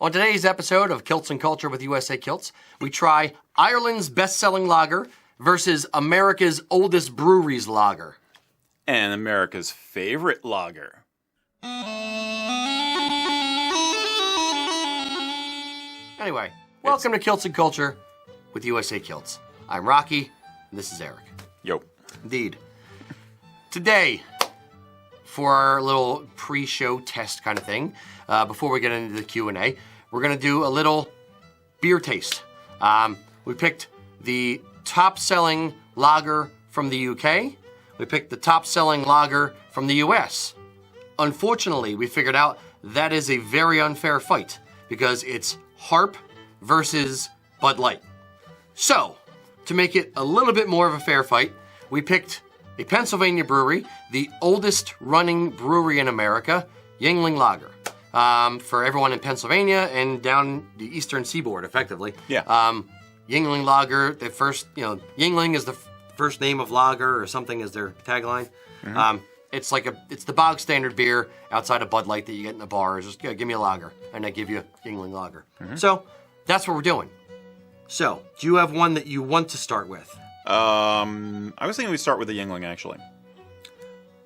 On today's episode of Kilts and Culture with USA Kilts, we try Ireland's best-selling lager versus America's oldest brewery's lager. And America's favorite lager. Anyway, welcome to Kilts and Culture with USA Kilts. I'm Rocky, and this is Erik. Yo. Indeed. Today, for our little pre-show test kind of thing, before we get into the Q&A, we're going to do a little beer taste. We picked the top-selling lager from the UK. We picked the top-selling lager from the US. Unfortunately, we figured out that is a very unfair fight because it's Harp versus Bud Light. So, to make it a little bit more of a fair fight, we picked a Pennsylvania brewery, the oldest running brewery in America, Yuengling Lager. For everyone in Pennsylvania and down the eastern seaboard, effectively. Yeah. Yuengling Lager, the first, Yuengling is the first name of lager or something is their tagline. Mm-hmm. It's the bog standard beer outside of Bud Light that you get in the bar. It's just, give me a lager, and I give you Yuengling Lager. Mm-hmm. So, that's what we're doing. So, do you have one that you want to start with? I was thinking we'd start with the Yuengling, actually.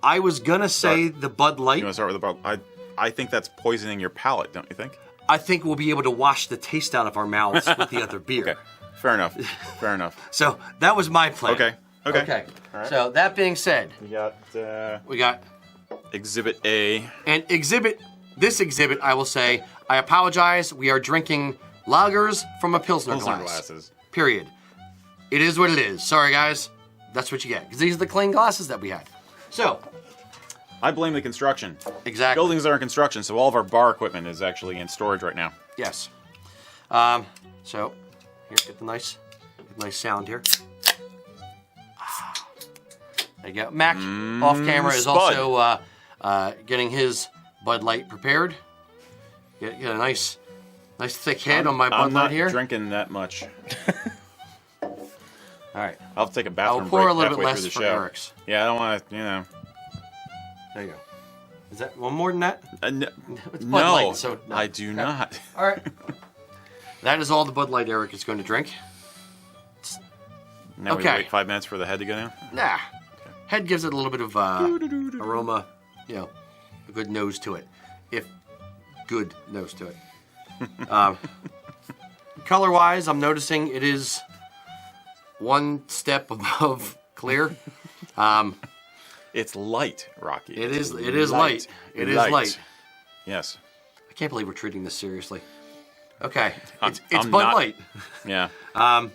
I was gonna say the Bud Light. You want to start with the Bud? I think that's poisoning your palate, don't you think? I think we'll be able to wash the taste out of our mouths with the other beer. Okay, fair enough. Fair enough. So that was my plan. Okay. All right. So that being said, We got Exhibit A. And this exhibit, I will say, I apologize. We are drinking lagers from a Pilsner glass. Glasses. Period. It is what it is. Sorry, guys. That's what you get. Because these are the clean glasses that we had. So. I blame the construction. Exactly. Buildings are in construction, so all of our bar equipment is actually in storage right now. Yes. So, here, get the nice sound here. There you go. Mac, off camera, is Spud. also getting his Bud Light prepared. Get a nice thick head on my Bud Light here. I'm not drinking that much. All right. I'll take a bathroom I'll pour break a little bit halfway less through the for show. Eric's. Yeah, I don't want to, There you go. Is that one more than that? It's Bud No, Light, so no. I do not. All right. That is all the Bud Light Erik is going to drink. Now we wait 5 minutes for the head to go down? Nah. Head gives it a little bit of aroma, a good nose to it. Good nose to it. Color-wise, I'm noticing it is one step above clear. It's light, Rocky. It is light. It is light. Yes. I can't believe we're treating this seriously. Okay. It's I'm Bud not- Light. Yeah. I'm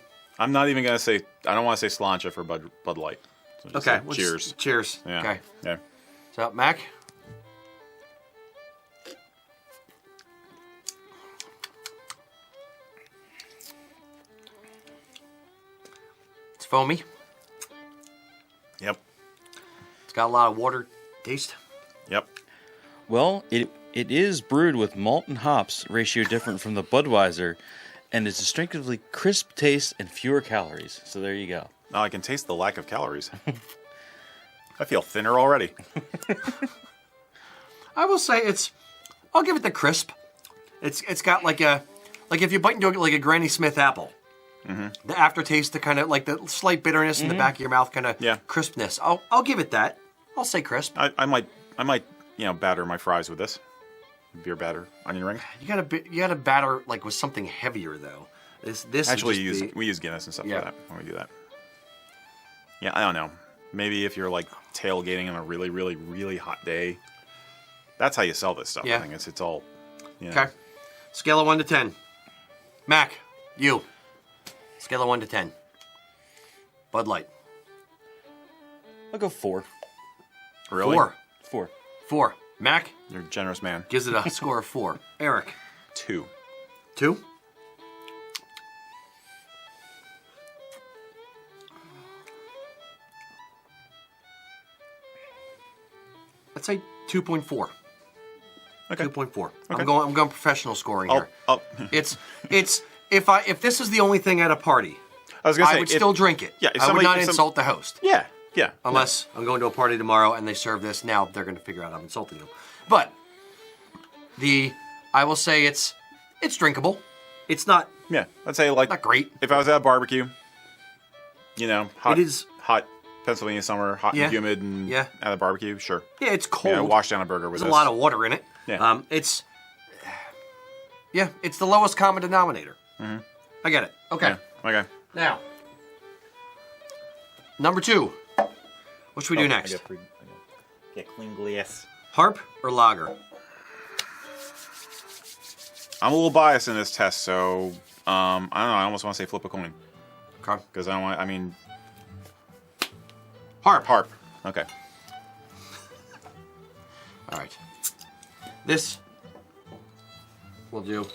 not even going to say, I don't want to say slancha for Bud Light. So just say cheers. Cheers. Yeah. Okay. Yeah. So, Mac? It's foamy. Yep. It's got a lot of water taste. Yep. Well, it is brewed with malt and hops, ratio different from the Budweiser, and it's distinctively crisp taste and fewer calories. So there you go. Now I can taste the lack of calories. I feel thinner already. I will say I'll give it the crisp. It's got like if you bite into like a Granny Smith apple. Mm-hmm. The aftertaste, the kind of like the slight bitterness in the back of your mouth, kind of crispness. I'll give it that. I'll say crisp. I might batter my fries with this. Beer batter, onion ring. You gotta batter like with something heavier though. This Actually we use Guinness and stuff for that when we do that. Yeah, I don't know. Maybe if you're like tailgating on a really, really, really hot day, that's how you sell this stuff. Yeah. I think it's all. Okay. Scale of 1 to 10. Mac, you. Scale of 1 to 10. Bud Light. I'll go 4. Really? 4. 4. Mac You're a generous man. gives it a score of 4. Erik. 2. 2. I'd say 2.4. Okay. 2.4. Okay. I'm going professional scoring here. Oh. It's if this is the only thing at a party, I was gonna say I would still drink it. Yeah, if I would somebody- not if some- insult the host. Yeah. Unless I'm going to a party tomorrow and they serve this, now they're going to figure out I'm insulting them. But I will say it's It's drinkable. It's not Yeah, I'd say like not great. if I was at a barbecue, you know, hot, It is- hot Pennsylvania summer, hot Yeah. and humid, and Yeah. at a barbecue, sure. Yeah, it's cold. Yeah, wash down a burger with There's this. a lot of water in it. Yeah. It's the lowest common denominator. Mm-hmm. I get it. Okay. Yeah, okay. Now, number 2. What should we do next? Get clean glass. Harp or lager? I'm a little biased in this test, so I don't know. I almost want to say flip a coin Okay. because I don't want. I mean, Harp. harp. Okay. All right. This we'll do.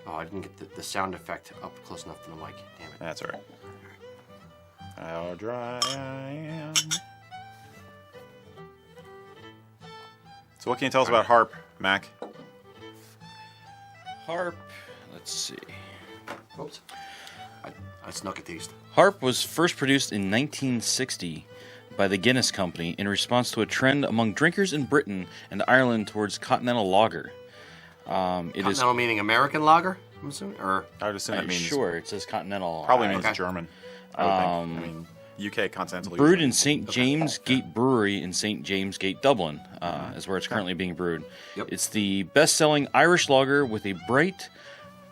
Oh, I didn't get the sound effect up close enough to the mic. Damn it. That's all right. How dry I am. So what can you tell us about harp, Mac? Harp. Let's see. Oops. I snuck a taste. Harp was first produced in 1960 by the Guinness Company in response to a trend among drinkers in Britain and Ireland towards continental lager. Continental meaning American lager, I'm assuming? Or I would assume that means Sure, it says continental. probably means Okay. German. I would think. I mean, UK continental. Brewed usually. in St. James Gate Brewery in St. James Gate, Dublin, is where it's currently being brewed. Yep. It's the best-selling Irish lager with a bright,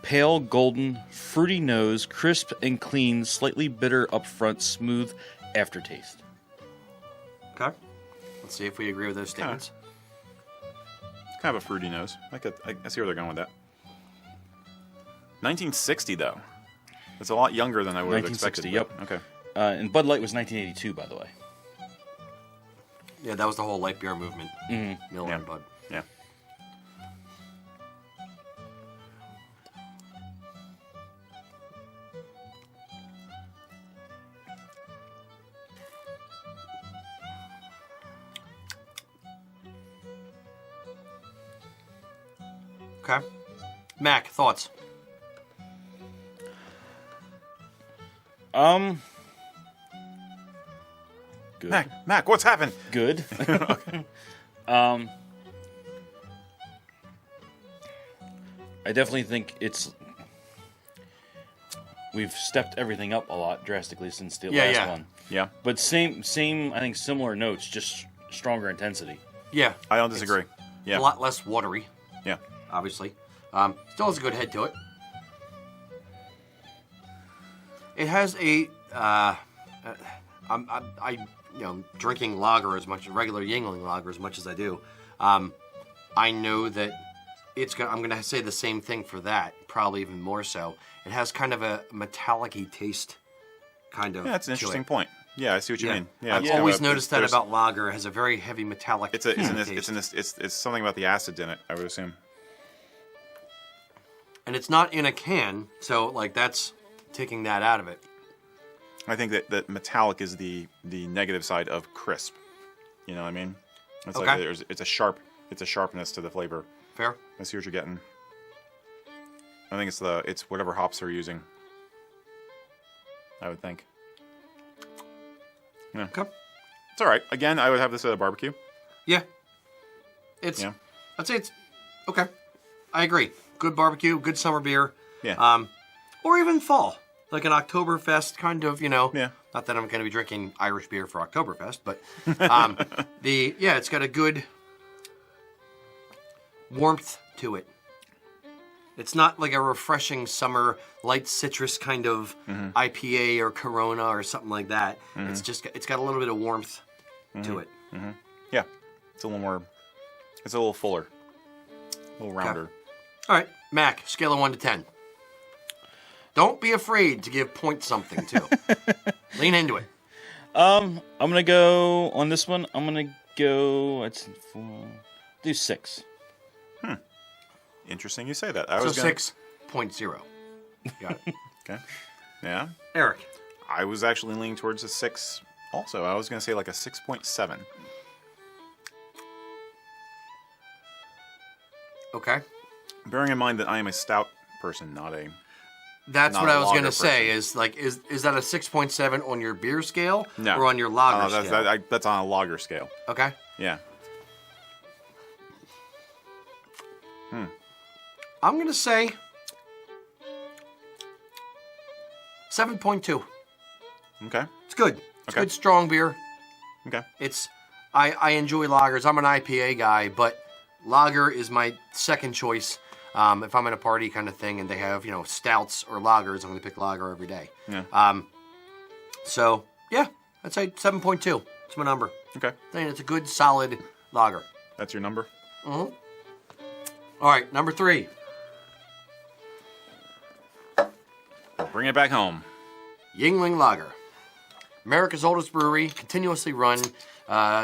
pale golden, fruity nose, crisp and clean, slightly bitter upfront, smooth aftertaste. Okay. Let's see if we agree with those statements. Kind of a fruity nose. I see where they're going with that. 1960 though. It's a lot younger than I would have expected. 1960, yep. but- Okay. And Bud Light was 1982, by the way. Yeah, that was the whole light beer movement. Miller Yeah. and Bud. Yeah. Okay. Mac, thoughts? Good. Mac, what's happened? Good. I definitely think we've stepped everything up a lot drastically since the last one. Yeah. But same, I think similar notes, just stronger intensity. Yeah. I don't disagree. Yeah. A lot less watery, Yeah. obviously. Still has a good head to it. It has a. Drinking lager as much, regular Yingling lager as much as I do. I know that I'm going to say the same thing for that, probably even more so. It has kind of a metallic-y taste, kind of. Yeah, that's an to interesting it. point. Yeah, I see what you mean. Yeah, I've it's kind of always a- noticed that there's- about lager. It has a very heavy metallic It's taste. it's something about the acids in it. I would assume. And it's not in a can, so like that's taking that out of it. I think that metallic is the negative side of crisp. You know what I mean? It's Okay. like it's a sharpness to the flavor. Fair? I see what you're getting. I think it's whatever hops they're using. I would think. Yeah. Okay. It's all right. Again, I would have this at a barbecue. Yeah. Yeah. I'd say it's okay. I agree. Good barbecue, good summer beer. Yeah. Or even fall. Like an Oktoberfest kind of, Yeah. Not that I'm going to be drinking Irish beer for Oktoberfest, but it's got a good warmth to it. It's not like a refreshing summer light citrus kind of IPA or Corona or something like that. It's got a little bit of warmth to it. Yeah. It's a little fuller. A little rounder. All right, Mac, scale of 1 to 10. Don't be afraid to give point something too. Lean into it. I'm gonna go on this one. I'm gonna go. Do 6. Interesting you say that. So 6.0. Got it. Okay. Yeah. Erik. I was actually leaning towards a 6 also. I was going to say like a 6.7. Okay. Bearing in mind that I am a stout person, not a That's not what a I was lager gonna say. person. Is that a 6.7 on your beer scale No. or on your lager that's, scale? that's on a lager scale. Okay. Yeah. I'm gonna say 7.2. Okay. It's good. It's Okay. good, strong beer. Okay. I enjoy lagers. I'm an IPA guy, but lager is my second choice. If I'm in a party kind of thing and they have, stouts or lagers, I'm going to pick lager every day. Yeah. So, yeah, I'd say 7.2. It's my number. Okay. I think it's a good, solid lager. That's your number? All right, number 3. Bring it back home. Yuengling Lager. America's oldest brewery, continuously run.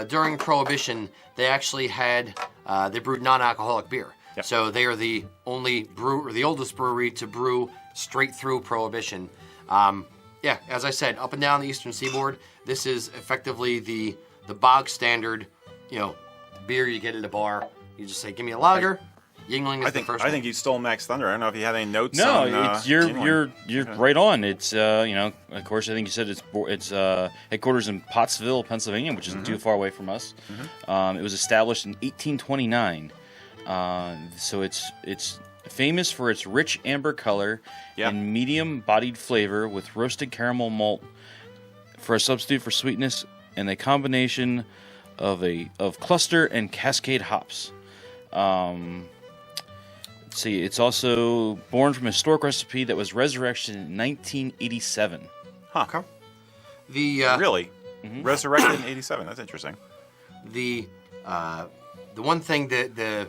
During Prohibition, they actually they brewed non-alcoholic beer. Yep. So they are the the oldest brewery to brew straight through Prohibition. As I said, up and down the Eastern Seaboard, this is effectively the bog standard, beer you get at a bar. You just say, give me a lager. Yuengling is the first one. I think you stole Max Thunder. I don't know if you had any notes. No, on, you're right on. It's of course, I think you said it's headquarters in Pottsville, Pennsylvania, which isn't too far away from us. It was established in 1829. So it's famous for its rich amber color and medium-bodied flavor with roasted caramel malt for a substitute for sweetness, and a combination of cluster and cascade hops. Let's see, it's also born from a historic recipe that was resurrected in 1987. Huh. Okay. Really? Resurrected in 87. That's interesting. The one thing that the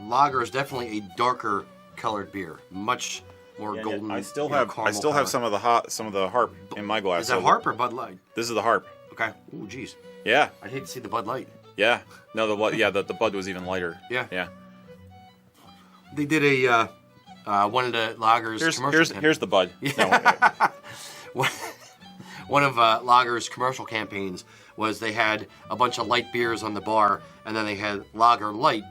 lager is definitely a darker colored beer, much more golden. I still have some of the Harp in my glass. Is that Harp or Bud Light? This is the Harp. Okay. Ooh, geez. Yeah. I'd hate to see the Bud Light. Yeah. No, the Bud was even lighter. Yeah. Yeah. They did one of the lagers commercial. Here's the Bud. Yeah. No, one of Lager's commercial campaigns was they had a bunch of light beers on the bar, and then they had Lager Light,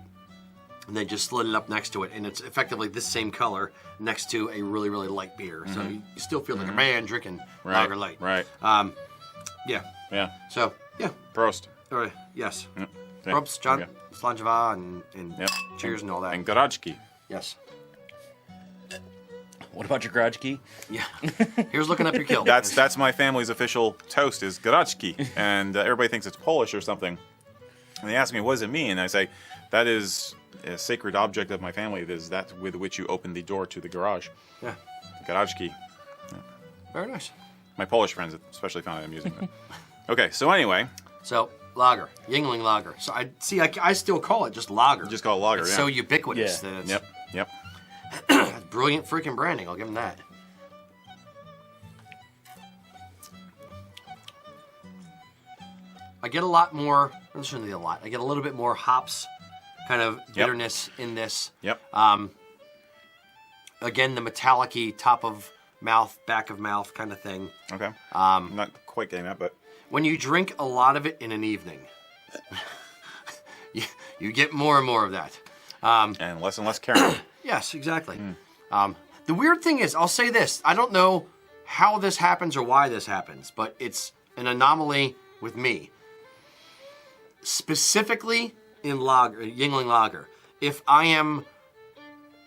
and they just slid it up next to it, and it's effectively this same color next to a really, really light beer. So you still feel like a man drinking Lager Light. Right. Yeah. Yeah. So, yeah. Prost. Yes. Yeah. Props, John. Okay. Slanjava and Yep. cheers and all that. And Garajki. Yes. What about your garage key? Yeah. Here's looking up your kilt. That's my family's official toast is Garajki, and everybody thinks it's Polish or something. And they ask me, what does it mean? And I say, that is a sacred object of my family. It is that with which you open the door to the garage. Yeah. Garajki. Yeah. Very nice. My Polish friends especially found it amusing. Okay, so anyway. So, lager. Yuengling Lager. So, I still call it just lager. Just call it lager, It's so ubiquitous. Yeah. That it's Yep. brilliant freaking branding. I'll give them that. I get a lot more, this shouldn't be a lot, I get a little bit more hops, kind of bitterness in this. Yep. Again, the metallic-y top of mouth, back of mouth kind of thing. Okay. I'm not quite getting that, but... When you drink a lot of it in an evening, you get more and more of that. And less caramel. Yes, exactly. The weird thing is, I'll say this, I don't know how this happens or why this happens, but it's an anomaly with me. Specifically in Yuengling Lager, if I am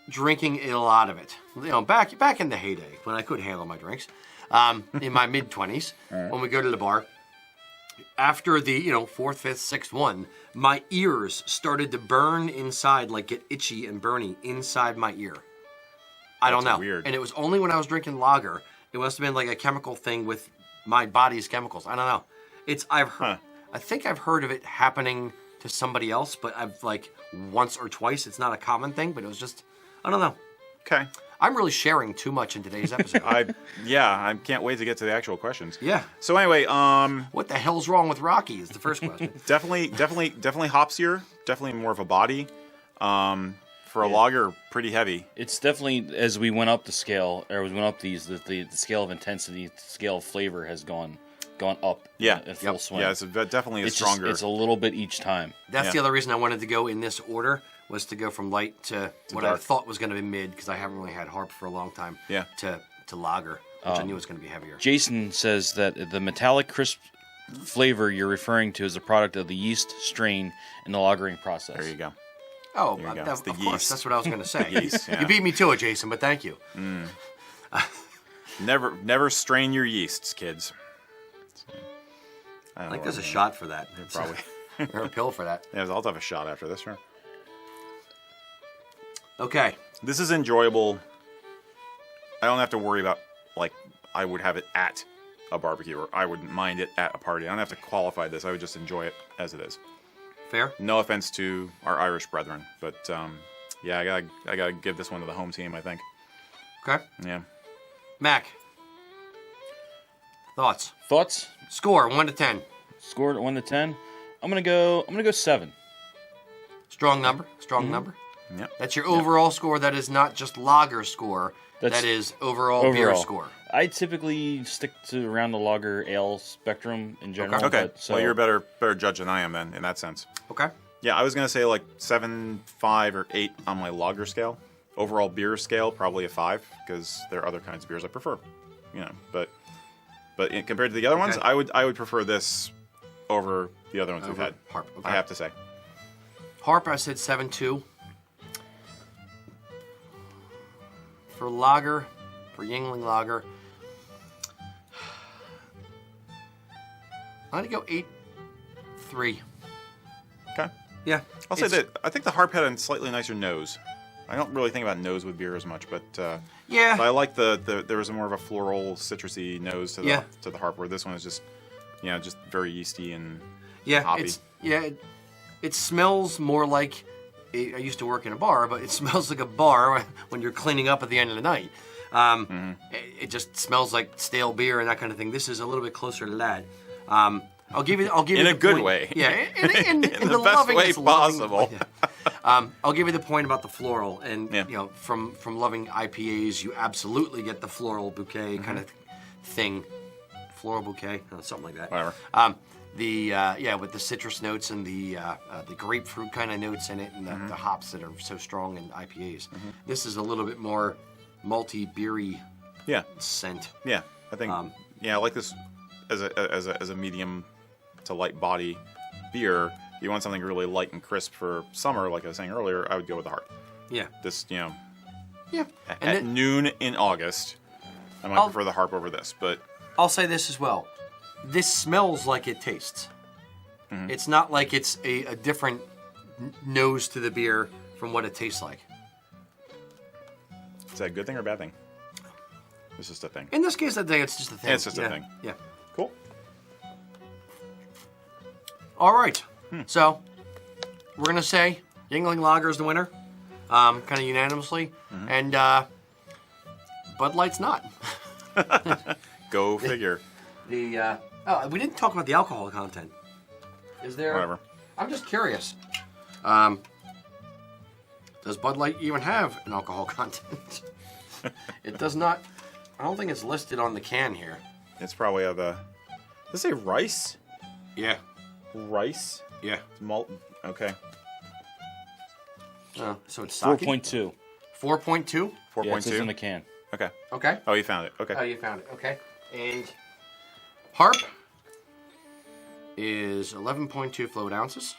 drinking a lot of it, back in the heyday when I could handle my drinks, in my mid-20s, when we go to the bar, after the, fourth, fifth, sixth one, my ears started to burn inside, like get itchy and burny inside my ear. I don't know. Weird. And it was only when I was drinking lager. It must have been like a chemical thing with my body's chemicals. I don't know. I think I've heard of it happening to somebody else, but I've once or twice. It's not a common thing, but it was just, I don't know. Okay. I'm really sharing too much in today's episode. I can't wait to get to the actual questions. Yeah. So anyway, what the hell's wrong with Rocky is the first question. definitely hopsier. Definitely more of a body. For a lager, pretty heavy. It's definitely, as we went up the scale, or as we went up the scale of intensity, the scale of flavor has gone up. Yeah. At full swing. Yeah, it's definitely stronger. It's a little bit each time. That's the other reason I wanted to go in this order, was to go from light to what dark. I thought was going to be mid, because I haven't really had Harp for a long time. Yeah. To to lager, which I knew was going to be heavier. Jason says that the metallic crisp flavor you're referring to is a product of the yeast strain in the lagering process. There you go. Oh, There you go. of It's the course. yeast. That's what I was going to say. Yeast, yeah. You beat me to it, Jason, but thank you. Never strain your yeasts, kids. I think there's a shot for that. Probably. Or a pill for that. Yeah, I'll have a shot after this, sure. Okay. This is enjoyable. I don't have to worry about, like, I would have it at a barbecue, or I wouldn't mind it at a party. I don't have to qualify this. I would just enjoy it as it is. Fair? No offense to our Irish brethren, but yeah, I gotta give this one to the home team, I think. Okay. Yeah. Mac. Thoughts? Thoughts? Score, 1 to 10. Scored at 1 to 10. I'm gonna go 7. Strong number. Strong number. Yep. That's your overall score. That is not just lager score. That's that is overall beer score. I typically stick to around the lager ale spectrum in general. Okay. But, so Well, you're a better judge than I am then, in that sense. Okay. Yeah, I was gonna say like 7, 5, or 8 on my lager scale. Overall beer scale, probably a 5, because there are other kinds of beers I prefer. You know, but compared to the other ones, I would prefer this over the other ones we've had. Harp. Okay. I have to say. Harp, I said 7-2. For lager, for Yingling lager, I'm going to go 8-3. Okay. Yeah. I'll say that I think the Harp had a slightly nicer nose. I don't really think about nose with beer as much, but yeah. I like the there was more of a floral, citrusy nose to the Harp, where this one is just just very yeasty and hoppy. It smells more like. I used to work in a bar, but it smells like a bar when you're cleaning up at the end of the night. It just smells like stale beer and that kind of thing. This is a little bit closer to that. I'll give you in the a good point. way. Yeah, in the best way possible. I'll give you the point about the floral, and from loving IPAs, you absolutely get the floral bouquet kind of thing. Floral bouquet, something like that. Whatever. With the citrus notes and the grapefruit kind of notes in it, and the hops that are so strong in IPAs. This is a little bit more malty, beery scent. Yeah, I think. I like this as a medium to light body beer. If you want something really light and crisp for summer, like I was saying earlier, I would go with the Harp. Yeah. This, at noon in August, I might prefer the Harp over this, but I'll say this as well. This smells like it tastes. It's not like it's a different nose to the beer from what it tastes like. Is that a good thing or a bad thing? It's just a thing. In this case, I think it's just a thing. It's just a thing. Yeah. Cool. All right. So, we're going to say Yingling Lager is the winner, kind of unanimously, and Bud Light's not. Go figure. We didn't talk about the alcohol content. Is there? Whatever. I'm just curious. Does Bud Light even have an alcohol content? It does not. I don't think it's listed on the can here. It's probably does it say rice? Yeah. Rice? Yeah. It's malt. Okay. So it's sake? 4.2. 4.2? 4.2? Yeah, it says in the can. Okay. Okay. Oh, you found it. Okay. Oh, you found it. Okay. And Harp is 11.2 fluid ounces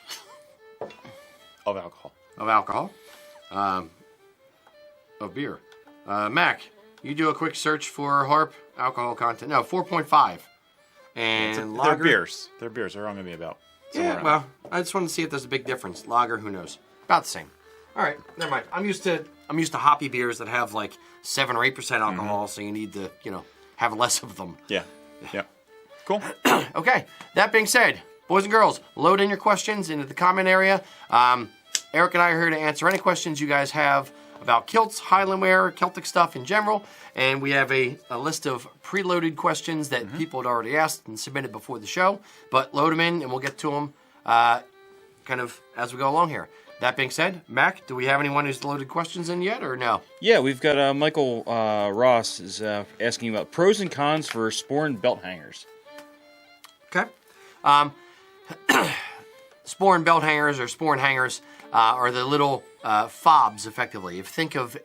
Of alcohol. Of beer. Mac, you do a quick search for Harp alcohol content. No, 4.5. And lager. They're beers. They're all going to be about. Yeah, well, I just wanted to see if there's a big difference. Lager, who knows? About the same. All right, never mind. I'm used to hoppy beers that have like 7 or 8% alcohol, so you need to, have less of them. Yeah. Yeah. Cool. Okay, that being said, boys and girls, load in your questions into the comment area. Erik and I are here to answer any questions you guys have about kilts, Highland wear, Celtic stuff in general, and we have a list of preloaded questions that people had already asked and submitted before the show, but load them in and we'll get to them kind of as we go along here. That being said, Mac, do we have anyone who's loaded questions in yet, or no? Yeah, we've got Michael Ross is asking about pros and cons for sporran belt hangers. Okay. Sporran belt hangers or sporran hangers are the little fobs, effectively. If you think of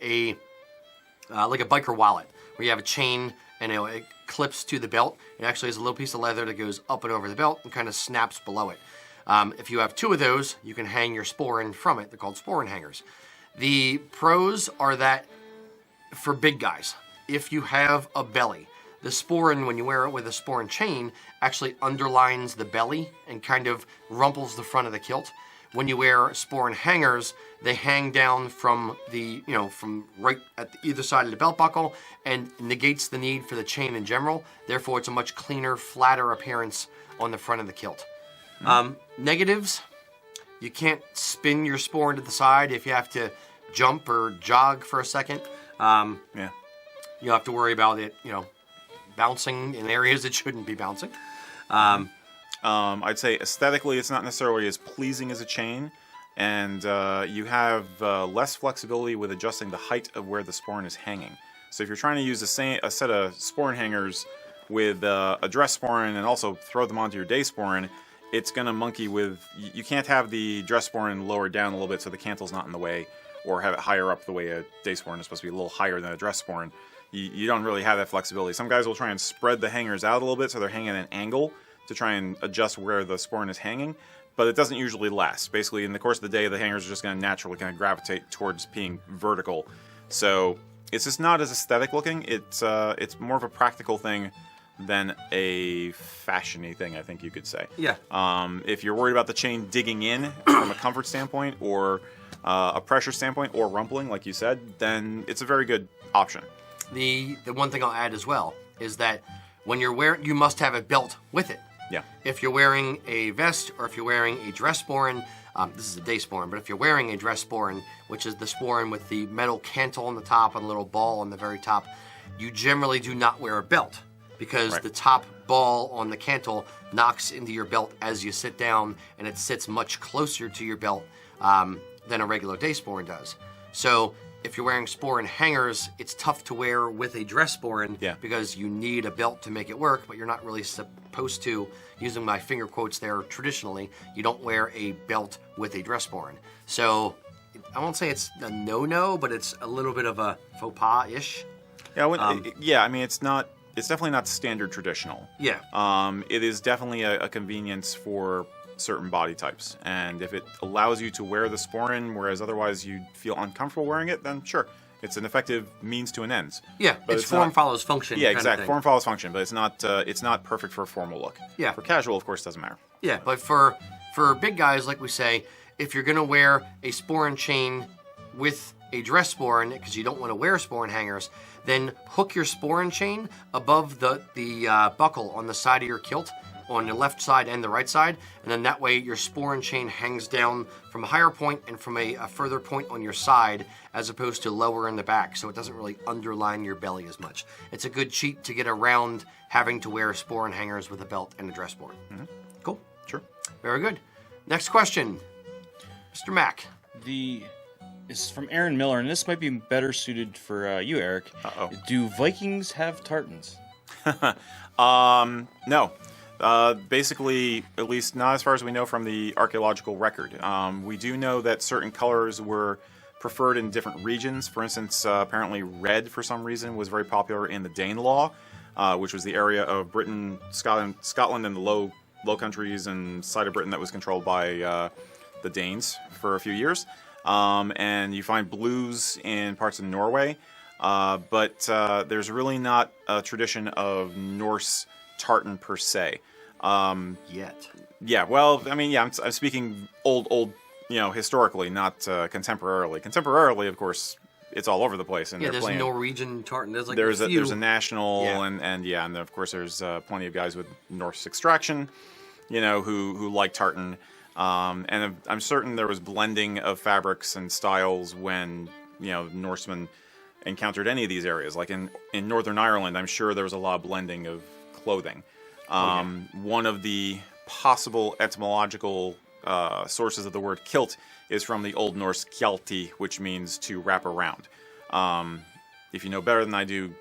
like a biker wallet, where you have a chain and it clips to the belt. It actually has a little piece of leather that goes up and over the belt and kind of snaps below it. If you have two of those, you can hang your sporran from it. They're called sporran hangers. The pros are that for big guys, if you have a belly, the sporran, when you wear it with a sporran chain, actually underlines the belly and kind of rumples the front of the kilt. When you wear sporran hangers, they hang down from from right at either side of the belt buckle and negates the need for the chain in general. Therefore, it's a much cleaner, flatter appearance on the front of the kilt. Negatives, you can't spin your sporran to the side if you have to jump or jog for a second. You have to worry about it, bouncing in areas it shouldn't be bouncing. I'd say aesthetically, it's not necessarily as pleasing as a chain, and you have less flexibility with adjusting the height of where the sporran is hanging. So if you're trying to use a set of sporran hangers with a dress sporran and also throw them onto your day sporran, it's going to monkey with... You can't have the dress sporran lowered down a little bit so the cantle's not in the way, or have it higher up the way a day sporran is supposed to be a little higher than a dress sporran. You don't really have that flexibility. Some guys will try and spread the hangers out a little bit so they're hanging at an angle to try and adjust where the sporran is hanging, but it doesn't usually last. Basically, in the course of the day, the hangers are just going to naturally kind of gravitate towards being vertical. So it's just not as aesthetic looking. It's more of a practical thing than a fashiony thing, I think you could say. Yeah. If you're worried about the chain digging in from a comfort standpoint or a pressure standpoint or rumpling, like you said, then it's a very good option. The one thing I'll add as well is that when you're wearing, you must have a belt with it. Yeah. If you're wearing a vest or if you're wearing a dress sporran, this is a day sporran, but if you're wearing a dress sporran, which is the sporran with the metal cantle on the top and a little ball on the very top, you generally do not wear a belt because the top ball on the cantle knocks into your belt as you sit down, and it sits much closer to your belt than a regular day sporran does. So if you're wearing sporran hangers, it's tough to wear with a dress sporran because you need a belt to make it work, but you're not really supposed to, using my finger quotes there, traditionally, you don't wear a belt with a dress sporran. So I won't say it's a no-no, but it's a little bit of a faux pas-ish. Yeah, I mean, it's definitely not standard traditional. Yeah. It is definitely a convenience for certain body types, and if it allows you to wear the sporran whereas otherwise you feel uncomfortable wearing it, then sure, it's an effective means to an end. Yeah, but it's form follows function. Yeah, exactly. Form follows function, but it's not perfect for a formal look. Yeah. For casual, of course, doesn't matter. Yeah, but for big guys, like we say, if you're gonna wear a sporran chain with a dress sporran because you don't want to wear sporran hangers, then hook your sporran chain above the buckle on the side of your kilt, on the left side and the right side, and then that way your sporran chain hangs down from a higher point and from a further point on your side as opposed to lower in the back, so it doesn't really underline your belly as much. It's a good cheat to get around having to wear sporran hangers with a belt and a dress sporran. Mm-hmm. Cool. Sure. Very good. Next question, Mr. Mack. Is from Aaron Miller, and this might be better suited for you, Eric. Uh-oh. Do Vikings have tartans? No. Basically, at least not as far as we know from the archaeological record. We do know that certain colors were preferred in different regions. For instance, apparently red, for some reason, was very popular in the Danelaw, which was the area of Britain, Scotland, and the Low Countries and side of Britain that was controlled by the Danes for a few years. And you find blues in parts of Norway, but there's really not a tradition of Norse tartan per se. Yet. Yeah, well, I mean, yeah, I'm speaking old, historically, not contemporarily. Contemporarily, of course, it's all over the place. And there's a Norwegian tartan. There's like there's a a national, and of course, there's plenty of guys with Norse extraction, who like tartan. And I'm certain there was blending of fabrics and styles when, Norsemen encountered any of these areas. Like in Northern Ireland, I'm sure there was a lot of blending of clothing. One of the possible etymological sources of the word kilt is from the Old Norse kjalti, which means to wrap around. If you know better than I do,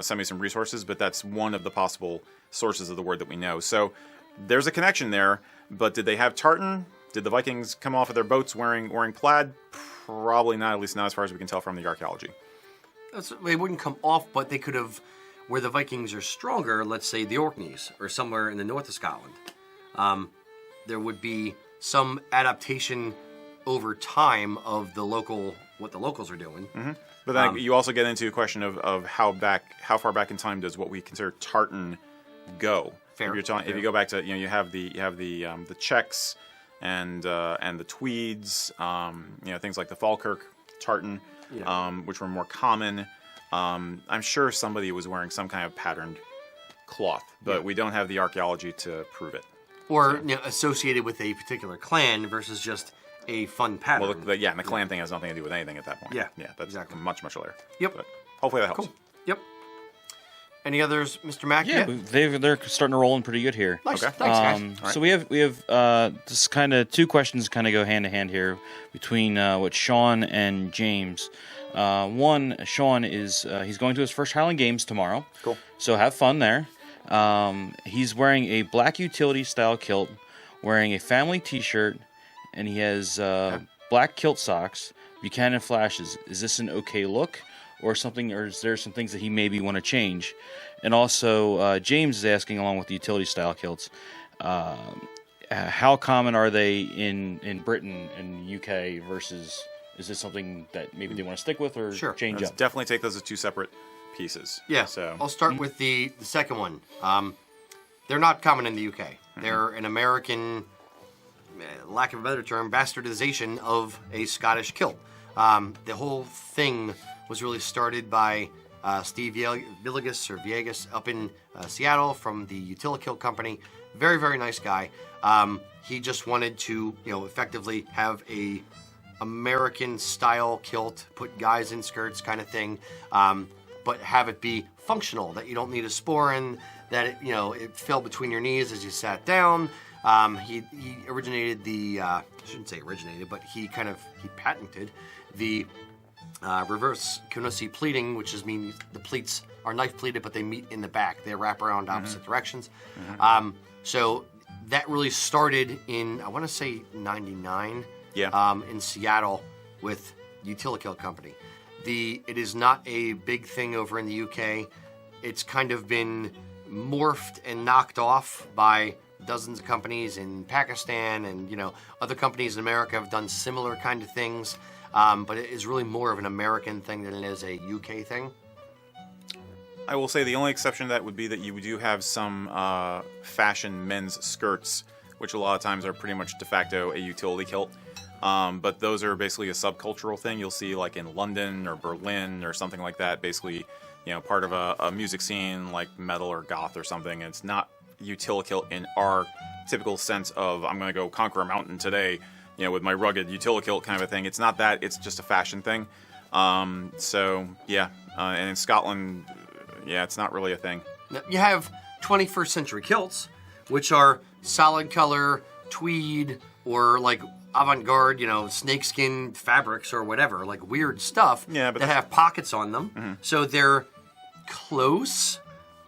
send me some resources, but that's one of the possible sources of the word that we know. So there's a connection there, but did they have tartan? Did the Vikings come off of their boats wearing plaid? Probably not, at least not as far as we can tell from the archaeology. They wouldn't come off, but they could have, where the Vikings are stronger, let's say the Orkneys, or somewhere in the north of Scotland, there would be some adaptation over time of what the locals are doing. Mm-hmm. But then you also get into a question of how far back in time does what we consider tartan go? Fair. If you go back to, you have the Czechs and the tweeds, things like the Falkirk tartan, which were more common. I'm sure somebody was wearing some kind of patterned cloth, but we don't have the archaeology to prove it. Or associated with a particular clan versus just a fun pattern. Well, and the clan thing has nothing to do with anything at that point. Yeah, that's exactly. much later. Yep. But hopefully that helps. Cool. Yep. Any others, Mr. Mack? Yeah, they're starting to roll in pretty good here. Nice. Okay. Thanks, guys. Right. So we have this kind of two questions kind of go hand in hand here between what Sean and James. One, Sean is he's going to his first Highland Games tomorrow. Cool. So have fun there. He's wearing a black utility style kilt, wearing a family T-shirt, and he has black kilt socks, Buchanan flashes. Is this an okay look, or something, or is there some things that he maybe want to change? And also, James is asking, along with the utility style kilts, how common are they in Britain and UK versus? Is this something that maybe they want to stick with or change Let's up? definitely take those as two separate pieces. Yeah. So I'll start with the second one. They're not common in the UK. They're an American, lack of a better term, bastardization of a Scottish kilt. The whole thing was really started by Steve Villegas up in Seattle from the Utila Kilt Company. Very, very nice guy. He just wanted to, effectively have a American style kilt, put guys in skirts kind of thing, but have it be functional, that you don't need a sporran, that it fell between your knees as you sat down. He originated I shouldn't say originated, but he patented the reverse Kunossi pleating, which means the pleats are knife pleated, but they meet in the back. They wrap around opposite directions. So that really started in, I want to say 99. In Seattle with Utila Kilt Company. It is not a big thing over in the UK. It's kind of been morphed and knocked off by dozens of companies in Pakistan, and other companies in America have done similar kind of things. But it is really more of an American thing than it is a UK thing. I will say the only exception to that would be that you do have some fashion men's skirts, which a lot of times are pretty much de facto a utility kilt. But those are basically a subcultural thing. You'll see like in London or Berlin or something like that, basically, part of a music scene like metal or goth or something. And it's not utility kilt in our typical sense of, I'm going to go conquer a mountain today, with my rugged utility kilt kind of a thing. It's not that. It's just a fashion thing. And in Scotland, it's not really a thing. You have 21st century kilts, which are solid color, tweed, or like avant-garde, snakeskin fabrics or whatever, like weird stuff that have pockets on them. So they're close,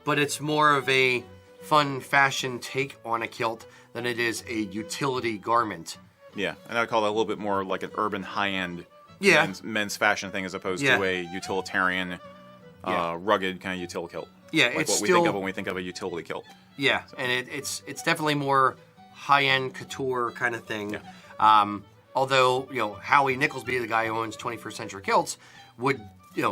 but it's more of a fun fashion take on a kilt than it is a utility garment. Yeah, and I would call that a little bit more like an urban high-end men's fashion thing as opposed to a utilitarian, rugged kind of utility kilt. Yeah, like it's what we think of when we think of a utility kilt. Yeah, so. And it's definitely more high-end couture kind of thing. Yeah. Although, Howie Nicholsby, the guy who owns 21st Century Kilts, would,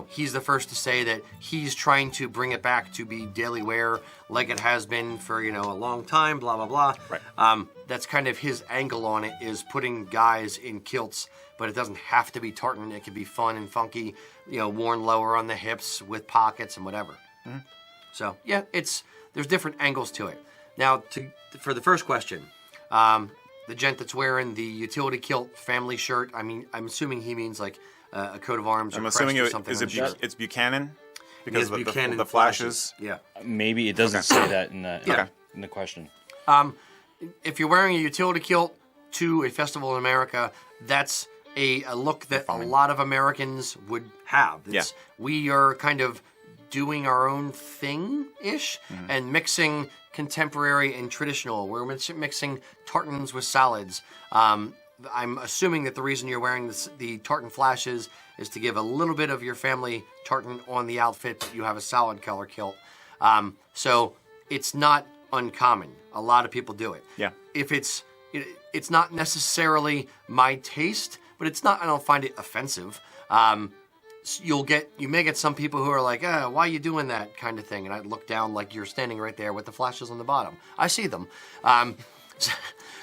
he's the first to say that he's trying to bring it back to be daily wear like it has been for, a long time, blah, blah, blah. Right. That's kind of his angle on it, is putting guys in kilts, but it doesn't have to be tartan. It can be fun and funky, worn lower on the hips with pockets and whatever. Mm-hmm. So, there's different angles to it. Now, for the first question, the gent that's wearing the utility kilt family shirt, I'm assuming he means like a coat of arms or crest or something. It's Buchanan? Because of Buchanan the flashes? Yeah. Maybe it doesn't say that in the question. If you're wearing a utility kilt to a festival in America, that's a look that a lot of Americans would have. We are kind of doing our own thing-ish and mixing contemporary and traditional. We're mixing tartans with solids. I'm assuming that the reason you're wearing the tartan flashes is to give a little bit of your family tartan on the outfit, but you have a solid color kilt. So it's not uncommon. A lot of people do it. Yeah. If it's not necessarily my taste, but I don't find it offensive. You may get some people who are like, why are you doing that kind of thing? And I look down like you're standing right there with the flashes on the bottom. I see them.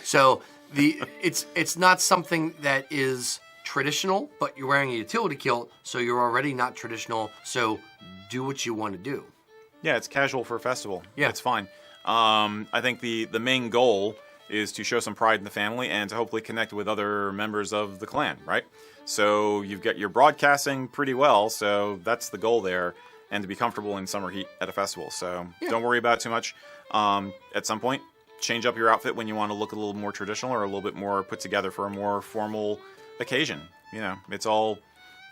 So it's not something that is traditional, but you're wearing a utility kilt, so you're already not traditional. So do what you want to do. Yeah, it's casual for a festival. Yeah. It's fine. I think the main goal is to show some pride in the family and to hopefully connect with other members of the clan, right? So you're broadcasting pretty well, so that's the goal there, and to be comfortable in summer heat at a festival. So don't worry about it too much. At some point, change up your outfit when you want to look a little more traditional or a little bit more put together for a more formal occasion. It's all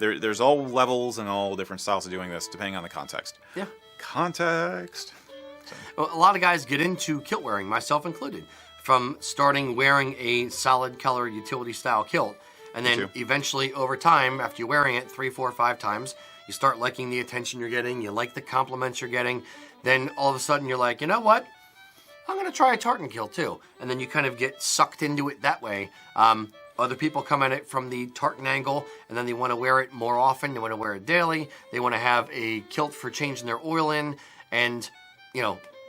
there's all levels and all different styles of doing this depending on the context. Yeah. Context. A lot of guys get into kilt wearing, myself included, from starting wearing a solid color utility style kilt. And then eventually over time, after you're wearing it 3, 4, 5 times, you start liking the attention you're getting, you like the compliments you're getting. Then all of a sudden you're like, you know what? I'm going to try a tartan kilt too. And then you kind of get sucked into it that way. Other people come at it from the tartan angle, and then they want to wear it more often. They want to wear it daily. They want to have a kilt for changing their oil in. And,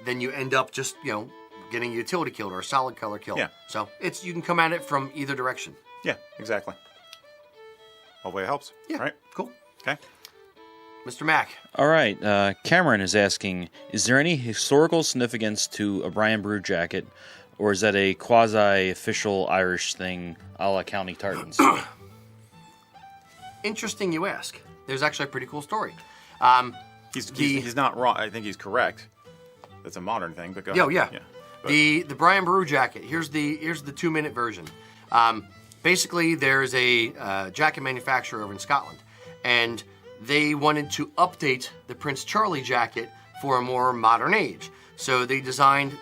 then you end up just, getting a utility kilt or a solid color kilt. Yeah. So you can come at it from either direction. Yeah, exactly. Hopefully it helps. Yeah. Right? Cool. Okay. Mr. Mack. All right. Cameron is asking, is there any historical significance to a Brian Boru jacket, or is that a quasi-official Irish thing a la County Tartans? Interesting you ask. There's actually a pretty cool story. He's not wrong. I think he's correct. That's a modern thing, but go ahead. Yeah. The Brian Boru jacket. Here's the 2-minute version. Basically, there's a jacket manufacturer over in Scotland, and they wanted to update the Prince Charlie jacket for a more modern age. So they designed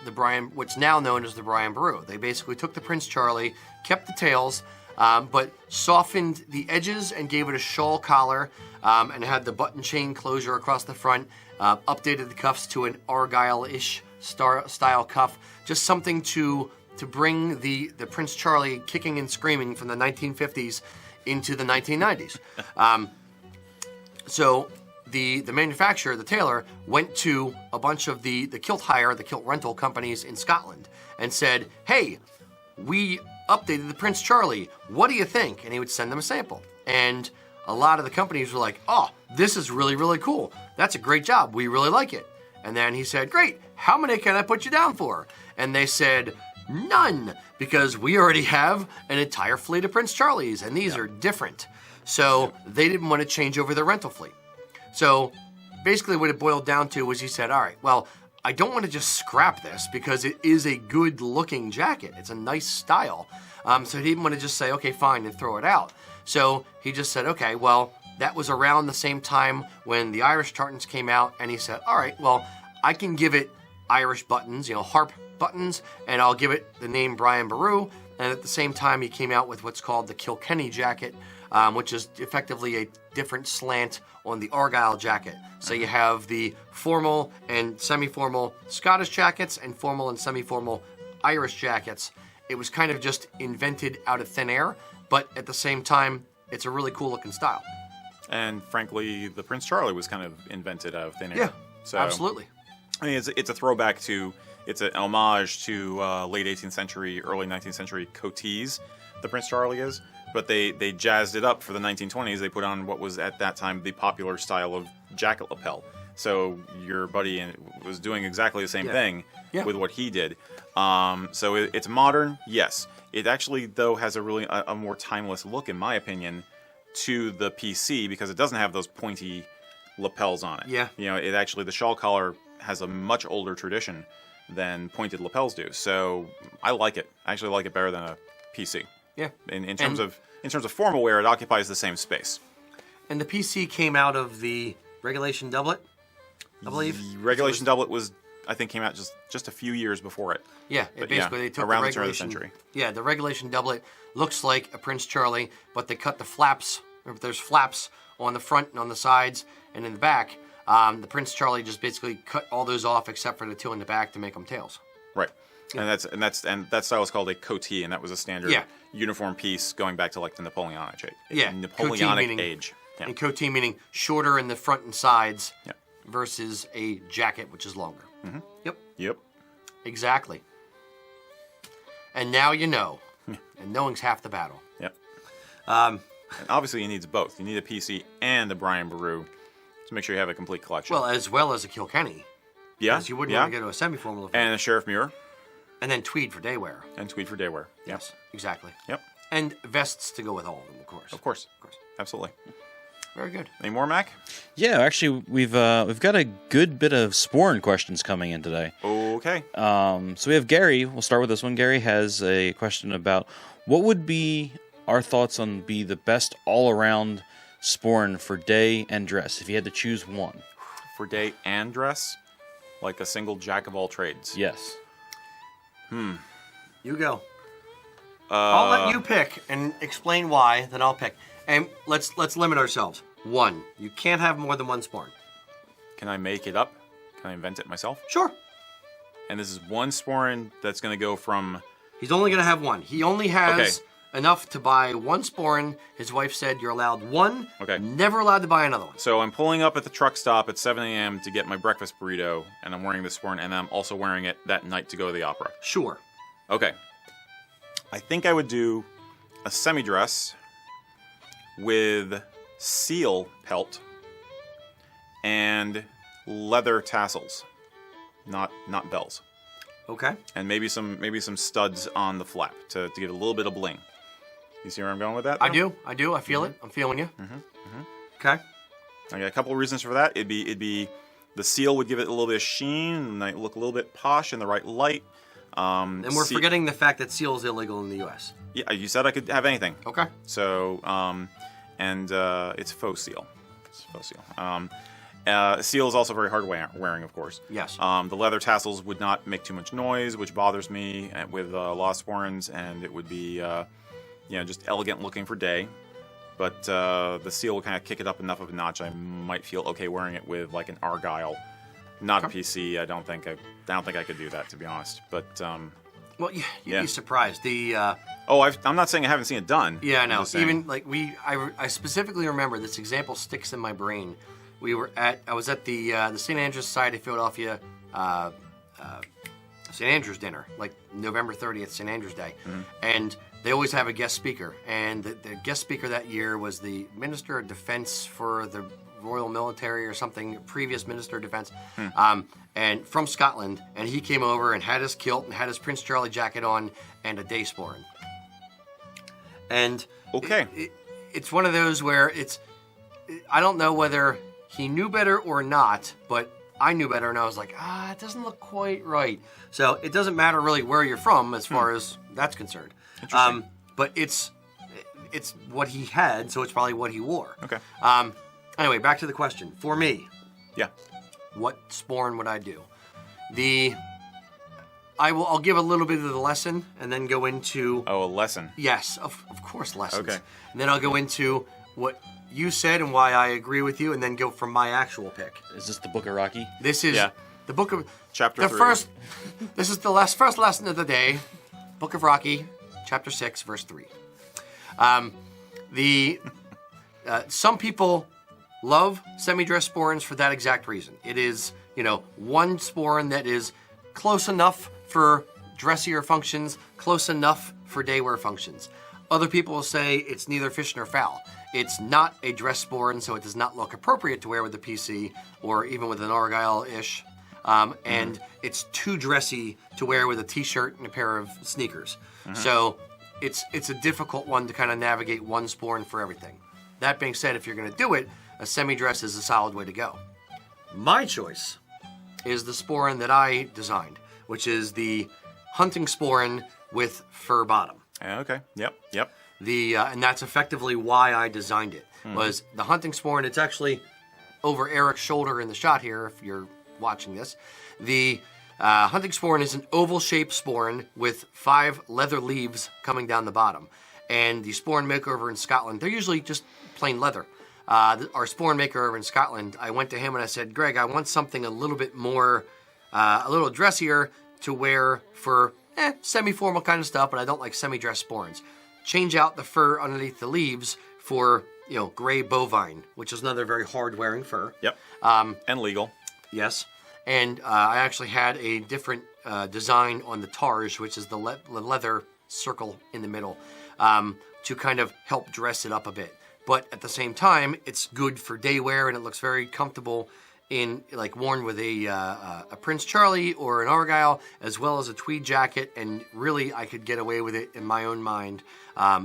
what's now known as the Brian Boru. They basically took the Prince Charlie, kept the tails, but softened the edges and gave it a shawl collar, and had the button chain closure across the front, updated the cuffs to an Argyll-ish style cuff, just something to bring the Prince Charlie kicking and screaming from the 1950s into the 1990s. So the manufacturer, the tailor, went to a bunch of the kilt rental companies in Scotland and said, hey, we updated the Prince Charlie. What do you think? And he would send them a sample. And a lot of the companies were like, oh, this is really, really cool. That's a great job. We really like it. And then he said, great, how many can I put you down for? And they said, none, because we already have an entire fleet of Prince Charlies, and these are different. So they didn't want to change over their rental fleet. So basically what it boiled down to was he said, all right, well, I don't want to just scrap this because it is a good looking jacket. It's a nice style. So he didn't want to just say, okay, fine, and throw it out. So he just said, okay, well, that was around the same time when the Irish tartans came out, and he said, all right, well, I can give it Irish buttons, Harp buttons, and I'll give it the name Brian Boru. And at the same time, he came out with what's called the Kilkenny jacket, which is effectively a different slant on the Argyll jacket. So you have the formal and semi-formal Scottish jackets and formal and semi-formal Irish jackets. It was kind of just invented out of thin air, but at the same time, it's a really cool looking style. And frankly, the Prince Charlie was kind of invented out of thin air. Yeah, so, absolutely. I mean, it's a throwback to, it's an homage to late 18th century, early 19th century coatees, the Prince Charlie is. But they jazzed it up for the 1920s. They put on what was at that time the popular style of jacket lapel. So your buddy was doing exactly the same thing with what he did. So it's modern, yes. It actually, though, has a really a more timeless look, in my opinion, to the PC because it doesn't have those pointy lapels on it. Yeah. It actually, the shawl collar has a much older tradition than pointed lapels do. So I like it. I actually like it better than a PC. Yeah. In terms of formal wear, it occupies the same space. And the PC came out of the regulation doublet, I believe. The regulation doublet was I think came out just a few years before it. Yeah, But basically they took around the the turn of the regulation. century. Yeah, the regulation doublet looks like a Prince Charlie, but they cut the flaps. There's flaps on the front and on the sides and in the back. The Prince Charlie just basically cut all those off except for the two in the back to make them tails. Right. And that style is called a coatee, and that was a standard Yeah. uniform piece going back to like the Napoleonic age. Yeah, Napoleonic coatee meaning- age. Yeah. And coatee meaning shorter in the front and sides Yeah. versus a jacket, which is longer. Mm-hmm. Yep, Yep. exactly. And now you know. And knowing's half the battle. Yep. And obviously, you need both. You need a PC and a Brian Boru to make sure you have a complete collection. Well, as well as a Kilkenny. yeah. Because you wouldn't yeah. want to go to a semi-formal event. And a sheriff mirror And then tweed for day wear. and tweed for day wear. Yep. Yes, exactly. Yep. And vests to go with all of them, of course. Of course. Of course. Absolutely. Very good. Any more, Mac? Yeah, actually, we've got a good bit of sporran questions coming in today. Okay. So we have Gary. We'll start with this one. Gary has a question about what would be our thoughts on be the best all-around sporran for day and dress if you had to choose one. For day and dress, like a single jack of all trades. Yes. You go. I'll let you pick and explain why, then I'll pick. And let's limit ourselves. One, you can't have more than one sporran. Can I make it up? Can I invent it myself? Sure. And this is one sporran that's going to go from... He's only going to have one. He only has Okay. enough to buy one sporran. His wife said you're allowed one. Okay. Never allowed to buy another one. So I'm pulling up at the truck stop at 7 a.m. to get my breakfast burrito, and I'm wearing this sporran, and I'm also wearing it that night to go to the opera. Sure. Okay. I think I would do a semi-dress with seal pelt and leather tassels, not bells, Okay. and maybe some studs on the flap to give it a little bit of bling. You see where I'm going with that? I though? do. I do. I feel it. I'm feeling you. Okay. I got a couple of reasons for that. It'd be the seal would give it a little bit of sheen and might look a little bit posh in the right light. And we're forgetting the fact that seal is illegal in the U.S. Yeah, you said I could have anything. Okay. So, it's faux seal. It's faux seal. Seal is also very hard wearing, of course. Yes. The leather tassels would not make too much noise, which bothers me with lost sporrans, and it would be, just elegant looking for day. But the seal will kind of kick it up enough of a notch. I might feel okay wearing it with like an Argyll, not a PC. I don't think I could do that, to be honest. But Well, you'd Yeah. be surprised. I'm not saying I haven't seen it done. Yeah, I I'm know. just saying. Even like I specifically remember this example sticks in my brain. I was at the St. Andrews Society of Philadelphia St. Andrews dinner, like November 30th, St. Andrews Day, and they always have a guest speaker. And the guest speaker that year was the Minister of Defense for the Royal Military or something, previous Minister of Defense, and from Scotland. And he came over and had his kilt and had his Prince Charlie jacket on and a day sporran. And Okay. it's one of those where I don't know whether he knew better or not, but I knew better, and I was like, it doesn't look quite right. So it doesn't matter really where you're from as far as that's concerned. Interesting. But it's what he had, so it's probably what he wore. Okay. Anyway, back to the question. For me, Yeah. what sporran would I do? I'll give a little bit of the lesson and then go into Oh, a lesson. yes, of course, lessons. Okay. And then I'll go into what you said and why I agree with you, and then go from my actual pick. Is this the Book of Rocky? This is Yeah. the book of Chapter the 3. first. This is the first lesson of the day. Book of Rocky, chapter 6, verse 3. Some people love semi-dress sporrans for that exact reason. It is, one sporran that is close enough for dressier functions, close enough for day wear functions. Other people will say it's neither fish nor fowl. It's not a dress sporran, so it does not look appropriate to wear with a PC or even with an Argyll-ish. And it's too dressy to wear with a t-shirt and a pair of sneakers. So it's a difficult one to kind of navigate one sporran for everything. That being said, if you're going to do it, a semi-dress is a solid way to go. My choice is the sporran that I designed, which is the hunting sporran with fur bottom. Okay. Yep. And that's effectively why I designed it. Was the hunting sporran? It's actually over Erik's shoulder in the shot here. If you're watching this, Hunting sporran is an oval-shaped sporran with 5 leather leaves coming down the bottom. And the sporran maker over in Scotland, they're usually just plain leather. Our sporran maker over in Scotland, I went to him and I said, Greg, I want something a little bit more, a little dressier to wear for semi-formal kind of stuff, but I don't like semi-dress sporrans. Change out the fur underneath the leaves for, gray bovine, which is another very hard-wearing fur. Yep. And legal. Yes. And I actually had a different design on the targe, which is the leather circle in the middle, to kind of help dress it up a bit. But at the same time, it's good for day wear, and it looks very comfortable in worn with a Prince Charlie or an Argyll, as well as a tweed jacket. And really, I could get away with it in my own mind,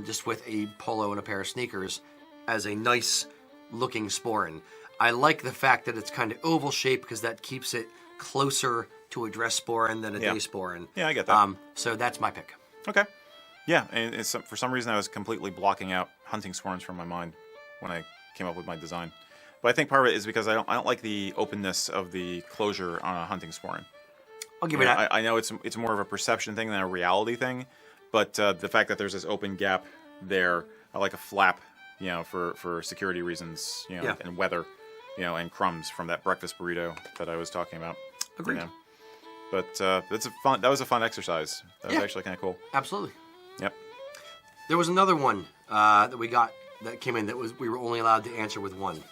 just with a polo and a pair of sneakers, as a nice looking sporran. I like the fact that it's kind of oval shaped because that keeps it closer to a dress sporran than a day sporran. Yeah, I get that. So that's my pick. Okay. Yeah, and for some reason I was completely blocking out hunting sporrans from my mind when I came up with my design. But I think part of it is because I don't like the openness of the closure on a hunting sporran. I'll give you that. I know it's more of a perception thing than a reality thing, but the fact that there's this open gap there, I like a flap, for security reasons, and weather, and crumbs from that breakfast burrito that I was talking about. Agreed. But that was a fun exercise. That was actually kind of cool. Absolutely. Yep. There was another one that we got that came in we were only allowed to answer with one.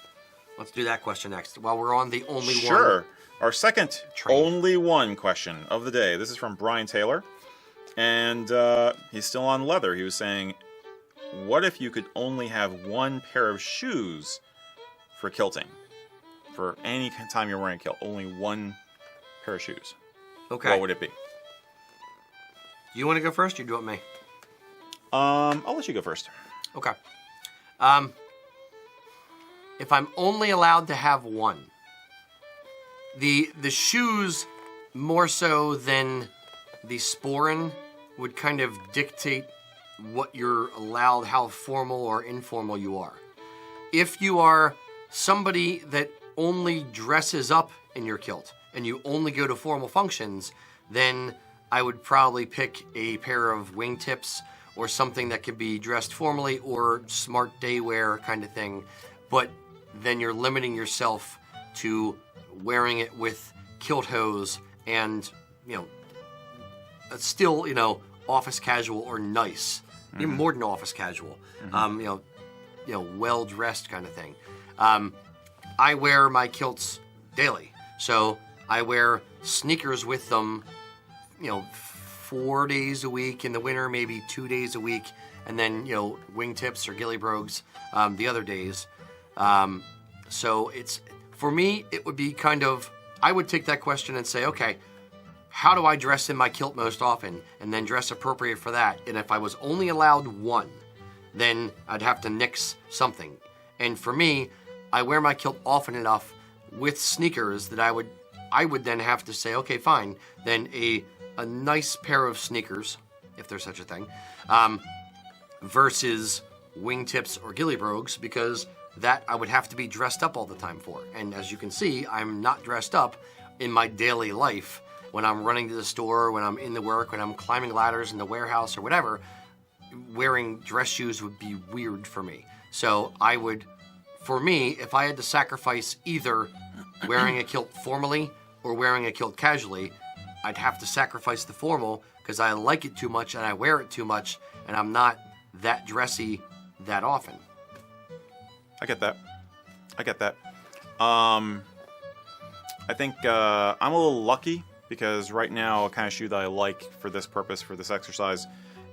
Let's do that question next. While we're on the only one. Sure. Our second only one question of the day. This is from Brian Taylor. And he's still on leather. He was saying, what if you could only have one pair of shoes for kilting? For any time you're wearing a kilt, only one pair of shoes. Okay. What would it be? Do you want to go first, or do you want me? I'll let you go first. Okay. If I'm only allowed to have one, the shoes more so than the sporran would kind of dictate what you're allowed, how formal or informal you are. If you are somebody that only dresses up in your kilt and you only go to formal functions, then I would probably pick a pair of wingtips or something that could be dressed formally or smart day wear kind of thing. But then you're limiting yourself to wearing it with kilt hose and, still, office casual or nice. Even more than office casual. Well-dressed kind of thing. I wear my kilts daily. So I wear sneakers with them, 4 days a week in the winter, maybe 2 days a week, and then, wingtips or ghillie brogues the other days. So for me, it would be I would take that question and say, okay, how do I dress in my kilt most often? And then dress appropriate for that. And if I was only allowed one, then I'd have to nix something. And for me, I wear my kilt often enough with sneakers that I would then have to say, okay, fine, then a nice pair of sneakers, if there's such a thing, versus wingtips or ghillie brogues, because that I would have to be dressed up all the time for. And as you can see, I'm not dressed up in my daily life. When I'm running to the store, when I'm in the work, when I'm climbing ladders in the warehouse or whatever, wearing dress shoes would be weird for me. So for me, if I had to sacrifice either wearing a kilt formally or wearing a kilt casually, I'd have to sacrifice the formal because I like it too much and I wear it too much and I'm not that dressy that often. I get that. I think I'm a little lucky because right now a kind of shoe that I like for this purpose, for this exercise,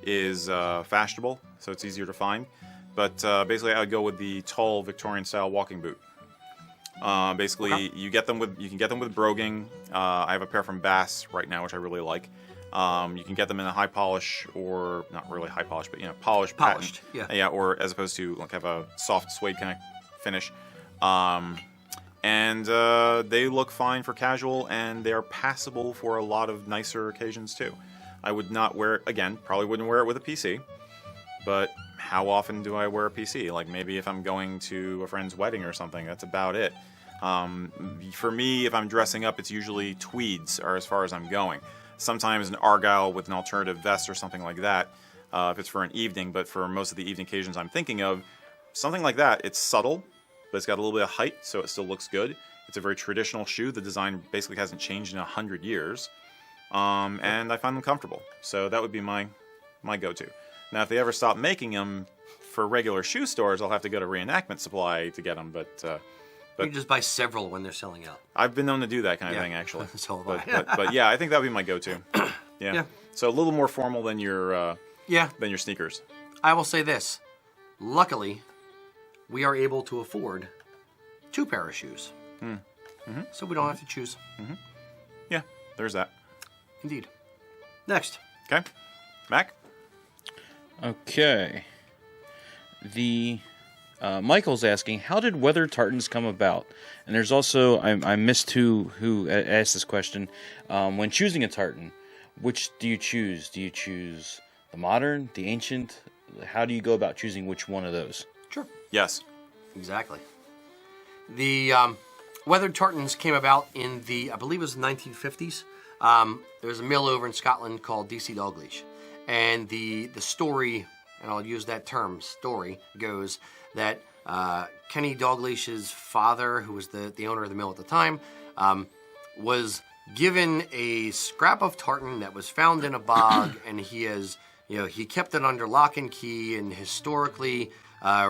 is fashionable, so it's easier to find. But basically I would go with the tall Victorian style walking boot. Basically, you can get them with broguing. I have a pair from Bass right now, which I really like. You can get them in a high polish, or not really high polish, but polished. Patent. Yeah, or as opposed to have a soft suede kind of finish. And they look fine for casual, and they're passable for a lot of nicer occasions too. I would not wear it again. Probably wouldn't wear it with a PC. But how often do I wear a PC? Like maybe if I'm going to a friend's wedding or something, that's about it. For me, if I'm dressing up, it's usually tweeds are as far as I'm going. Sometimes an Argyll with an alternative vest or something like that, if it's for an evening. But for most of the evening occasions I'm thinking of, something like that, it's subtle, but it's got a little bit of height, so it still looks good. It's a very traditional shoe. The design basically hasn't changed in 100 years. And I find them comfortable. So that would be my go-to. Now, if they ever stop making them for regular shoe stores, I'll have to go to Reenactment Supply to get them, but you can just buy several when they're selling out. I've been known to do that kind of thing, actually. So have but yeah, I think that would be my go-to. Yeah. So a little more formal than your sneakers. I will say this. Luckily, we are able to afford 2 pair of shoes. So we don't have to choose. Yeah, there's that. Indeed. Next. Okay. Mac? Okay. The Michael's asking, how did weathered tartans come about? And there's also, I missed who asked this question. When choosing a tartan, which do you choose? Do you choose the modern, the ancient? How do you go about choosing which one of those? Sure. Yes. Exactly. The weathered tartans came about in I believe it was the 1950s. There's a mill over in Scotland called DC Dalgleish. And the story, and I'll use that term, story, goes that Kenny Dalglish's father, who was the owner of the mill at the time, was given a scrap of tartan that was found in a bog, and he kept it under lock and key and historically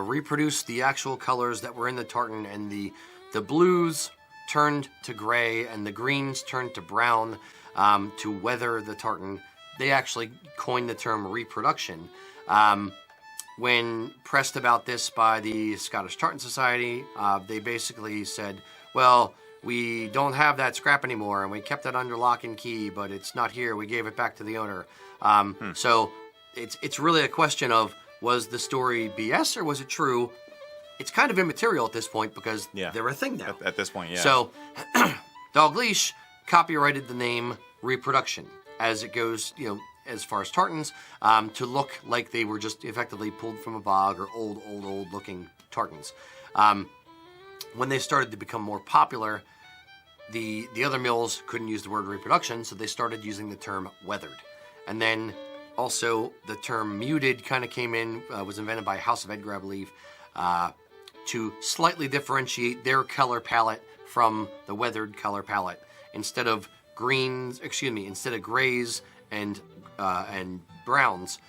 reproduced the actual colors that were in the tartan, and the blues turned to gray and the greens turned to brown to weather the tartan. They actually coined the term reproduction. When pressed about this by the Scottish Tartan Society, they basically said, well, we don't have that scrap anymore, and we kept it under lock and key, but it's not here. We gave it back to the owner. So it's really a question of, was the story BS or was it true? It's kind of immaterial at this point because they're a thing now. At this point, yeah. So Dalgleish copyrighted the name reproduction as it goes, as far as tartans, to look like they were just effectively pulled from a bog or old looking tartans. When they started to become more popular, the other mills couldn't use the word reproduction, so they started using the term weathered. And then also the term muted kind of came in, was invented by House of Edgar, I believe, to slightly differentiate their color palette from the weathered color palette. Instead of grays and browns,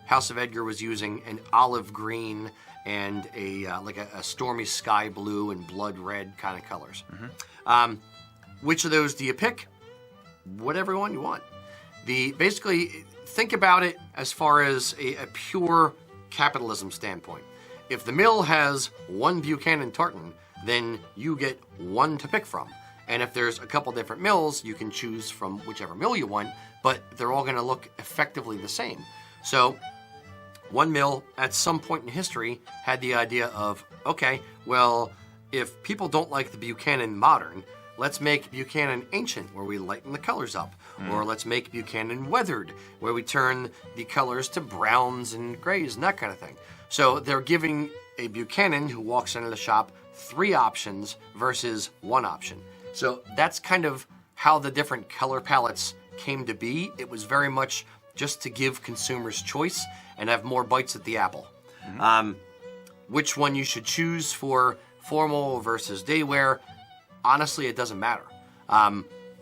House of Edgar was using an olive green and a stormy sky blue and blood red kind of colors. Which of those do you pick? Whatever one you want. Basically, think about it as far as a pure capitalism standpoint. If the mill has one Buchanan tartan, then you get one to pick from. And if there's a couple different mills, you can choose from whichever mill you want, but they're all going to look effectively the same. So one mill at some point in history had the idea of, okay, well, if people don't like the Buchanan modern, let's make Buchanan ancient, where we lighten the colors up. Or let's make Buchanan weathered, where we turn the colors to browns and grays and that kind of thing. So they're giving a Buchanan who walks into the shop 3 options versus 1 option. So that's kind of how the different color palettes came to be. It was very much just to give consumers choice and have more bites at the apple. Which one you should choose for formal versus day wear, honestly, it doesn't matter.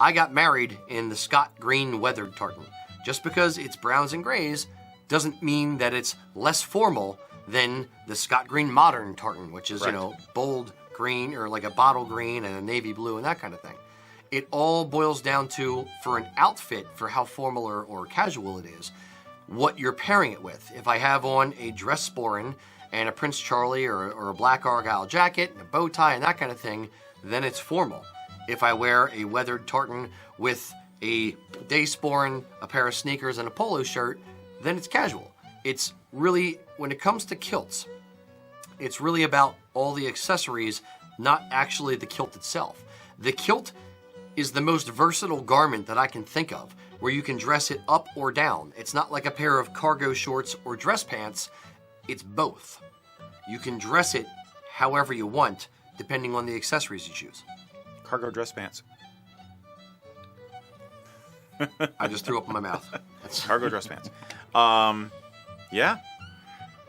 I got married in the Scott Green weathered tartan. Just because it's browns and grays doesn't mean that it's less formal than the Scott Green modern tartan, which is, bold green or like a bottle green and a navy blue and that kind of thing. It all boils down to, for an outfit, for how formal or casual it is, what you're pairing it with. If I have on a dress sporran and a Prince Charlie or a black Argyll jacket and a bow tie and that kind of thing, then it's formal. If I wear a weathered tartan with a day sporran, a pair of sneakers, and a polo shirt, then it's casual. It's really, when it comes to kilts, it's really about all the accessories, not actually the kilt itself. The kilt is the most versatile garment that I can think of, where you can dress it up or down. It's not like a pair of cargo shorts or dress pants. It's both. You can dress it however you want depending on the accessories you choose. Cargo dress pants. I just threw up in my mouth. Cargo dress pants. Yeah,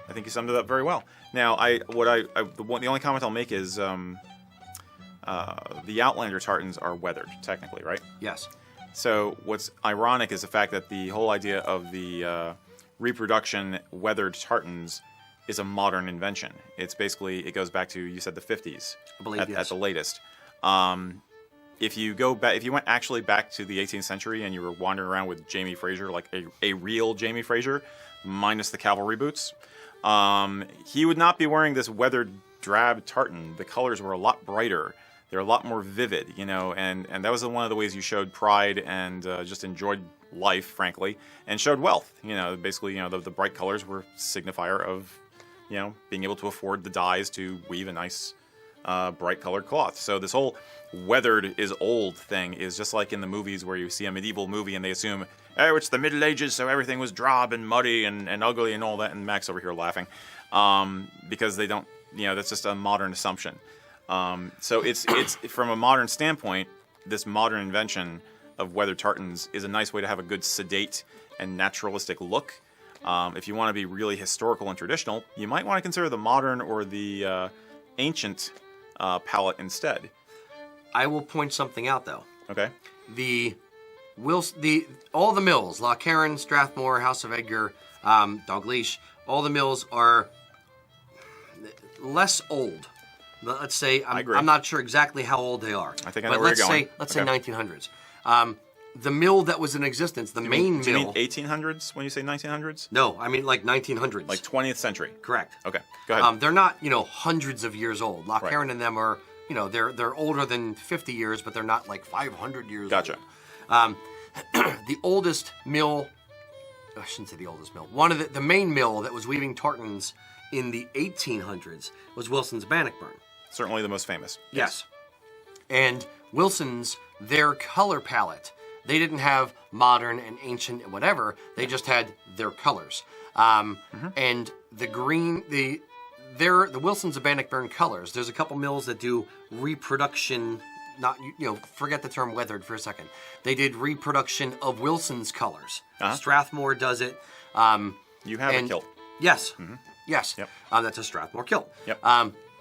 I think you summed it up very well. Now, the only comment I'll make is the Outlander tartans are weathered, technically, right? Yes. So what's ironic is the fact that the whole idea of the reproduction weathered tartans is a modern invention. It's basically, it goes back to, you said the 50s, I believe, yes. At the latest. If you go back, if you went actually back to the 18th century and you were wandering around with Jamie Fraser, like a real Jamie Fraser, minus the cavalry boots, he would not be wearing this weathered drab tartan. The colors were a lot brighter. They're a lot more vivid, you know, and that was one of the ways you showed pride and just enjoyed life, frankly, and showed wealth. You know, basically, you know, the bright colors were signifier of, you know, being able to afford the dyes to weave a nice, bright colored cloth. So this whole weathered is old thing is just like in the movies where you see a medieval movie and they assume, oh, it's the Middle Ages, so everything was drab and muddy and ugly and all that. And Max over here laughing because they don't, you know, that's just a modern assumption. So it's from a modern standpoint, this modern invention of weathered tartans is a nice way to have a good sedate and naturalistic look. If you want to be really historical and traditional, you might want to consider the modern or the ancient palette instead. I will point something out, though. Okay. All the mills, Loch Carron, Strathmore, House of Edgar, Dalgleish, all the mills are less old. Let's say, I'm not sure exactly how old they are. I think I know where you're going. Let's say 1900s. The mill that was in existence, the main mill. Do you mean 1800s when you say 1900s? No, I mean like 1900s. Like 20th century. Correct. Okay, go ahead. They're not, you know, hundreds of years old. Loch Right. Carron and them are, you know, they're older than 50 years, but they're not like 500 years Gotcha. old. The oldest mill, I shouldn't say the oldest mill. One of the main mill that was weaving tartans in the 1800s was Wilson's Bannockburn. Certainly the most famous. Yes. And Wilson's, their color palette, they didn't have modern and ancient and whatever. They just had their colors. And the green, the Wilson's of Bannockburn colors. There's a couple mills that do reproduction. Not, you know, forget the term weathered for a second. They did reproduction of Wilson's colors. Strathmore does it. You have a kilt. Yes. Yes. Yep. That's a Strathmore kilt. Yep.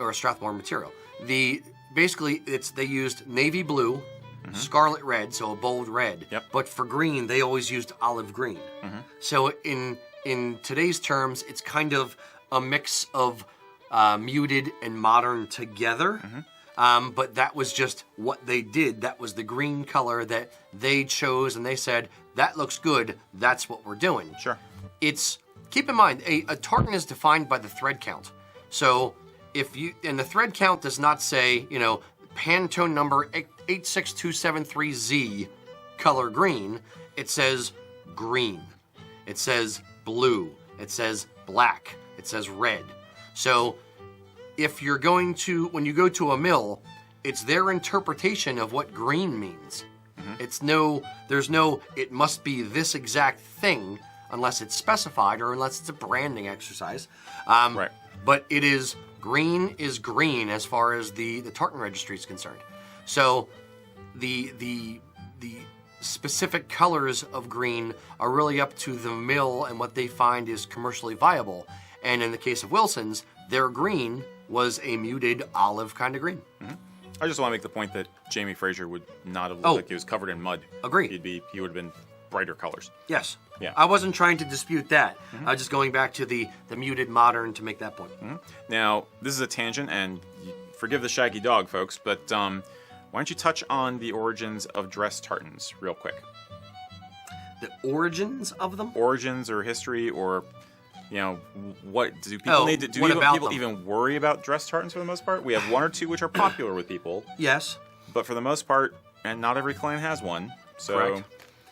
Or a Strathmore material. Basically they used navy blue, scarlet red, so a bold red. Yep. But for green, they always used olive green. So in today's terms, it's kind of a mix of muted and modern together. But that was just what they did. That was the green color that they chose, and they said, that looks good, that's what we're doing. Sure. Keep in mind, a tartan is defined by the thread count. So and the thread count does not say, you know, Pantone number 86273Z color green. It says green. It says blue. It says black. It says red. So if you're when you go to a mill, it's their interpretation of what green means. There's no, it must be this exact thing unless it's specified or unless it's a branding exercise. Right. But it is green as far as the tartan registry is concerned. So the specific colors of green are really up to the mill and what they find is commercially viable. And in the case of Wilson's, their green was a muted olive kind of green. I just want to make the point that Jamie Fraser would not have looked like he was covered in mud. Agreed. He would have been brighter colors. Yes. Yeah. I wasn't trying to dispute that. I was just going back to the muted modern to make that point. Now, this is a tangent, and forgive the shaggy dog, folks, but why don't you touch on the origins of dress tartans real quick? The origins of them? Origins or history or, you know, what do people need to do? People even worry about dress tartans for the most part? We have one or two which are popular with people. Yes. But for the most part, and not every clan has one. So. Correct.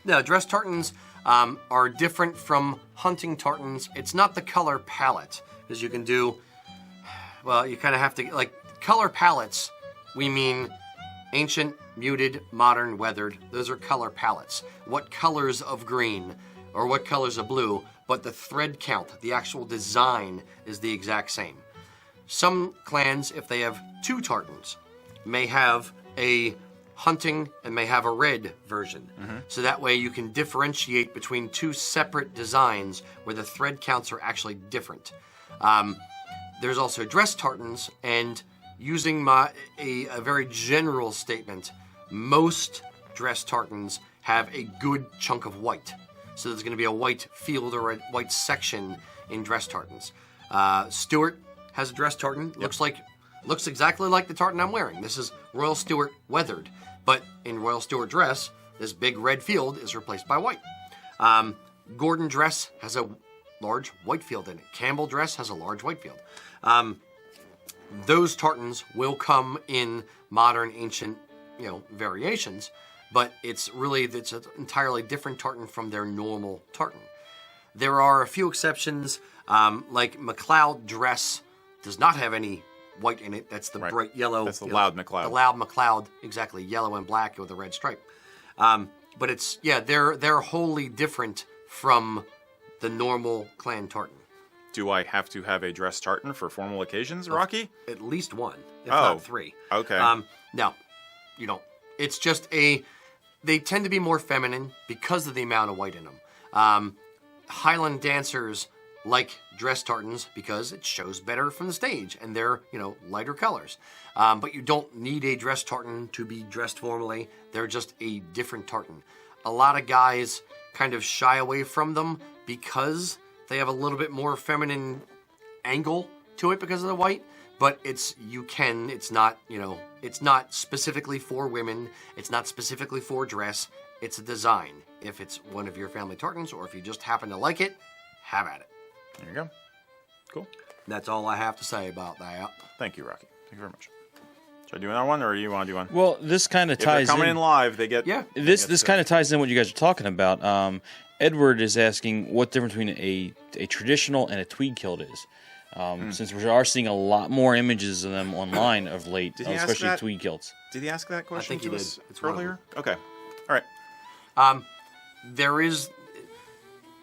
No, dress tartans are different from hunting tartans. It's not the color palette, because you can do, well, you kind of have to, like, color palettes, we mean ancient, muted, modern, weathered. Those are color palettes. What colors of green or what colors of blue, but the thread count, the actual design is the exact same. some clans, if they have 2 tartans, may have a hunting and may have a red version. So that way you can differentiate between 2 separate designs where the thread counts are actually different. There's also dress tartans, and using a very general statement, most dress tartans have a good chunk of white. So there's going to be a white field or a white section in dress tartans. Stewart has a dress tartan. Looks exactly like the tartan I'm wearing. This is Royal Stewart Weathered. But in Royal Stewart dress, this big red field is replaced by white. Gordon dress has a large white field in it. Campbell dress has a large white field. Those tartans will come in modern, ancient, variations, but it's an entirely different tartan from their normal tartan. There are a few exceptions, like MacLeod dress does not have any white in it. That's the bright yellow. That's the loud MacLeod. The loud MacLeod, exactly, yellow and black with a red stripe. But they're wholly different from the normal clan tartan. Do I have to have a dress tartan for formal occasions, Rocky? At least 1, if not 3. Okay. No, you don't. It's just they tend to be more feminine because of the amount of white in them. Highland dancers like dress tartans because it shows better from the stage and they're, lighter colors. But you don't need a dress tartan to be dressed formally. They're just a different tartan. A lot of guys kind of shy away from them because they have a little bit more feminine angle to it because of the white. But it's not specifically for women. It's not specifically for dress. It's a design. If it's one of your family tartans or if you just happen to like it, have at it. There you go. Cool. That's all I have to say about that. Thank you, Rocky. Thank you very much. Should I do another one, or you want to do one? Well, this kind of ties If they're coming in live, they get... Yeah. This kind of ties in what you guys are talking about. Edward is asking what the difference between a traditional and a tweed kilt is. Since we are seeing a lot more images of them online of late, especially tweed kilts. Did he ask that question? I think he did. It's earlier? Okay. All right. There is...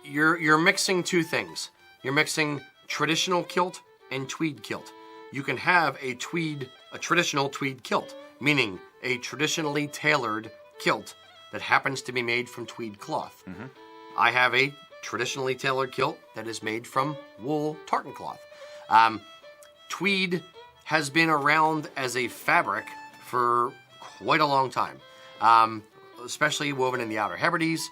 You're mixing 2 things. You're mixing traditional kilt and tweed kilt. You can have a traditional tweed kilt, meaning a traditionally tailored kilt that happens to be made from tweed cloth. I have a traditionally tailored kilt that is made from wool tartan cloth. Tweed has been around as a fabric for quite a long time, especially woven in the Outer Hebrides.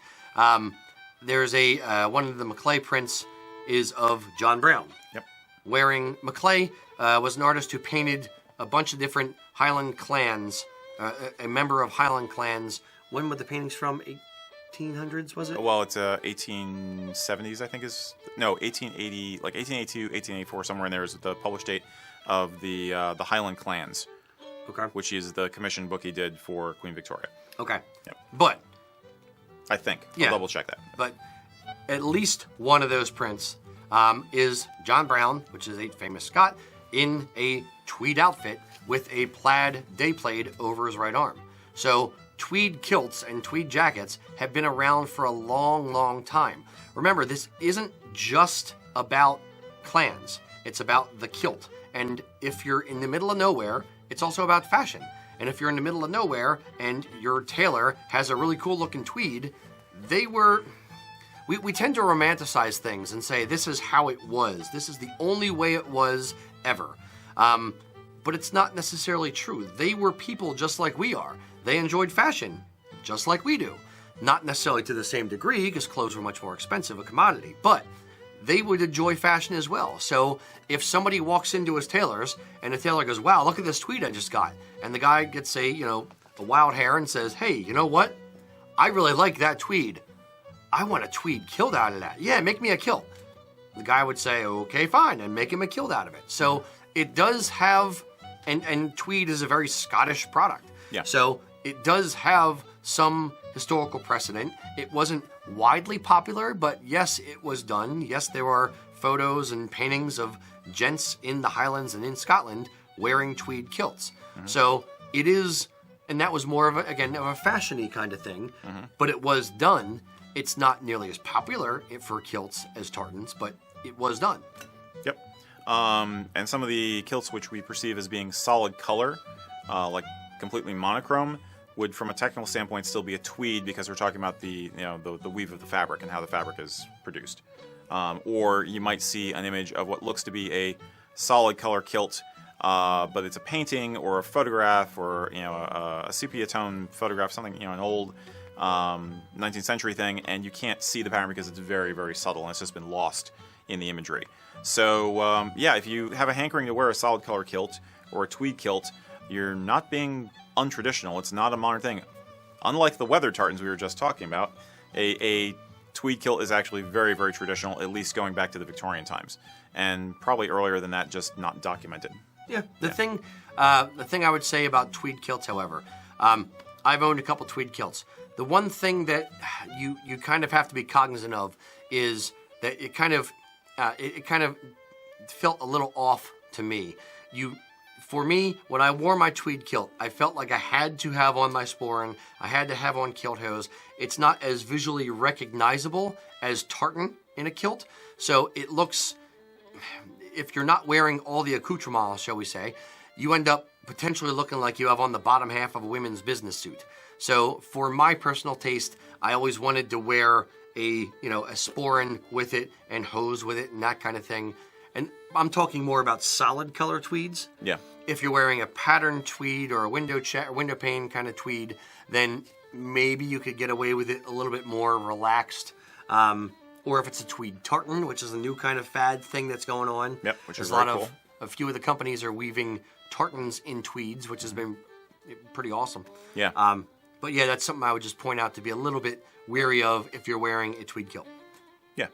There's one of the Maclay prints is of John Brown. Yep. Wearing Maclay was an artist who painted a bunch of different Highland clans, a member of Highland clans. When were the paintings from? 1800s, was it? Well, it's 1870s, I think no, 1880, like 1882, 1884, somewhere in there is the published date of the Highland clans. Okay. Which is the commission book he did for Queen Victoria. Okay. Yep. But I think. Yeah. I'll double check that. But at least one of those prints is John Brown, which is a famous Scot, in a tweed outfit with a plaid day plaid over his right arm. So tweed kilts and tweed jackets have been around for a long, long time. Remember, this isn't just about clans. It's about the kilt. And if you're in the middle of nowhere, it's also about fashion. And if you're in the middle of nowhere and your tailor has a really cool looking tweed, we tend to romanticize things and say, this is how it was. This is the only way it was ever. But it's not necessarily true. They were people just like we are. They enjoyed fashion just like we do. Not necessarily to the same degree, because clothes were much more expensive, a commodity, but they would enjoy fashion as well. So if somebody walks into his tailor's and the tailor goes, wow, look at this tweed I just got, and the guy gets a wild hair and says, hey, you know what? I really like that tweed. I want a tweed kilt out of that. Yeah, make me a kilt. The guy would say, okay, fine, and make him a kilt out of it. So it does have, and tweed is a very Scottish product. Yeah. So it does have some historical precedent. It wasn't widely popular, but yes, it was done. Yes, there are photos and paintings of gents in the Highlands and in Scotland wearing tweed kilts. Mm-hmm. So it is, and that was more of a fashion-y kind of thing, but it was done. It's not nearly as popular for kilts as tartans, but it was done. Yep. and some of the kilts which we perceive as being solid color, like completely monochrome, would, from a technical standpoint, still be a tweed because we're talking about the weave of the fabric and how the fabric is produced. Or you might see an image of what looks to be a solid color kilt, but it's a painting or a photograph or a sepia tone photograph, something an old 19th century thing, and you can't see the pattern because it's very, very subtle and it's just been lost in the imagery. So if you have a hankering to wear a solid color kilt or a tweed kilt, you're not being untraditional. It's not a modern thing. Unlike the weathered tartans we were just talking about, a tweed kilt is actually very, very traditional, at least going back to the Victorian times, and probably earlier than that, just not documented. Yeah. The thing I would say about tweed kilts, however, I've owned a couple tweed kilts. The one thing that you kind of have to be cognizant of is that it kind of felt a little off to me. For me, when I wore my tweed kilt, I felt like I had to have on my sporran, I had to have on kilt hose. It's not as visually recognizable as tartan in a kilt, so it looks, if you're not wearing all the accoutrements, shall we say, you end up potentially looking like you have on the bottom half of a women's business suit. So for my personal taste, I always wanted to wear a sporran with it and hose with it and that kind of thing. And I'm talking more about solid color tweeds. Yeah. If you're wearing a patterned tweed or a window pane kind of tweed, then maybe you could get away with it a little bit more relaxed. Or if it's a tweed tartan, which is a new kind of fad thing that's going on. Yep, which is There's very cool. A few of the companies are weaving tartans in tweeds, which has been pretty awesome. Yeah. But yeah, that's something I would just point out to be a little bit wary of if you're wearing a tweed kilt. Yeah.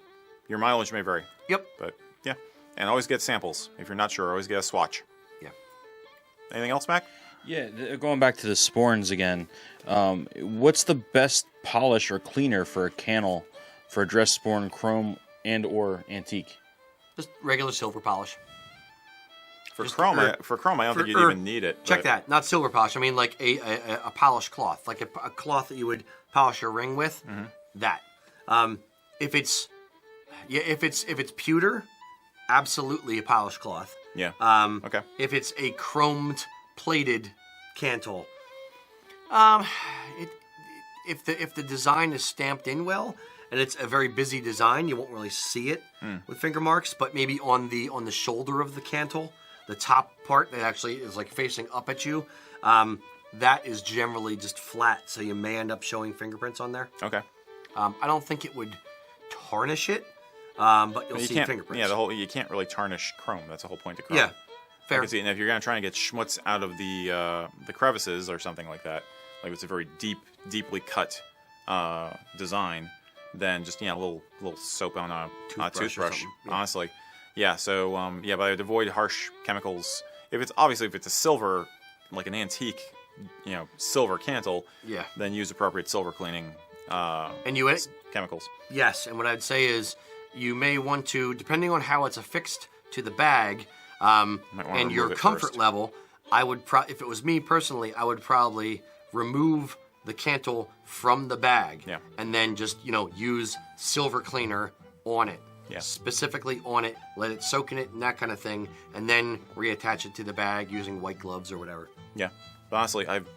Your mileage may vary. Yep. But yeah. And always get samples. If you're not sure, always get a swatch. Yeah. Anything else, Mac? Yeah, going back to the sporrans again, what's the best polish or cleaner for a cantle for a dress sporran, chrome and or antique? Just regular silver polish. For chrome, I don't think you'd even need it. Check that. Not silver polish. I mean like a polished cloth, like a cloth that you would polish your ring with. Mm-hmm. That. If it's pewter, absolutely a polished cloth. Yeah. Okay. If it's a chromed plated cantle, if the design is stamped in well and it's a very busy design, you won't really see it with finger marks. But maybe on the shoulder of the cantle, the top part that actually is like facing up at you, that is generally just flat, so you may end up showing fingerprints on there. Okay. I don't think it would tarnish it, but you'll see fingerprints. Yeah, you can't really tarnish chrome. That's the whole point of chrome. Yeah, fair. I can see, and if you're gonna try and get schmutz out of the crevices or something like that, like it's a very deeply cut design, then just a little soap on a toothbrush. Yeah. Honestly, yeah. So but I'd avoid harsh chemicals. If it's a silver, like an antique, silver cantle, yeah, then use appropriate silver cleaning. Chemicals. Yes, and what I'd say is you may want to, depending on how it's affixed to the bag and your comfort level, I would, if it was me personally, I would probably remove the cantle from the bag and then just, use silver cleaner on it. Yeah. Specifically on it, let it soak in it and that kind of thing, and then reattach it to the bag using white gloves or whatever. Yeah, but honestly, I've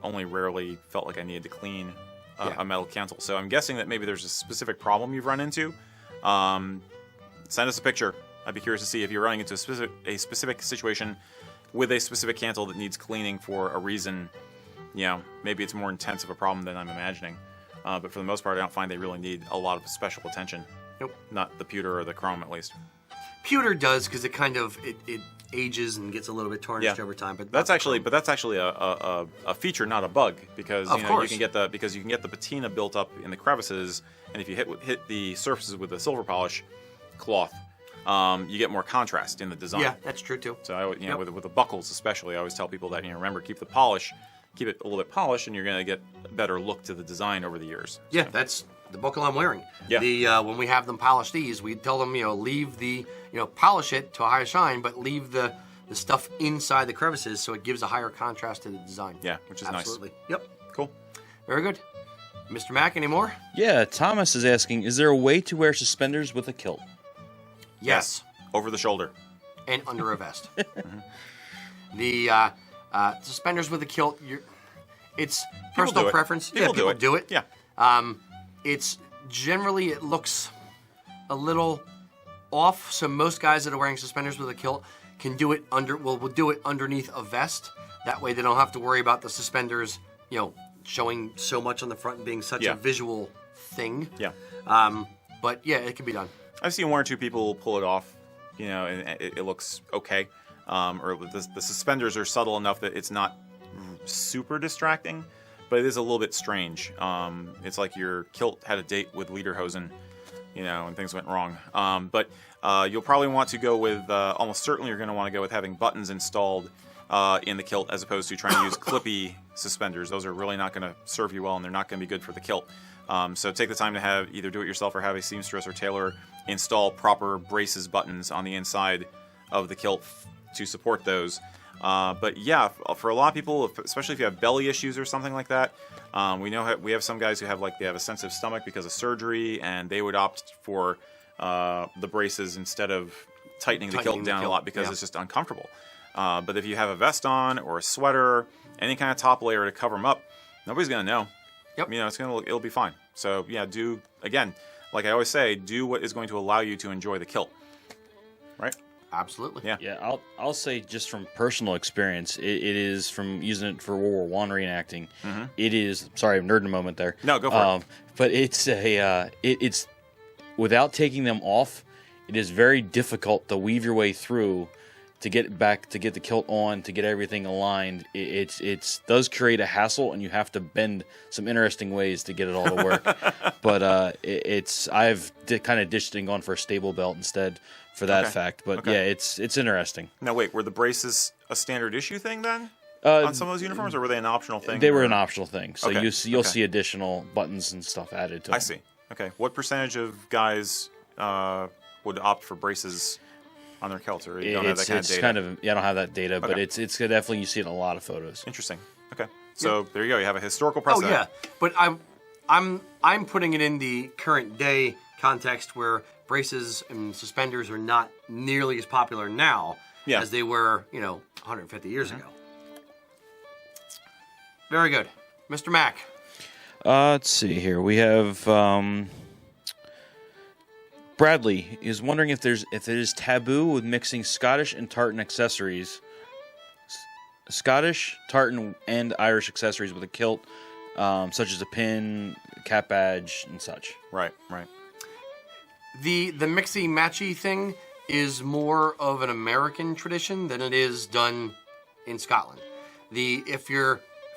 only rarely felt like I needed to clean a metal cantle. So I'm guessing that maybe there's a specific problem you've run into. Send us a picture. I'd be curious to see if you're running into a specific situation with a specific cantle that needs cleaning for a reason. Maybe it's more intense of a problem than I'm imagining. But for the most part, I don't find they really need a lot of special attention. Nope. Not the pewter or the chrome, at least. Pewter does, because it kind of it ages and gets a little bit tarnished over time. But that's actually a feature, not a bug, because you can get the patina built up in the crevices, and if you hit the surfaces with a silver polish cloth, you get more contrast in the design. Yeah, that's true too. So with the buckles especially, I always tell people that remember, keep it a little bit polished, and you're going to get a better look to the design over the years. Yeah, that's the buckle I'm wearing. Yeah. When we have them polish these, we tell them leave the polish it to a higher shine, but leave the stuff inside the crevices so it gives a higher contrast to the design. Yeah, which is Absolutely. Nice. Yep. Cool. Very good. Mr. Mack, any more? Yeah, Thomas is asking, is there a way to wear suspenders with a kilt? Yes. Over the shoulder. and under a vest. The suspenders with a kilt, it's personal preference. People do it. Yeah. It's generally, it looks a little off, so most guys that are wearing suspenders with a kilt can do it will do it underneath a vest. That way they don't have to worry about the suspenders, showing so much on the front and being such a visual thing. Yeah. But yeah, it can be done. I've seen one or two people pull it off, and it looks okay. Or the suspenders are subtle enough that it's not super distracting, but it is a little bit strange. It's like your kilt had a date with lederhosen, and things went wrong. But you'll probably want to go with, almost certainly you're going to want to go with having buttons installed in the kilt as opposed to trying to use clippy suspenders. Those are really not going to serve you well, and they're not going to be good for the kilt. So take the time to have either do it yourself or have a seamstress or tailor install proper braces buttons on the inside of the kilt to support those. But yeah, for a lot of people, especially if you have belly issues or something like that, we have some guys who have they have a sensitive stomach because of surgery, and they would opt for the braces instead of tightening the kilt down a lot because it's just uncomfortable. But if you have a vest on or a sweater, any kind of top layer to cover them up, nobody's gonna know. Yep. It'll be fine. So yeah, again, like I always say, do what is going to allow you to enjoy the kilt. Right? Absolutely. Yeah. Yeah, I'll say just from personal experience, it is from using it for World War I reenacting. Mm-hmm. It is, sorry, I'm nerding a moment there. No, go for it. But it's it's without taking them off, it is very difficult to weave your way through to get the kilt on, to get everything aligned. It does create a hassle, and you have to bend some interesting ways to get it all to work. But I've kind of ditched and gone for a stable belt instead for that fact. But yeah, it's interesting. Now wait, were the braces a standard issue thing then on some of those uniforms, or were they an optional thing? They were an optional thing. So Okay. you'll see additional buttons and stuff added to them. I see. Okay, what percentage of guys would opt for braces on their kilts, or you don't have that kind of data? I don't have that data, but Okay. it's definitely, you see it in a lot of photos. Interesting. Okay, so there you go. You have a historical Oh precedent. yeah, but I'm putting it in the current day context where braces and suspenders are not nearly as popular now as they were, 150 years ago. Very good, Mr. Mack. Let's see here. We have Bradley is wondering if it is taboo with mixing Scottish and tartan accessories. Scottish, tartan, and Irish accessories with a kilt, such as a pin, cap badge, and such. Right. The mixy matchy thing is more of an American tradition than it is done in Scotland.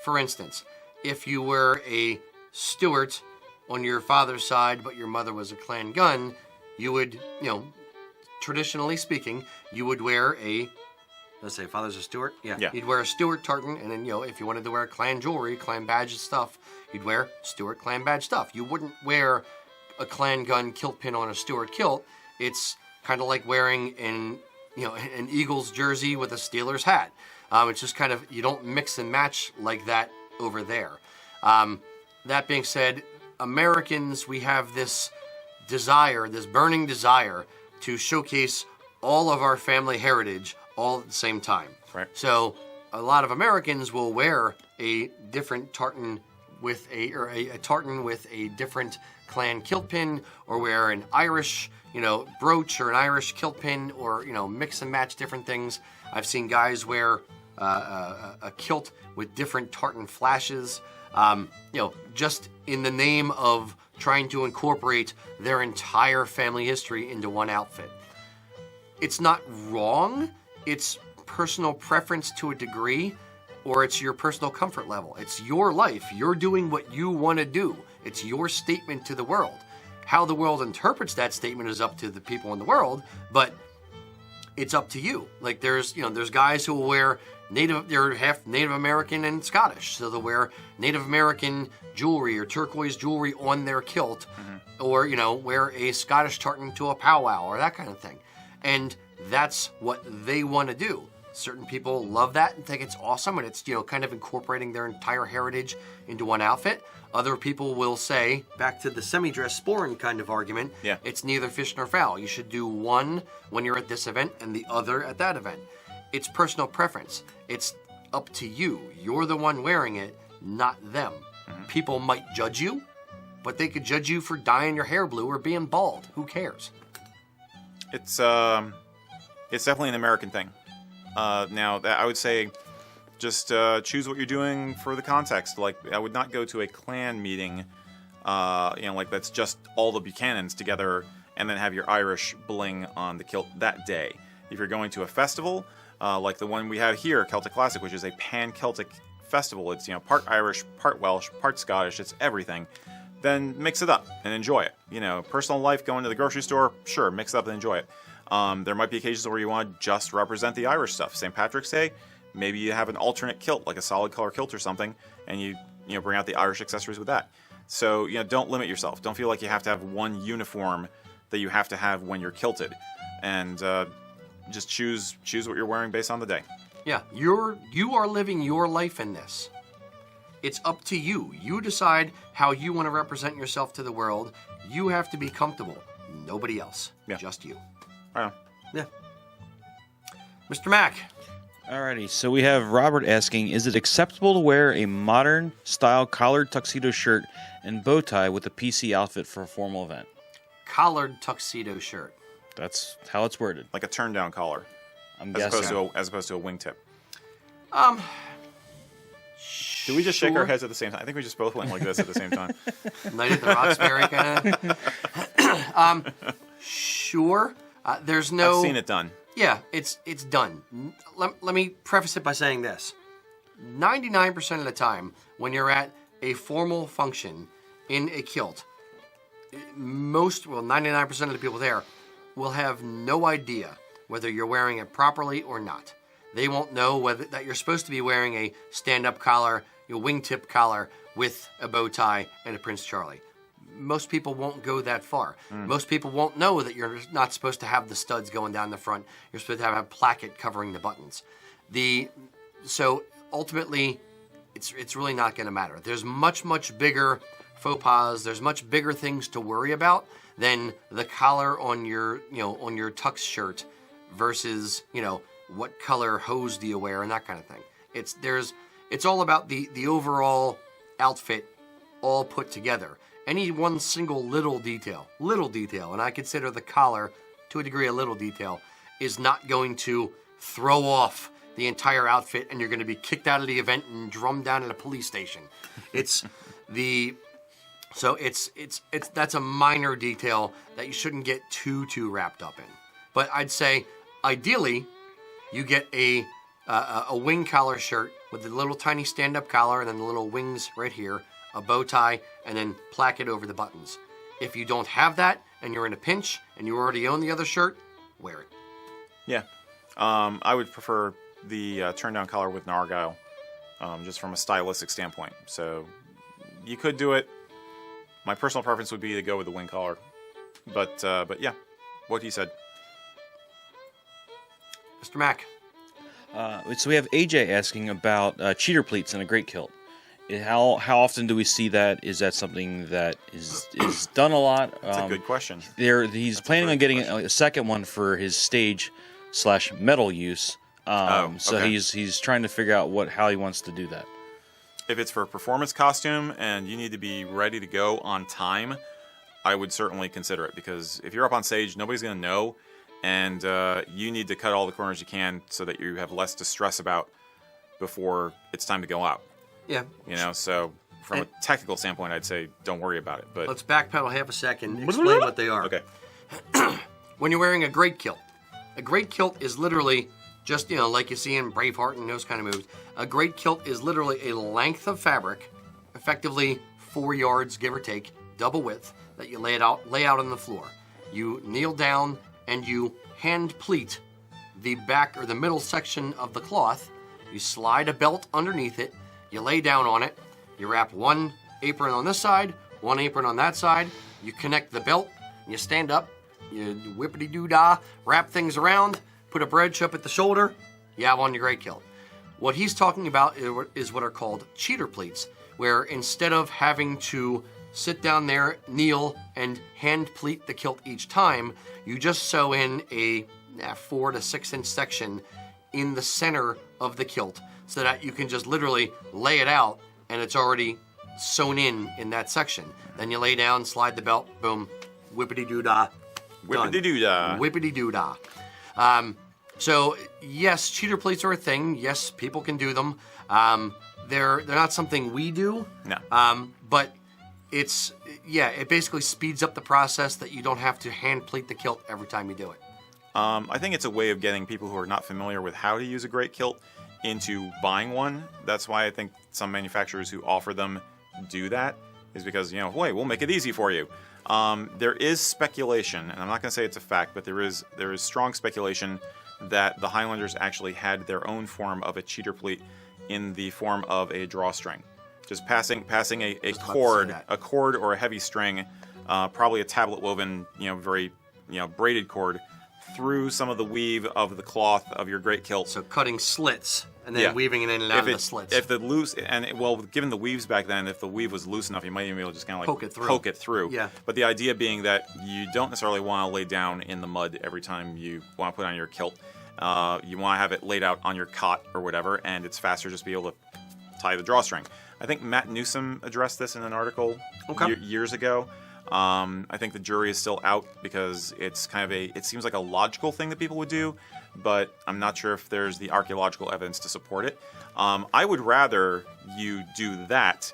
For instance, if you were a Stewart on your father's side, but your mother was a clan gun, you would, traditionally speaking, you would wear let's say father's a Stewart. Yeah. You'd wear a Stewart tartan, and then, if you wanted to wear clan jewelry, clan badge stuff, you'd wear Stewart clan badge stuff. You wouldn't wear a clan gun kilt pin on a Stewart kilt. It's kind of like wearing an Eagles jersey with a Steelers hat. It's just kind of, you don't mix and match like that over there. That being said, Americans, we have this burning desire to showcase all of our family heritage all at the same time. Right. So a lot of Americans will wear a different tartan with a tartan with a different clan kilt pin, or wear an Irish, brooch or an Irish kilt pin, or, mix and match different things. I've seen guys wear a kilt with different tartan flashes, just in the name of trying to incorporate their entire family history into one outfit. It's not wrong. It's personal preference to a degree, or it's your personal comfort level. It's your life. You're doing what you want to do. It's your statement to the world. How the world interprets that statement is up to the people in the world, but it's up to you. Like there's guys who will wear they're half Native American and Scottish, so they'll wear Native American jewelry or turquoise jewelry on their kilt, or wear a Scottish tartan to a powwow or that kind of thing. And that's what they want to do. Certain people love that and think it's awesome, and it's, kind of incorporating their entire heritage into one outfit. Other people will say, back to the semi-dress sporran kind of argument, it's neither fish nor fowl. You should do one when you're at this event and the other at that event. It's personal preference. It's up to you. You're the one wearing it, not them. People might judge you, but they could judge you for dyeing your hair blue or being bald. Who cares? It's definitely an American thing. Now, that I would say, just choose what you're doing for the context. Like, I would not go to a clan meeting, like that's just all the Buchanans together, and then have your Irish bling on the kilt that day. If you're going to a festival, like the one we have here, Celtic Classic, which is a pan-Celtic festival, it's part Irish, part Welsh, part Scottish, it's everything. Then mix it up and enjoy it. Personal life, going to the grocery store, sure, mix it up and enjoy it. There might be occasions where you want to just represent the Irish stuff. St. Patrick's Day, maybe you have an alternate kilt, like a solid color kilt or something, and you bring out the Irish accessories with that. So, don't limit yourself. Don't feel like you have to have one uniform that you have to have when you're kilted. And just choose what you're wearing based on the day. Yeah, you are living your life in this. It's up to you. You decide how you want to represent yourself to the world. You have to be comfortable. Nobody else. Yeah. Just you. Right. Yeah. Mr. Mack. Alrighty, so we have Robert asking, is it acceptable to wear a modern style collared tuxedo shirt and bow tie with a PC outfit for a formal event? Collared tuxedo shirt. That's how it's worded. Like a turn-down collar. I'm as guessing. opposed to a wingtip. Sure. Did we just shake our heads at the same time? I think we just both went like this at the same time. Night at the Roxbury kind of. Sure. There's no. I've seen it done. Yeah, it's done. Let me preface it by saying this. 99% of the time, when you're at a formal function in a kilt, 99% of the people there will have no idea whether you're wearing it properly or not. They won't know that you're supposed to be wearing a stand-up collar, your wingtip collar with a bow tie and a Prince Charlie. Most people won't go that far. Most people won't know that you're not supposed to have the studs going down the front. You're supposed to have a placket covering the buttons. So ultimately, it's really not going to matter. There's much bigger faux pas. There's much bigger things to worry about than the collar on your tux shirt versus what color hose do you wear and that kind of thing. It's all about the overall outfit all put together. Any one single little detail, and I consider the collar to a degree a little detail, is not going to throw off the entire outfit and you're going to be kicked out of the event and drummed down at a police station. That's a minor detail that you shouldn't get too wrapped up in. But I'd say ideally you get a wing collar shirt with a little tiny stand-up collar and then the little wings right here, a bow tie, and then placket over the buttons. If you don't have that and you're in a pinch and you already own the other shirt, wear it. Yeah. I would prefer the turn-down collar with an Argyll, just from a stylistic standpoint. So you could do it. My personal preference would be to go with the wing collar. But yeah, what he said. Mr. Mack. So we have AJ asking about cheater pleats in a great kilt. How often do we see that? Is that something that is done a lot? That's a good question. He's planning on getting a second one for his stage/metal use. So okay. he's trying to figure out how he wants to do that. If it's for a performance costume and you need to be ready to go on time, I would certainly consider it, because if you're up on stage, nobody's going to know, and you need to cut all the corners you can so that you have less to stress about before it's time to go out. Yeah. So from a technical standpoint, I'd say don't worry about it. But let's backpedal half a second, explain what they are. Okay. When you're wearing a great kilt is literally just, like you see in Braveheart and those kind of movies. A great kilt is literally a length of fabric, effectively 4 yards, give or take, double width, that you lay out on the floor. You kneel down and you hand pleat the back or the middle section of the cloth. You slide a belt underneath it. You lay down on it. You wrap one apron on this side, one apron on that side. You connect the belt. You stand up. You whippity-doo-dah, wrap things around, put a bread chip at the shoulder, you have on your great kilt. What he's talking about is what are called cheater pleats, where instead of having to sit down there, kneel, and hand pleat the kilt each time, you just sew in a 4 to 6 inch section in the center of the kilt so that you can just literally lay it out and it's already sewn in that section. Then you lay down, slide the belt, boom, whippity-doo-dah. Whippity-doo-dah. Whippity-doo-dah. So, yes, cheater pleats are a thing. Yes, people can do them. They're not something we do. No. But it basically speeds up the process that you don't have to hand pleat the kilt every time you do it. I think it's a way of getting people who are not familiar with how to use a great kilt into buying one. That's why I think some manufacturers who offer them do that, is because, hey, we'll make it easy for you. There is speculation, and I'm not going to say it's a fact, but there is strong speculation that the Highlanders actually had their own form of a cheater pleat in the form of a drawstring. Just passing a cord or a heavy string, probably a tablet woven, very braided cord, through some of the weave of the cloth of your great kilt. So cutting slits and then weaving it in and out of the slits. If the loose, given the weaves back then, if the weave was loose enough, you might even be able to just kind of like poke it through. Yeah. But the idea being that you don't necessarily want to lay down in the mud every time you want to put on your kilt. You want to have it laid out on your cot or whatever, and it's faster just to be able to tie the drawstring. I think Matt Newsom addressed this in an article years ago. I think the jury is still out because it's it seems like a logical thing that people would do, but I'm not sure if there's the archaeological evidence to support it. I would rather you do that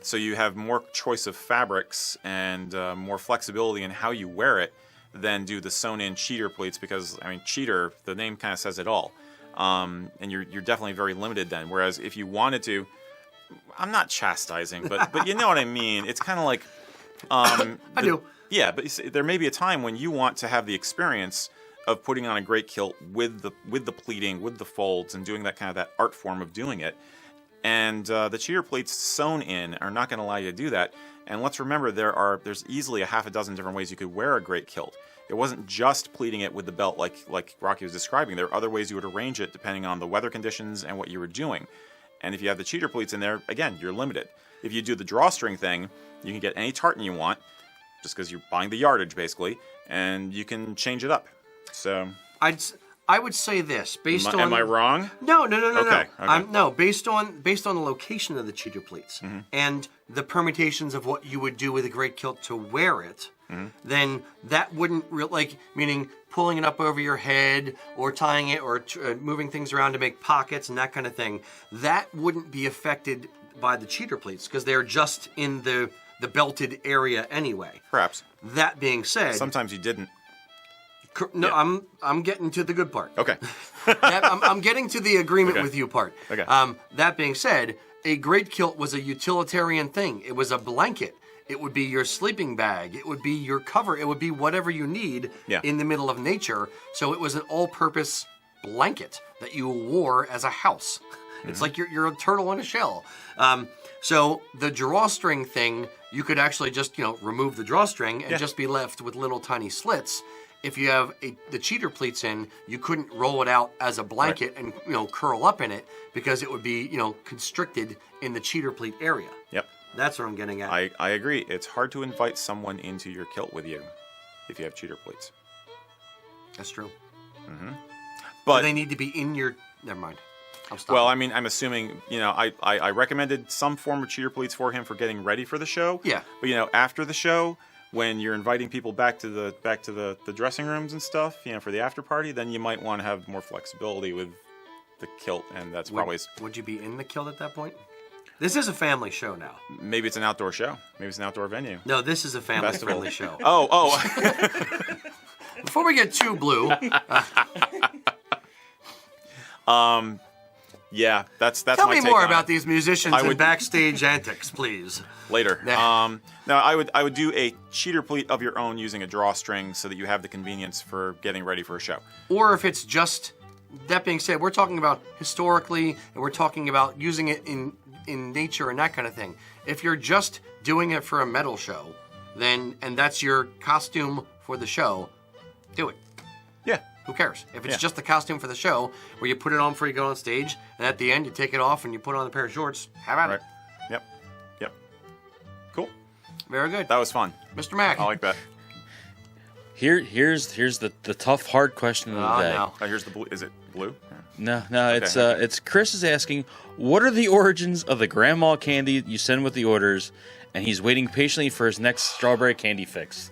so you have more choice of fabrics and more flexibility in how you wear it than do the sewn-in cheater pleats, because, cheater, the name kind of says it all. And you're definitely very limited then. Whereas if you wanted to, I'm not chastising, but you know what I mean. It's kind of like... I do. Yeah, but there may be a time when you want to have the experience of putting on a great kilt with the pleating, with the folds, and doing that art form of doing it. And the cheater pleats sewn in are not going to allow you to do that. And let's remember, there's easily a half a dozen different ways you could wear a great kilt. It wasn't just pleating it with the belt like Rocky was describing. There are other ways you would arrange it depending on the weather conditions and what you were doing. And if you have the cheater pleats in there, again, you're limited. If you do the drawstring thing, you can get any tartan you want, just because you're buying the yardage, basically, and you can change it up. So I would say this, Am I wrong? No. Okay. No, based on the location of the cheater pleats and the permutations of what you would do with a great kilt to wear it, then that wouldn't meaning pulling it up over your head or tying it or moving things around to make pockets and that kind of thing. That wouldn't be affected by the cheater pleats because they're just in the belted area anyway. Perhaps. That being said, sometimes you didn't. No, yeah. I'm getting to the good part. Okay. I'm getting to the agreement with you part. Okay. That being said, a great kilt was a utilitarian thing. It was a blanket. It would be your sleeping bag. It would be your cover. It would be whatever you need in the middle of nature. So it was an all-purpose blanket that you wore as a house. It's like you're a turtle in a shell. So the drawstring thing, you could actually just remove the drawstring and just be left with little tiny slits. If you have the cheater pleats in, you couldn't roll it out as a blanket and curl up in it because it would be constricted in the cheater pleat area. Yep. That's what I'm getting at. I agree. It's hard to invite someone into your kilt with you if you have cheater pleats. That's true. Mm-hmm. But they need to be in your... Never mind. Well, I'm assuming, I recommended some form of cheater pleats for him for getting ready for the show. Yeah. But, after the show, when you're inviting people back to the dressing rooms and stuff, for the after party, then you might want to have more flexibility with the kilt, and that's probably... Would you be in the kilt at that point? This is a family show now. Maybe it's an outdoor show. Maybe it's an outdoor venue. No, this is a family-friendly show. Oh. Before we get too blue... Yeah, that's Tell my me take more on about it. these musicians and backstage antics, please. Later. Now I would do a cheater pleat of your own using a drawstring so that you have the convenience for getting ready for a show. Or if it's just, that being said, we're talking about historically and we're talking about using it in nature and that kind of thing. If you're just doing it for a metal show, then and that's your costume for the show, do it. Yeah. Who cares? If it's Yeah. just the costume for the show, where you put it on before you go on stage, and at the end you take it off and you put on a pair of shorts, have at Right. it. Yep. Cool. Very good. That was fun. Mr. Mack. I like that. Here's the tough, hard question of the day. no. Here's the blue. Is it blue? Yeah. No, it's Chris is asking, what are the origins of the grandma candy you send with the orders? And he's waiting patiently for his next strawberry candy fix.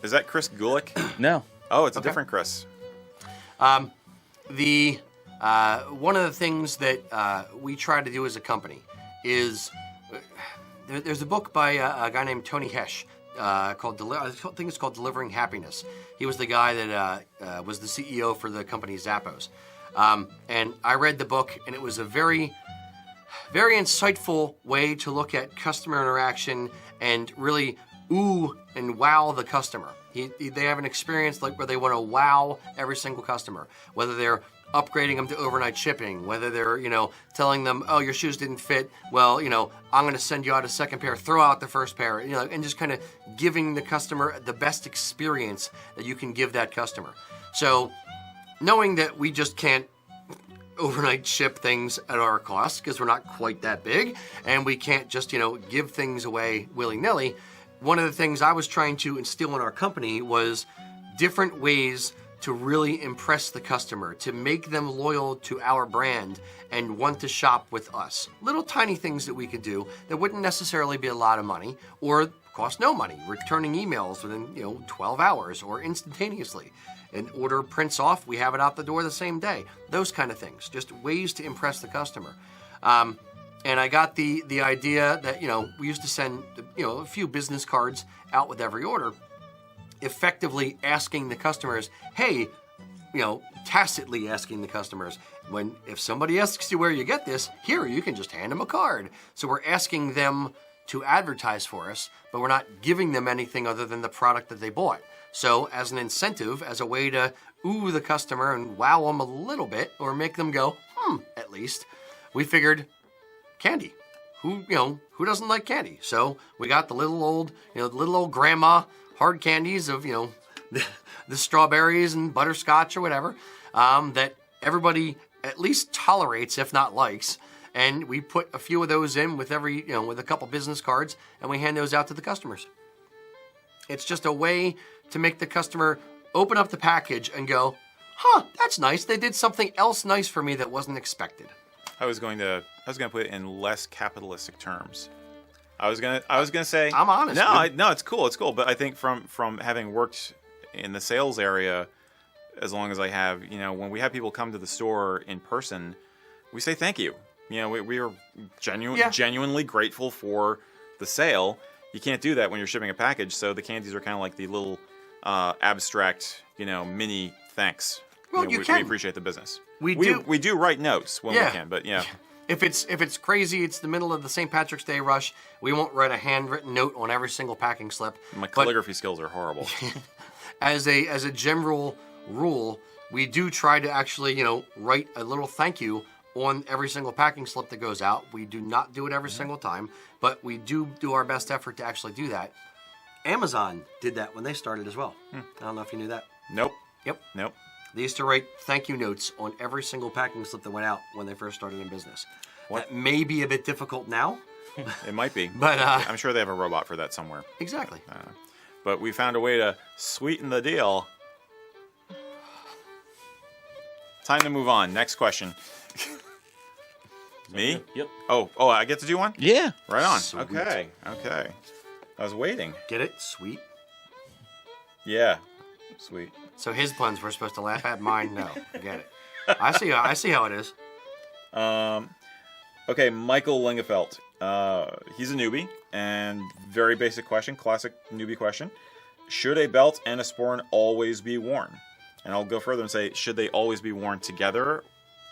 Is that Chris Gulick? No. Oh, it's a different Chris. The one of the things that we try to do as a company is there's a book by a guy named Tony Hesh called I think it's called Delivering Happiness. He was the guy that was the CEO for the company Zappos, and I read the book, and it was a very insightful way to look at customer interaction and really ooh and wow the customer. They have an experience like where they want to wow every single customer, whether they're upgrading them to overnight shipping, whether they're, telling them, oh, your shoes didn't fit. Well, I'm going to send you out a second pair, throw out the first pair, and just kind of giving the customer the best experience that you can give that customer. So knowing that we just can't overnight ship things at our cost because we're not quite that big, and we can't just, give things away willy-nilly, one of the things I was trying to instill in our company was different ways to really impress the customer, to make them loyal to our brand and want to shop with us. Little tiny things that we could do that wouldn't necessarily be a lot of money or cost no money. Returning emails within 12 hours or instantaneously. An order prints off, we have it out the door the same day. Those kind of things, just ways to impress the customer. And I got the idea that, we used to send, a few business cards out with every order, effectively asking the customers, hey, tacitly asking the customers, if somebody asks you where you get this, here, you can just hand them a card. So we're asking them to advertise for us, but we're not giving them anything other than the product that they bought. So as an incentive, as a way to ooh the customer and wow them a little bit, or make them go, at least, we figured candy. Who doesn't like candy? So we got the little old grandma hard candies of, the strawberries and butterscotch or whatever, that everybody at least tolerates, if not likes. And we put a few of those in with with a couple business cards, and we hand those out to the customers. It's just a way to make the customer open up the package and go, that's nice. They did something else nice for me that wasn't expected. I was going to put it in less capitalistic terms. I was gonna say I'm honest. No, it's cool. But I think from having worked in the sales area as long as I have, when we have people come to the store in person, we say thank you. We are genuinely grateful for the sale. You can't do that when you're shipping a package. So the candies are kind of like the little abstract, mini thanks. Well, we appreciate the business. We do write notes when we can, but yeah. If it's crazy, it's the middle of the St. Patrick's Day rush, we won't write a handwritten note on every single packing slip. My calligraphy skills are horrible. As a general rule, we do try to actually, write a little thank you on every single packing slip that goes out. We do not do it every single time, but we do our best effort to actually do that. Amazon did that when they started as well. I don't know if you knew that. Nope. Yep. Nope. They used to write thank you notes on every single packing slip that went out when they first started in business. What? That may be a bit difficult now. It might be. But I'm sure they have a robot for that somewhere. Exactly. But we found a way to sweeten the deal. Time to move on. Next question. Me? Yep. Oh, I get to do one? Yeah. Right on. Sweet. Okay. I was waiting. Get it? Sweet. Yeah. Sweet. So his puns we're supposed to laugh at, mine no. Get it. I see how it is. Okay, Michael Lingefelt. He's a newbie, and very basic question, classic newbie question. Should a belt and a sporran always be worn? And I'll go further and say, should they always be worn together,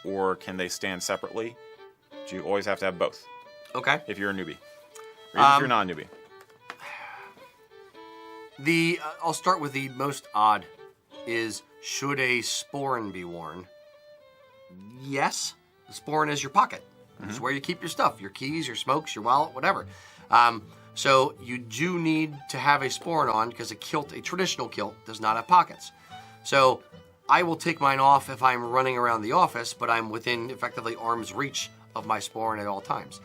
or can they stand separately? Do you always have to have both? Okay. If you're a newbie. Or even if you're not a newbie. I'll start with the most odd is, should a sporran be worn? Yes. The sporran is your pocket. It's where you keep your stuff, your keys, your smokes, your wallet, whatever. So you do need to have a sporran on because a traditional kilt, does not have pockets. So I will take mine off if I'm running around the office, but I'm within effectively arm's reach of my sporran at all times.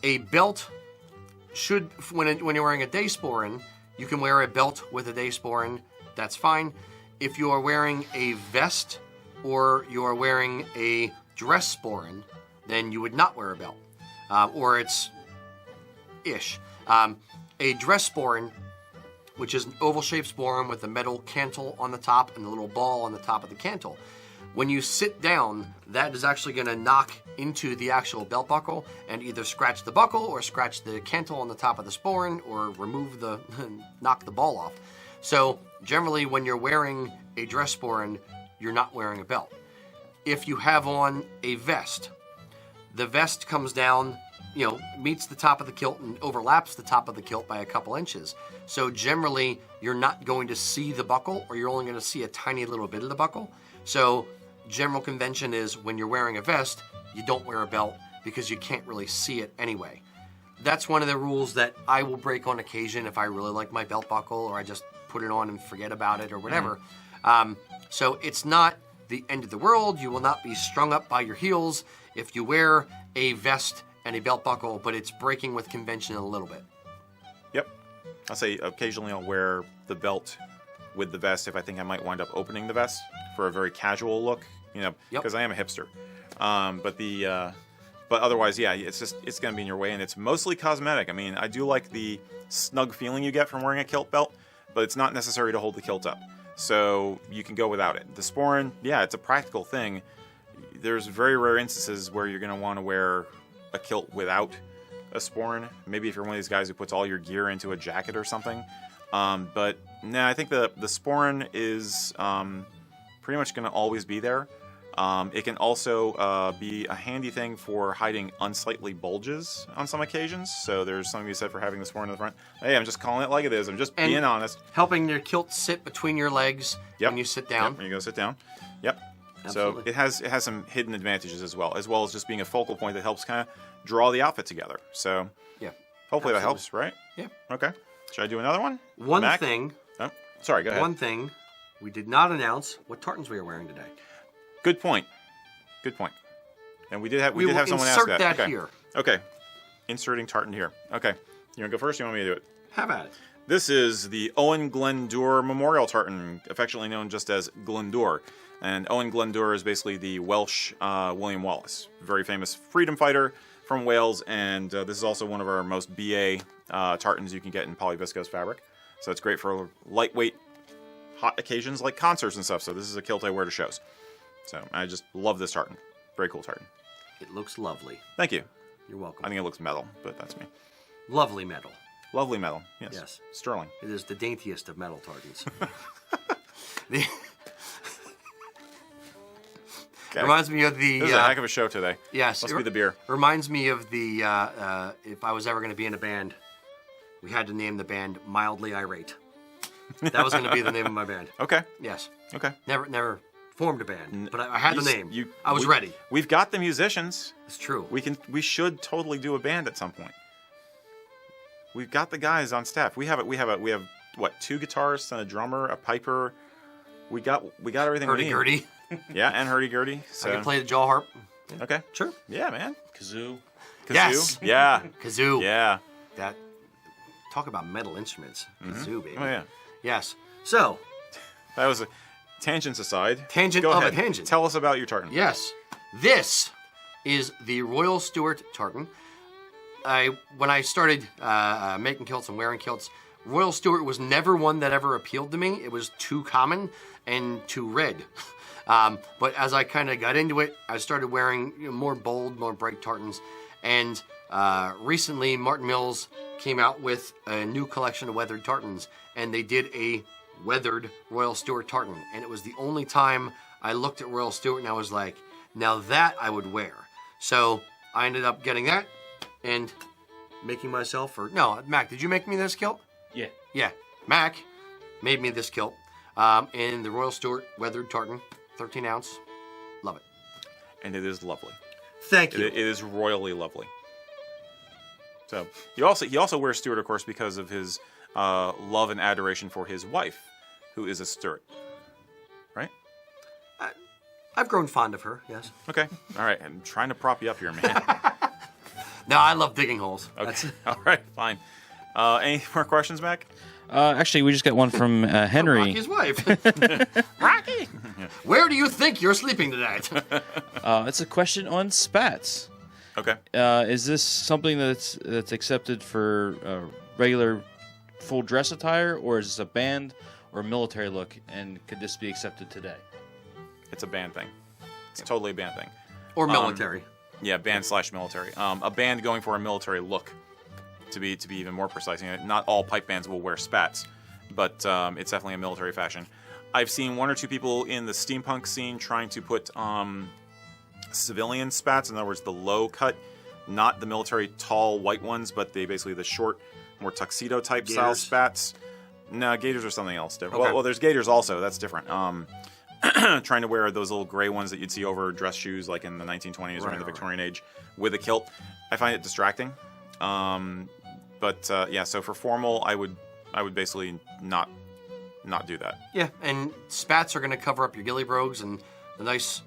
A belt should, when you're wearing a day sporran, you can wear a belt with a day sporran. That's fine. If you are wearing a vest or you are wearing a dress sporran, then you would not wear a belt, or it's ish. A dress sporran, which is an oval-shaped sporran with a metal cantle on the top and a little ball on the top of the cantle. When you sit down, that is actually going to knock into the actual belt buckle and either scratch the buckle or scratch the cantle on the top of the sporran or remove the, knock the ball off. So generally when you're wearing a dress sporran, you're not wearing a belt. If you have on a vest, the vest comes down, meets the top of the kilt and overlaps the top of the kilt by a couple inches. So generally, you're not going to see the buckle, or you're only going to see a tiny little bit of the buckle. So general convention is when you're wearing a vest, you don't wear a belt because you can't really see it anyway. That's one of the rules that I will break on occasion if I really like my belt buckle, or I just put it on and forget about it or whatever. So it's not the end of the world. You will not be strung up by your heels if you wear a vest and a belt buckle, but it's breaking with convention a little bit. Yep. I'll say occasionally I'll wear the belt with the vest if I think I might wind up opening the vest for a very casual look, because I am a hipster. But otherwise, yeah, it's going to be in your way, and it's mostly cosmetic. I mean, I do like the snug feeling you get from wearing a kilt belt, but it's not necessary to hold the kilt up. So you can go without it. The sporran, yeah, it's a practical thing. There's very rare instances where you're going to want to wear a kilt without a sporran. Maybe if you're one of these guys who puts all your gear into a jacket or something. But no, I think the sporran is pretty much going to always be there. It can also be a handy thing for hiding unsightly bulges on some occasions. So there's something to be said for having the sporran in the front. Hey, I'm just calling it like it is. I'm just being honest. Helping your kilt sit between your legs when you sit down. Yep, when you go sit down. Yep. Absolutely. So it has some hidden advantages as well as just being a focal point that helps kind of draw the outfit together. So yeah, hopefully that helps, right? Yeah. Okay. Should I do another one? One Mac? thing. Oh, sorry, go ahead. One thing, we did not announce what tartans we are wearing today. Good point. And we did have someone ask that. Insert that here. Okay. Inserting tartan here. Okay. You want to go first? Or you want me to do it? Have at it. This is the Owen Glyndwr Memorial Tartan, affectionately known just as Glyndwr. And Owen Glyndwr is basically the Welsh William Wallace, very famous freedom fighter from Wales, and this is also one of our most BA tartans you can get in polyviscose fabric. So it's great for lightweight, hot occasions like concerts and stuff. So this is a kilt I wear to shows. So I just love this tartan. Very cool tartan. It looks lovely. Thank you. You're welcome. I think it looks metal, but that's me. Lovely metal. Lovely metal. Yes. Yes. Sterling. It is the daintiest of metal tartans. Okay. Reminds me of the... This is a heck of a show today. Yes. Must be the beer. Reminds me of the... if I was ever going to be in a band, we had to name the band Mildly Irate. That was going to be the name of my band. Okay. Yes. Okay. Never formed a band, but I had the name. I was ready. We've got the musicians. It's true. We should totally do a band at some point. We've got the guys on staff. We have what, 2 guitarists and a drummer, a piper. We got everything we need. Hurdy-gurdy. Yeah, and hurdy-gurdy. So. I can play the jaw harp. Yeah. Okay. Sure. Yeah, man. Kazoo. Yes. Yeah. Kazoo. Yeah. That. Talk about metal instruments. Kazoo, baby. Oh, yeah. Yes. So. That was a tangents aside. Tangent Go of ahead. a tangent. Tell us about your tartan. Yes. This is the Royal Stewart tartan. When I started making kilts and wearing kilts, Royal Stewart was never one that ever appealed to me. It was too common and too red. But as I kind of got into it, I started wearing more bold, more bright tartans. And recently, Martin Mills came out with a new collection of weathered tartans, and they did a weathered Royal Stewart tartan. And it was the only time I looked at Royal Stewart and I was like, now that I would wear. So I ended up getting that and making myself, no, Mac, did you make me this kilt? Yeah. Yeah, Mac made me this kilt in the Royal Stewart Weathered tartan, 13 ounce. Love it. And it is lovely. Thank you. It is royally lovely. So he also wears Stewart, of course, because of his love and adoration for his wife, who is a Stewart. Right? I've grown fond of her, yes. Okay. All right. I'm trying to prop you up here, man. No, I love digging holes. Okay. All right. Fine. Any more questions, Mac? Actually, we just got one from Henry. Rocky's wife. Rocky! Where do you think you're sleeping tonight? It's a question on spats. Okay. Is this something that's accepted for regular full dress attire, or is this a band or military look, and could this be accepted today? It's a band thing. It's totally a band thing. Or military. Yeah, band/military. A band going for a military look, to be even more precise. You know, not all pipe bands will wear spats, but it's definitely a military fashion. I've seen one or two people in the steampunk scene trying to put civilian spats, in other words, the low cut, not the military tall white ones, but basically the short, more tuxedo type style spats. No, gaiters are something else different. Okay. Well, there's gaiters also. That's different. Trying to wear those little gray ones that you'd see over dress shoes, like in the 1920s or in the Victorian age, with a kilt. I find it distracting. Yeah, so for formal, I would basically not do that. Yeah, and spats are going to cover up your ghillie brogues and the nice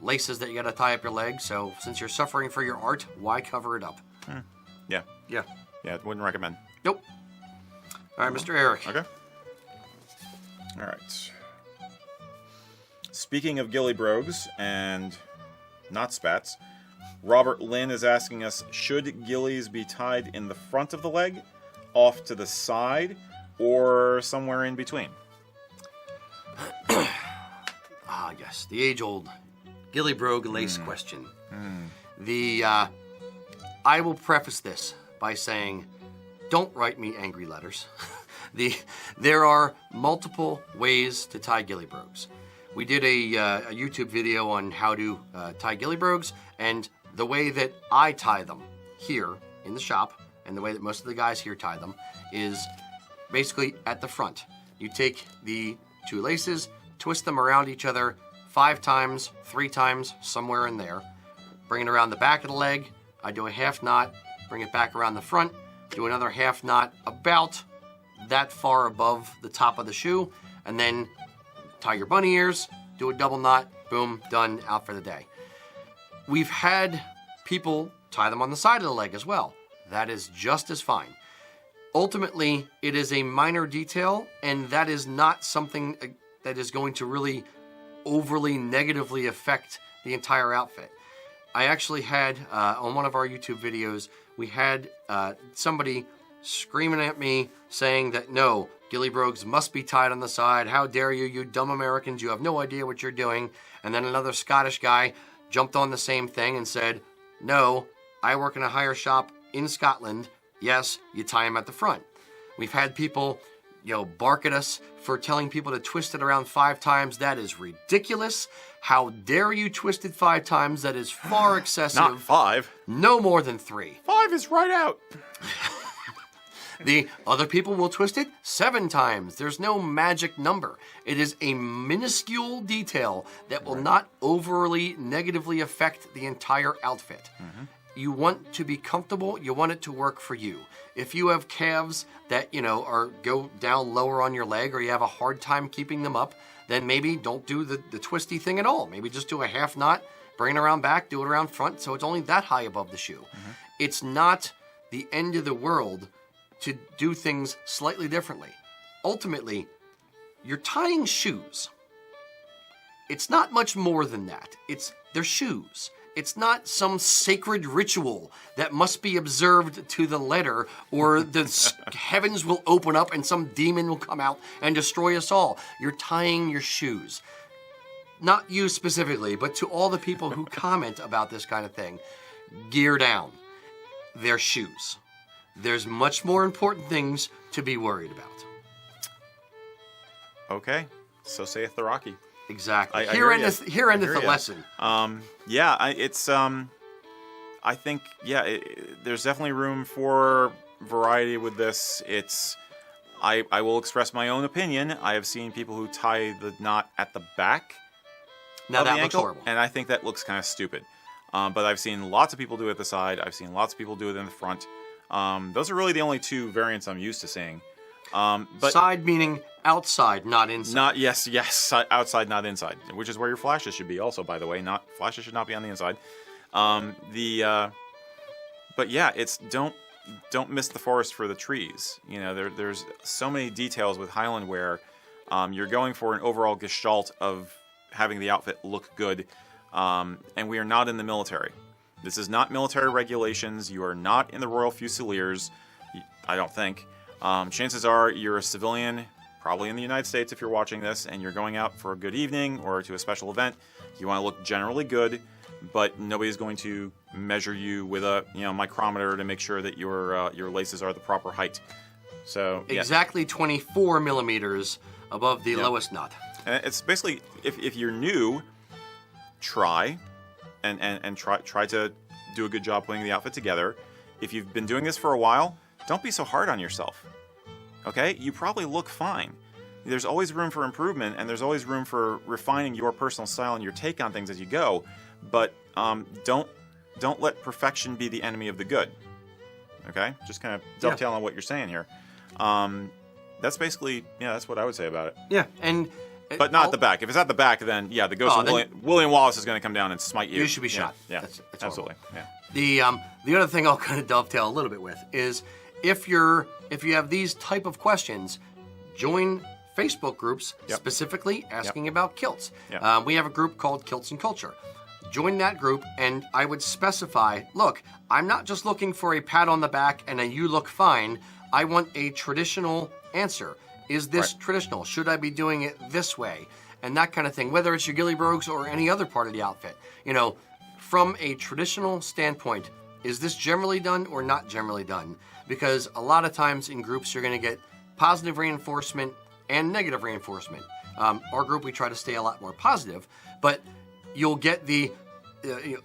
laces that you got to tie up your legs. So since you're suffering for your art, why cover it up? Yeah. Yeah. Yeah, wouldn't recommend. Nope. All right, Mr. Erik. Okay. All right. Speaking of ghillie brogues and not spats, Robert Lynn is asking us, should ghillies be tied in the front of the leg, off to the side, or somewhere in between? Ah, yes, the age-old ghillie brogue lace question. I will preface this by saying, don't write me angry letters. There are multiple ways to tie ghillie brogues. We did a YouTube video on how to tie ghillie brogues, and the way that I tie them here in the shop, and the way that most of the guys here tie them, is basically at the front. You take the two laces, twist them around each other 5 times, 3 times, somewhere in there. Bring it around the back of the leg. I do a half knot, bring it back around the front, do another half knot about that far above the top of the shoe, and then tie your bunny ears, do a double knot, boom, done, out for the day. We've had people tie them on the side of the leg as well. That is just as fine. Ultimately, it is a minor detail, and that is not something that is going to really overly negatively affect the entire outfit. I actually had, on one of our YouTube videos, we had somebody screaming at me saying that, no, ghillie brogues must be tied on the side. How dare you, you dumb Americans, you have no idea what you're doing. And then another Scottish guy jumped on the same thing and said, no, I work in a hire shop in Scotland. Yes, you tie them at the front. We've had people, bark at us for telling people to twist it around 5 times. That is ridiculous. How dare you twist it 5 times? That is far excessive. Not 5. No more than 3. 5 is right out. The other people will twist it 7 times. There's no magic number. It is a minuscule detail that will not overly negatively affect the entire outfit. You want to be comfortable. You want it to work for you. If you have calves that, go down lower on your leg, or you have a hard time keeping them up, then maybe don't do the twisty thing at all. Maybe just do a half knot, bring it around back, do it around front, so it's only that high above the shoe. It's not the end of the world to do things slightly differently. Ultimately, you're tying shoes. It's not much more than that. They're shoes. It's not some sacred ritual that must be observed to the letter, or the heavens will open up and some demon will come out and destroy us all. You're tying your shoes. Not you specifically, but to all the people who comment about this kind of thing, gear down. They're shoes. There's much more important things to be worried about. Okay, so saith the Rocky. Exactly. I Here hear endeth the ya. lesson. I think, there's definitely room for variety with this. I will express my own opinion. I have seen people who tie the knot at the back Now of that the looks ankle, horrible. and I think that looks kind of stupid. But I've seen lots of people do it at the side. I've seen lots of people do it in the front. Those are really the only 2 variants I'm used to seeing. But Side meaning outside, not inside. Yes, outside, not inside, which is where your flashes should be. Also, by the way, flashes should not be on the inside. But yeah, it's don't miss the forest for the trees. You know, there's so many details with Highland where you're going for an overall gestalt of having the outfit look good, and we are not in the military. This is not military regulations. You are not in the Royal Fusiliers, I don't think. Chances are you're a civilian, probably in the United States if you're watching this, and you're going out for a good evening or to a special event. You want to look generally good, but nobody's going to measure you with a micrometer to make sure that your laces are the proper height. So exactly 24 millimeters above the lowest knot. And it's basically, if you're new, try and try to do a good job putting the outfit together. If you've been doing this for a while, don't be so hard on yourself. Okay? You probably look fine. There's always room for improvement, and there's always room for refining your personal style and your take on things as you go. But don't let perfection be the enemy of the good. Okay? Just kind of dovetail on what you're saying here. That's basically, that's what I would say about it. Yeah, but not at the back. If it's at the back, then the ghost of William Wallace is going to come down and smite you. You should be shot. Yeah, that's absolutely. Horrible. Yeah. The other thing I'll kind of dovetail a little bit with is if you have these type of questions, join Facebook groups specifically asking about kilts. Yep. We have a group called Kilts and Culture. Join that group, and I would specify, look, I'm not just looking for a pat on the back and a you look fine. I want a traditional answer. Is this traditional? Should I be doing it this way? And that kind of thing, whether it's your ghillie brogues or any other part of the outfit. From a traditional standpoint, is this generally done or not generally done? Because a lot of times in groups, you're going to get positive reinforcement and negative reinforcement. Our group, we try to stay a lot more positive, but you'll get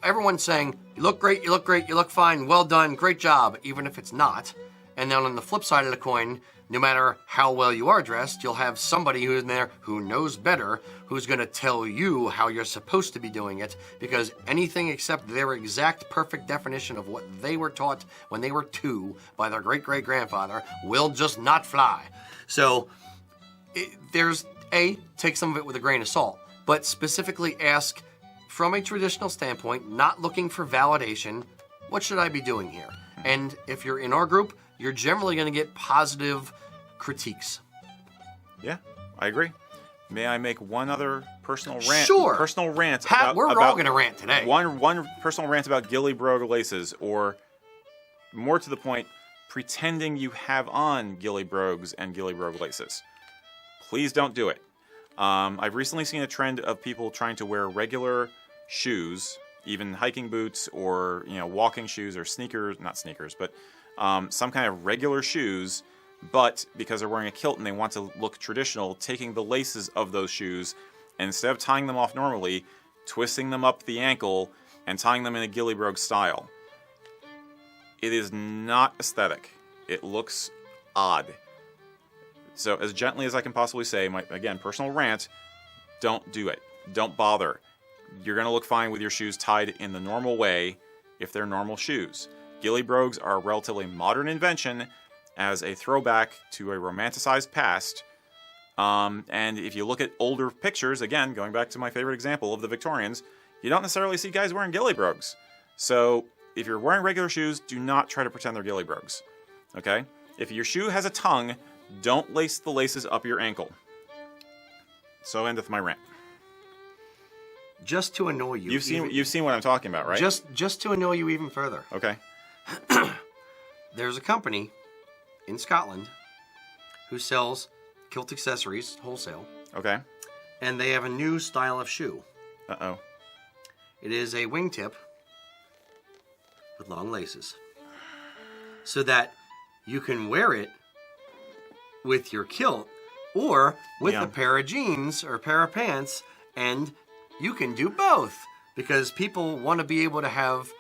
everyone saying, you look great, you look fine, well done, great job, even if it's not. And then on the flip side of the coin, no matter how well you are dressed, you'll have somebody who's in there who knows better, who's going to tell you how you're supposed to be doing it, because anything except their exact perfect definition of what they were taught when they were 2 by their great-great-grandfather will just not fly. So take some of it with a grain of salt, but specifically ask from a traditional standpoint, not looking for validation, what should I be doing here? And if you're in our group, you're generally going to get positive critiques. Yeah, I agree. May I make one other personal rant? Sure. Personal rant. We're all going to rant today. One personal rant about ghillie brogue laces, or more to the point, pretending you have on ghillie brogues and ghillie brogue laces. Please don't do it. I've recently seen a trend of people trying to wear regular shoes, even hiking boots or walking shoes or sneakers, not sneakers, but some kind of regular shoes, but because they're wearing a kilt and they want to look traditional, taking the laces of those shoes and instead of tying them off normally, twisting them up the ankle and tying them in a ghillie brogue style. It is not aesthetic. It looks odd. So as gently as I can possibly say, my, again, personal rant, don't do it. Don't bother. You're going to look fine with your shoes tied in the normal way if they're normal shoes. Ghillie brogues are a relatively modern invention as a throwback to a romanticized past. And if you look at older pictures, again, going back to my favorite example of the Victorians, you don't necessarily see guys wearing ghillie brogues. So if you're wearing regular shoes, do not try to pretend they're ghillie brogues. Okay? If your shoe has a tongue, don't lace the laces up your ankle. So endeth my rant. Just to annoy you. You've seen what I'm talking about, right? Just to annoy you even further. Okay. There's a company in Scotland who sells kilt accessories wholesale. Okay. And they have a new style of shoe. Uh-oh. It is a wingtip with long laces. So that you can wear it with your kilt or with a pair of jeans or a pair of pants, and you can do both because people want to be able to have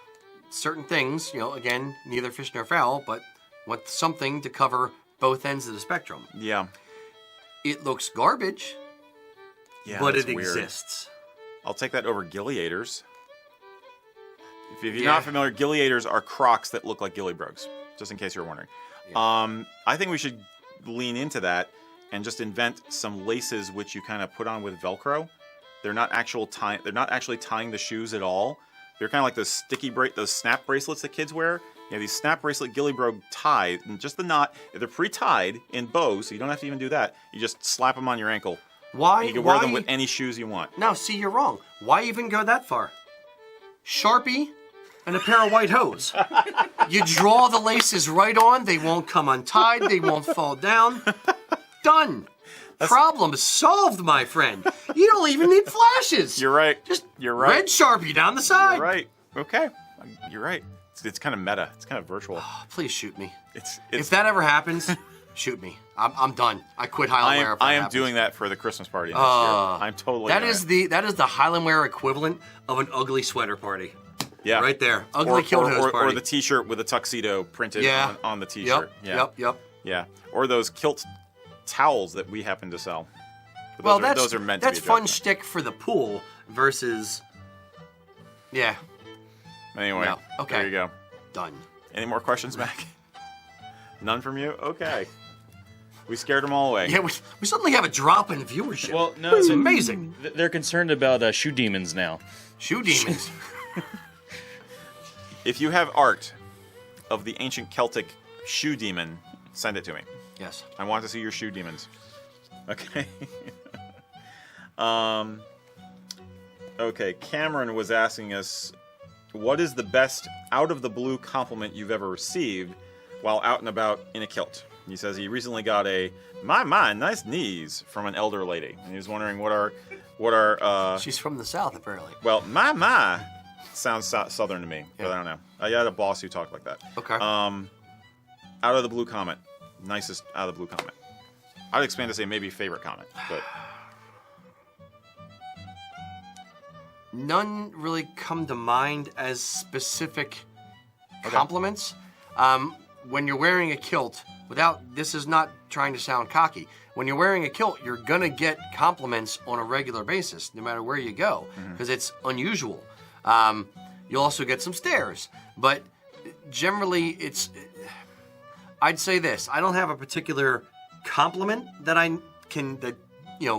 certain things, again, neither fish nor fowl, but want something to cover both ends of the spectrum. Yeah. It looks garbage, but it exists. I'll take that over ghilliators. If you're not familiar, ghilliators are Crocs that look like ghillie brogues, just in case you're wondering. Yeah. I think we should lean into that and just invent some laces which you kind of put on with Velcro. They're not actually tying the shoes at all. They're kind of like those snap bracelets that kids wear. You have these snap bracelet ghillie brogue tied, and just the knot. They're pre-tied in bows, so you don't have to even do that. You just slap them on your ankle. Why? You can wear them with any shoes you want. Now, see, you're wrong. Why even go that far? Sharpie and a pair of white hose. You draw the laces right on. They won't come untied. They won't fall down. Done. Problem solved, my friend. You don't even need flashes. You're right. Just You're right. red Sharpie down the side. You're right. Okay. You're right. It's kind of meta. It's kind of virtual. Oh, please shoot me. It's if that ever happens, shoot me. I'm done. I quit Highland Wear. I am doing that for the Christmas party next year. I'm totally. That is the Highland Wear equivalent of an ugly sweater party. Yeah. Right there. Ugly kilt hose party. Or the T-shirt with a tuxedo printed on the T-shirt. Yep. Yeah. Or those kilt towels that we happen to sell. But those are meant to be. That's fun shtick for the pool versus. Yeah. Anyway, no. Okay. There you go. Done. Any more questions, Mac? None from you? Okay. We scared them all away. Yeah, we suddenly have a drop in viewership. Well, no, it's amazing. They're concerned about shoe demons now. Shoe demons. If you have art of the ancient Celtic shoe demon, send it to me. Yes. I want to see your shoe demons. Okay. Okay, Cameron was asking us, what is the best out-of-the-blue compliment you've ever received while out and about in a kilt? He says he recently got a, my, nice knees from an elder lady. And he was wondering what our She's from the South, apparently. Well, my sounds southern to me, but I don't know. I had a boss who talked like that. Okay. Out-of-the-blue comment. Nicest out-of-the-blue comment. I'd expand to say maybe favorite comment, but... None really come to mind as specific compliments. When you're wearing a kilt, this is not trying to sound cocky. When you're wearing a kilt, you're gonna get compliments on a regular basis, no matter where you go, because it's unusual. You'll also get some stares, but generally I'd say this: I don't have a particular compliment that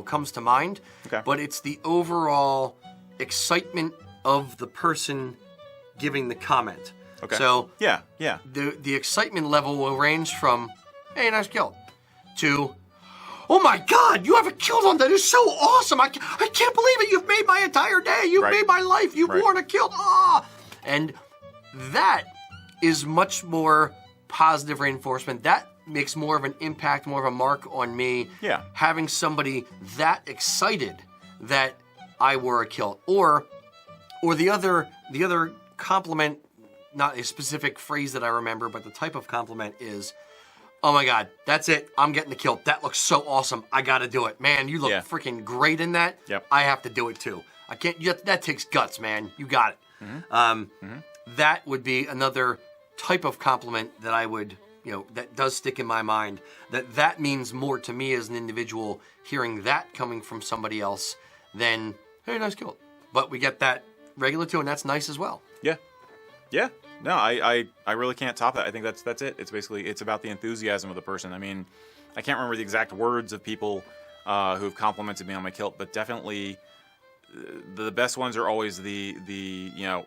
comes to mind, but it's the overall excitement of the person giving the comment. Okay. So yeah. The excitement level will range from, hey, nice kilt, to, oh my God, you have a kilt on that is so awesome. I can't believe it. You've made my entire day. You've made my life. You've worn a kilt. Ah! And that is much more positive reinforcement. That makes more of an impact, more of a mark on me. Yeah. Having somebody that excited that I wore a kilt, or the other compliment, not a specific phrase that I remember, but the type of compliment is, oh my God, that's it. I'm getting the kilt. That looks so awesome. I got to do it. Man, you look freaking great in that. Yep. I have to do it too. I can't, that takes guts, man. You got it. That would be another type of compliment that I would, that does stick in my mind, that means more to me as an individual hearing that coming from somebody else than, hey, nice kilt. But we get that regular too, and that's nice as well. Yeah. No, I really can't top that. I think that's it. It's about the enthusiasm of the person. I mean, I can't remember the exact words of people who've complimented me on my kilt, but definitely the best ones are always the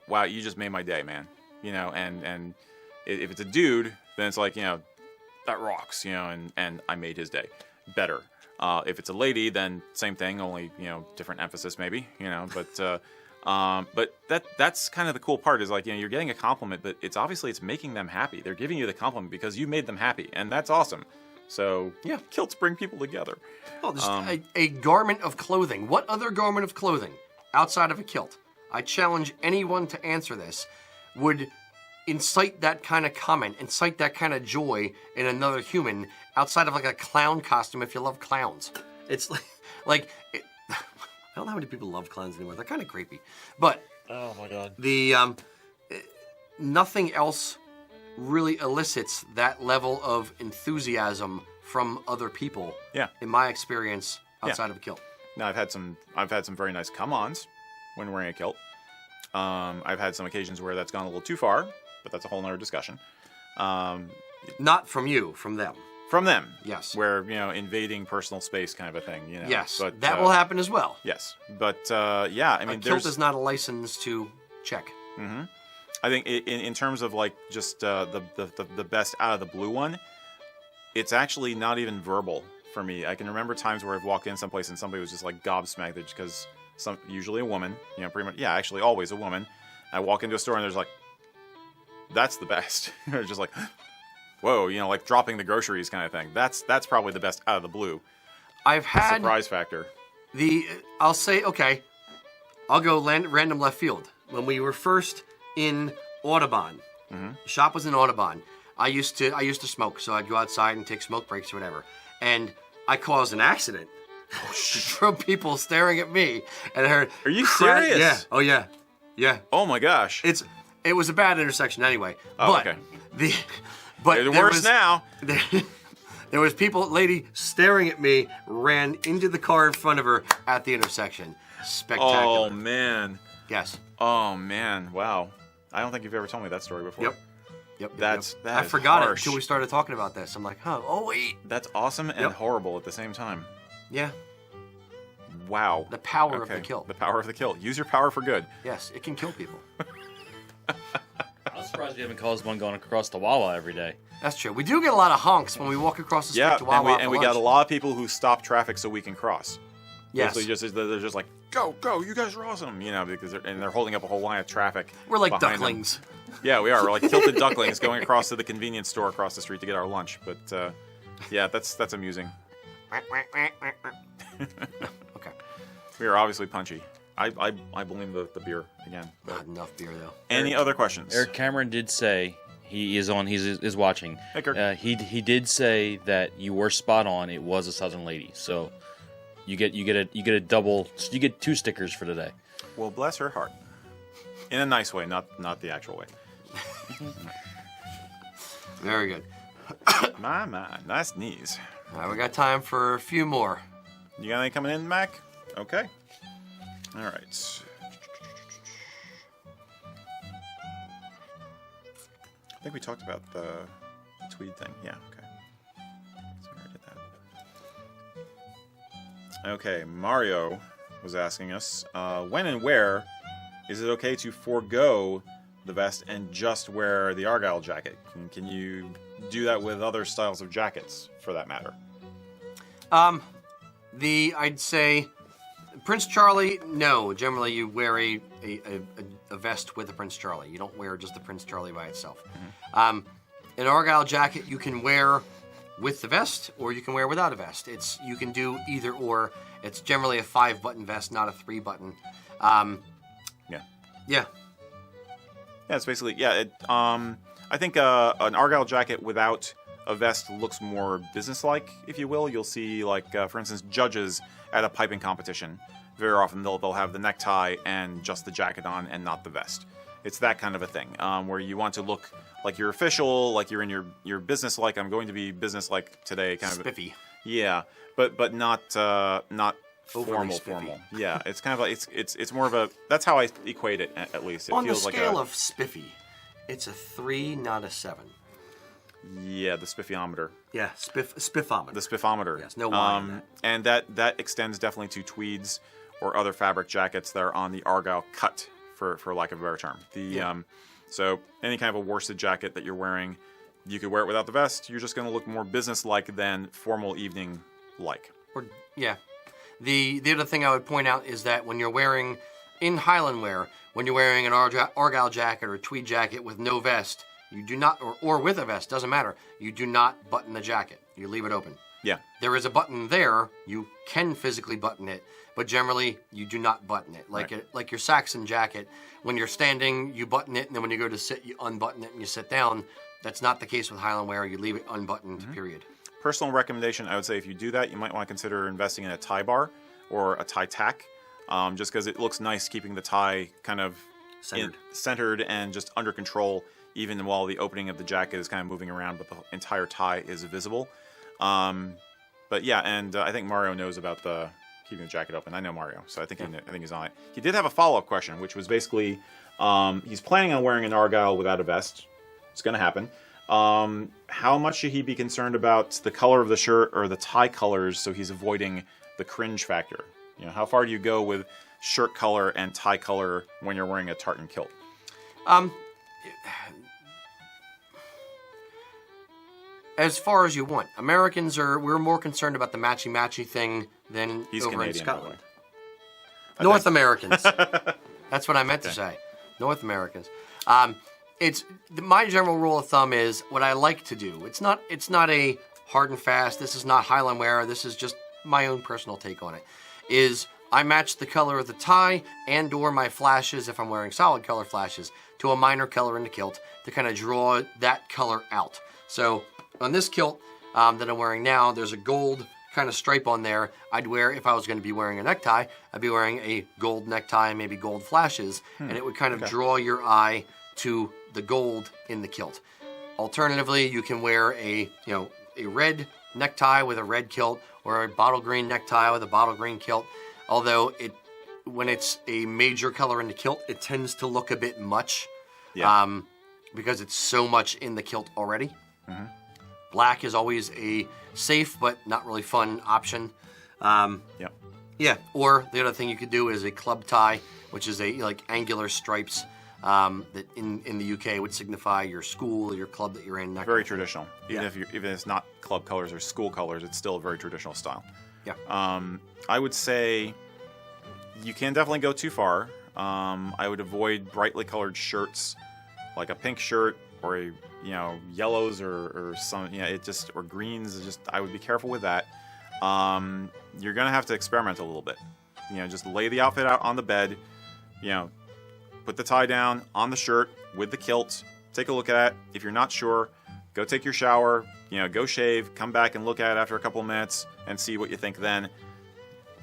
wow, you just made my day, man. And if it's a dude, then it's like, that rocks, and I made his day better. If it's a lady, then same thing, only different emphasis maybe, but that's kind of the cool part is like, you're getting a compliment, but it's making them happy. They're giving you the compliment because you made them happy, and that's awesome. So yeah, kilts bring people together. Oh, there's a garment of clothing. What other garment of clothing outside of a kilt? I challenge anyone to answer this. Would incite that kind of comment, incite that kind of joy in another human outside of like a clown costume if you love clowns. It's I don't know how many people love clowns anymore. They're kind of creepy. But oh my God, the nothing else really elicits that level of enthusiasm from other people. Yeah. In my experience, outside of a kilt. Now I've had some very nice come-ons when wearing a kilt. I've had some occasions where that's gone a little too far, but that's a whole nother discussion. Not from you, from them. from them. Yes. Where, invading personal space kind of a thing, Yes, But, that will happen as well. Yes. But, yeah, I mean, a kilt is not a license to check. Mm-hmm. I think in terms of, like, just the best out of the blue one, it's actually not even verbal for me. I can remember times where I've walked in someplace and somebody was just, like, gobsmacked because usually a woman, pretty much, actually always a woman. I walk into a store and there's like, that's the best. They're just like, whoa, like dropping the groceries kind of thing. That's probably the best out of the blue. I've had surprise factor. I'll say, okay, I'll go random left field. When we were first in Audubon, the shop was in Audubon. I used to smoke, so I'd go outside and take smoke breaks or whatever. And I caused an accident from people staring at me, and I heard. Are you serious? Yeah. Oh yeah. Yeah. Oh my gosh. It was a bad intersection anyway. Oh, but okay. But it's worse now. There was lady staring at me, ran into the car in front of her at the intersection. Spectacular. Oh man. Yes. Oh man. Wow. I don't think you've ever told me that story before. Yep. That I is forgot harsh. it until we started talking about this. I'm like, oh wait. That's awesome and horrible at the same time. Yeah. Wow. The power of the kilt. The power of the kilt. Use your power for good. Yes, it can kill people. I'm surprised we haven't caused one going across the Wawa every day. That's true. We do get a lot of honks when we walk across the street to Wawa. And we got a lot of people who stop traffic so we can cross. Yes. Basically they're just like, go, you guys are awesome, because they're holding up a whole line of traffic. We're like behind ducklings. Them. Yeah, we are. We're like kilted ducklings going across to the convenience store across the street to get our lunch. But yeah, that's amusing. Okay. We are obviously punchy. I blame the beer again. Not enough beer though. Any other questions? Eric Cameron did say he's watching. Hey, Kirk. He did say that you were spot on. It was a Southern lady. So you get a double. You get 2 stickers for today. Well, bless her heart. In a nice way, not the actual way. Very good. My, nice knees. All right, we got time for a few more. You got any coming in, Mac? Okay. All right. I think we talked about the tweed thing. Yeah, okay. So we already did that. Okay, Mario was asking us, when and where is it okay to forego the vest and just wear the Argyll jacket? Can you do that with other styles of jackets, for that matter? I'd say Prince Charlie, no. Generally, you wear a vest with a Prince Charlie. You don't wear just the Prince Charlie by itself. An Argyll jacket you can wear with the vest, or you can wear without a vest. You can do either or. It's generally a 5-button vest, not a 3-button. Yeah. Yeah, it's basically, I think an Argyll jacket without a vest looks more businesslike, if you will. You'll see, like, for instance, judges at a piping competition. Very often they'll have the necktie and just the jacket on and not the vest. It's that kind of a thing, where you want to look like you're official, like you're in your business-like. I'm going to be business-like today, kind Spiffy. Yeah, but not Overly formal. Yeah, it's kind of like it's more of a. That's how I equate it, at least. It On feels the scale of spiffy, it's a 3, not a 7. Yeah, the spiffyometer. Yeah, spiffometer. The spiffometer. Yes, no Y in that. And that extends definitely to tweeds or other fabric jackets that are on the Argyll cut, for lack of a better term. So any kind of a worsted jacket that you're wearing, you could wear it without the vest. You're just going to look more business-like than formal evening-like. The other thing I would point out is that when you're wearing, in Highland wear, when you're wearing an Argyll jacket or a tweed jacket with no vest, you do not, or with a vest, doesn't matter, you do not button the jacket. You leave it open. Yeah. There is a button there. You can physically button it, but generally you do not button it. Like your Saxon jacket, when you're standing, you button it, and then when you go to sit, you unbutton it and you sit down. That's not the case with Highland wear. You leave it unbuttoned, period. Personal recommendation, I would say if you do that, you might want to consider investing in a tie bar or a tie tack, just because it looks nice keeping the tie kind of centered and just under control, even while the opening of the jacket is kind of moving around, but the entire tie is visible. But yeah, and I think Mario knows about the keeping the jacket open. I know Mario, so I think he's on it. He did have a follow-up question, which was basically he's planning on wearing an Argyll without a vest. It's going to happen. How much should he be concerned about the color of the shirt or the tie colors so he's avoiding the cringe factor? How far do you go with shirt color and tie color when you're wearing a tartan kilt? As far as you want. We're more concerned about the matchy thing than He's over Canadian, in Scotland. by the way. North Americans. That's what I meant to say. North Americans. My general rule of thumb is what I like to do. It's not a hard and fast. This is not Highland wear. This is just my own personal take on it. Is I match the color of the tie and/or my flashes, if I'm wearing solid color flashes, to a minor color in the kilt to kind of draw that color out. So on this kilt that I'm wearing now, there's a gold kind of stripe on there. I'd wear, if I was going to be wearing a necktie, I'd be wearing a gold necktie, maybe gold flashes, and it would kind of draw your eye to the gold in the kilt. Alternatively, you can wear a red necktie with a red kilt or a bottle green necktie with a bottle green kilt. Although when it's a major color in the kilt, it tends to look a bit much because it's so much in the kilt already. Mm-hmm. Black is always a safe but not really fun option. Yeah. Or the other thing you could do is a club tie, which is angular stripes that in the UK would signify your school or your club that you're in. Very traditional. Even if it's not club colors or school colors, it's still a very traditional style. Yeah. I would say you can definitely go too far. I would avoid brightly colored shirts, like a pink shirt or a yellows or some or greens. I would be careful with that. You're gonna have to experiment a little bit. Just lay the outfit out on the bed. Put the tie down on the shirt with the kilt. Take a look at it. If you're not sure, go take your shower. Go shave. Come back and look at it after a couple of minutes and see what you think then,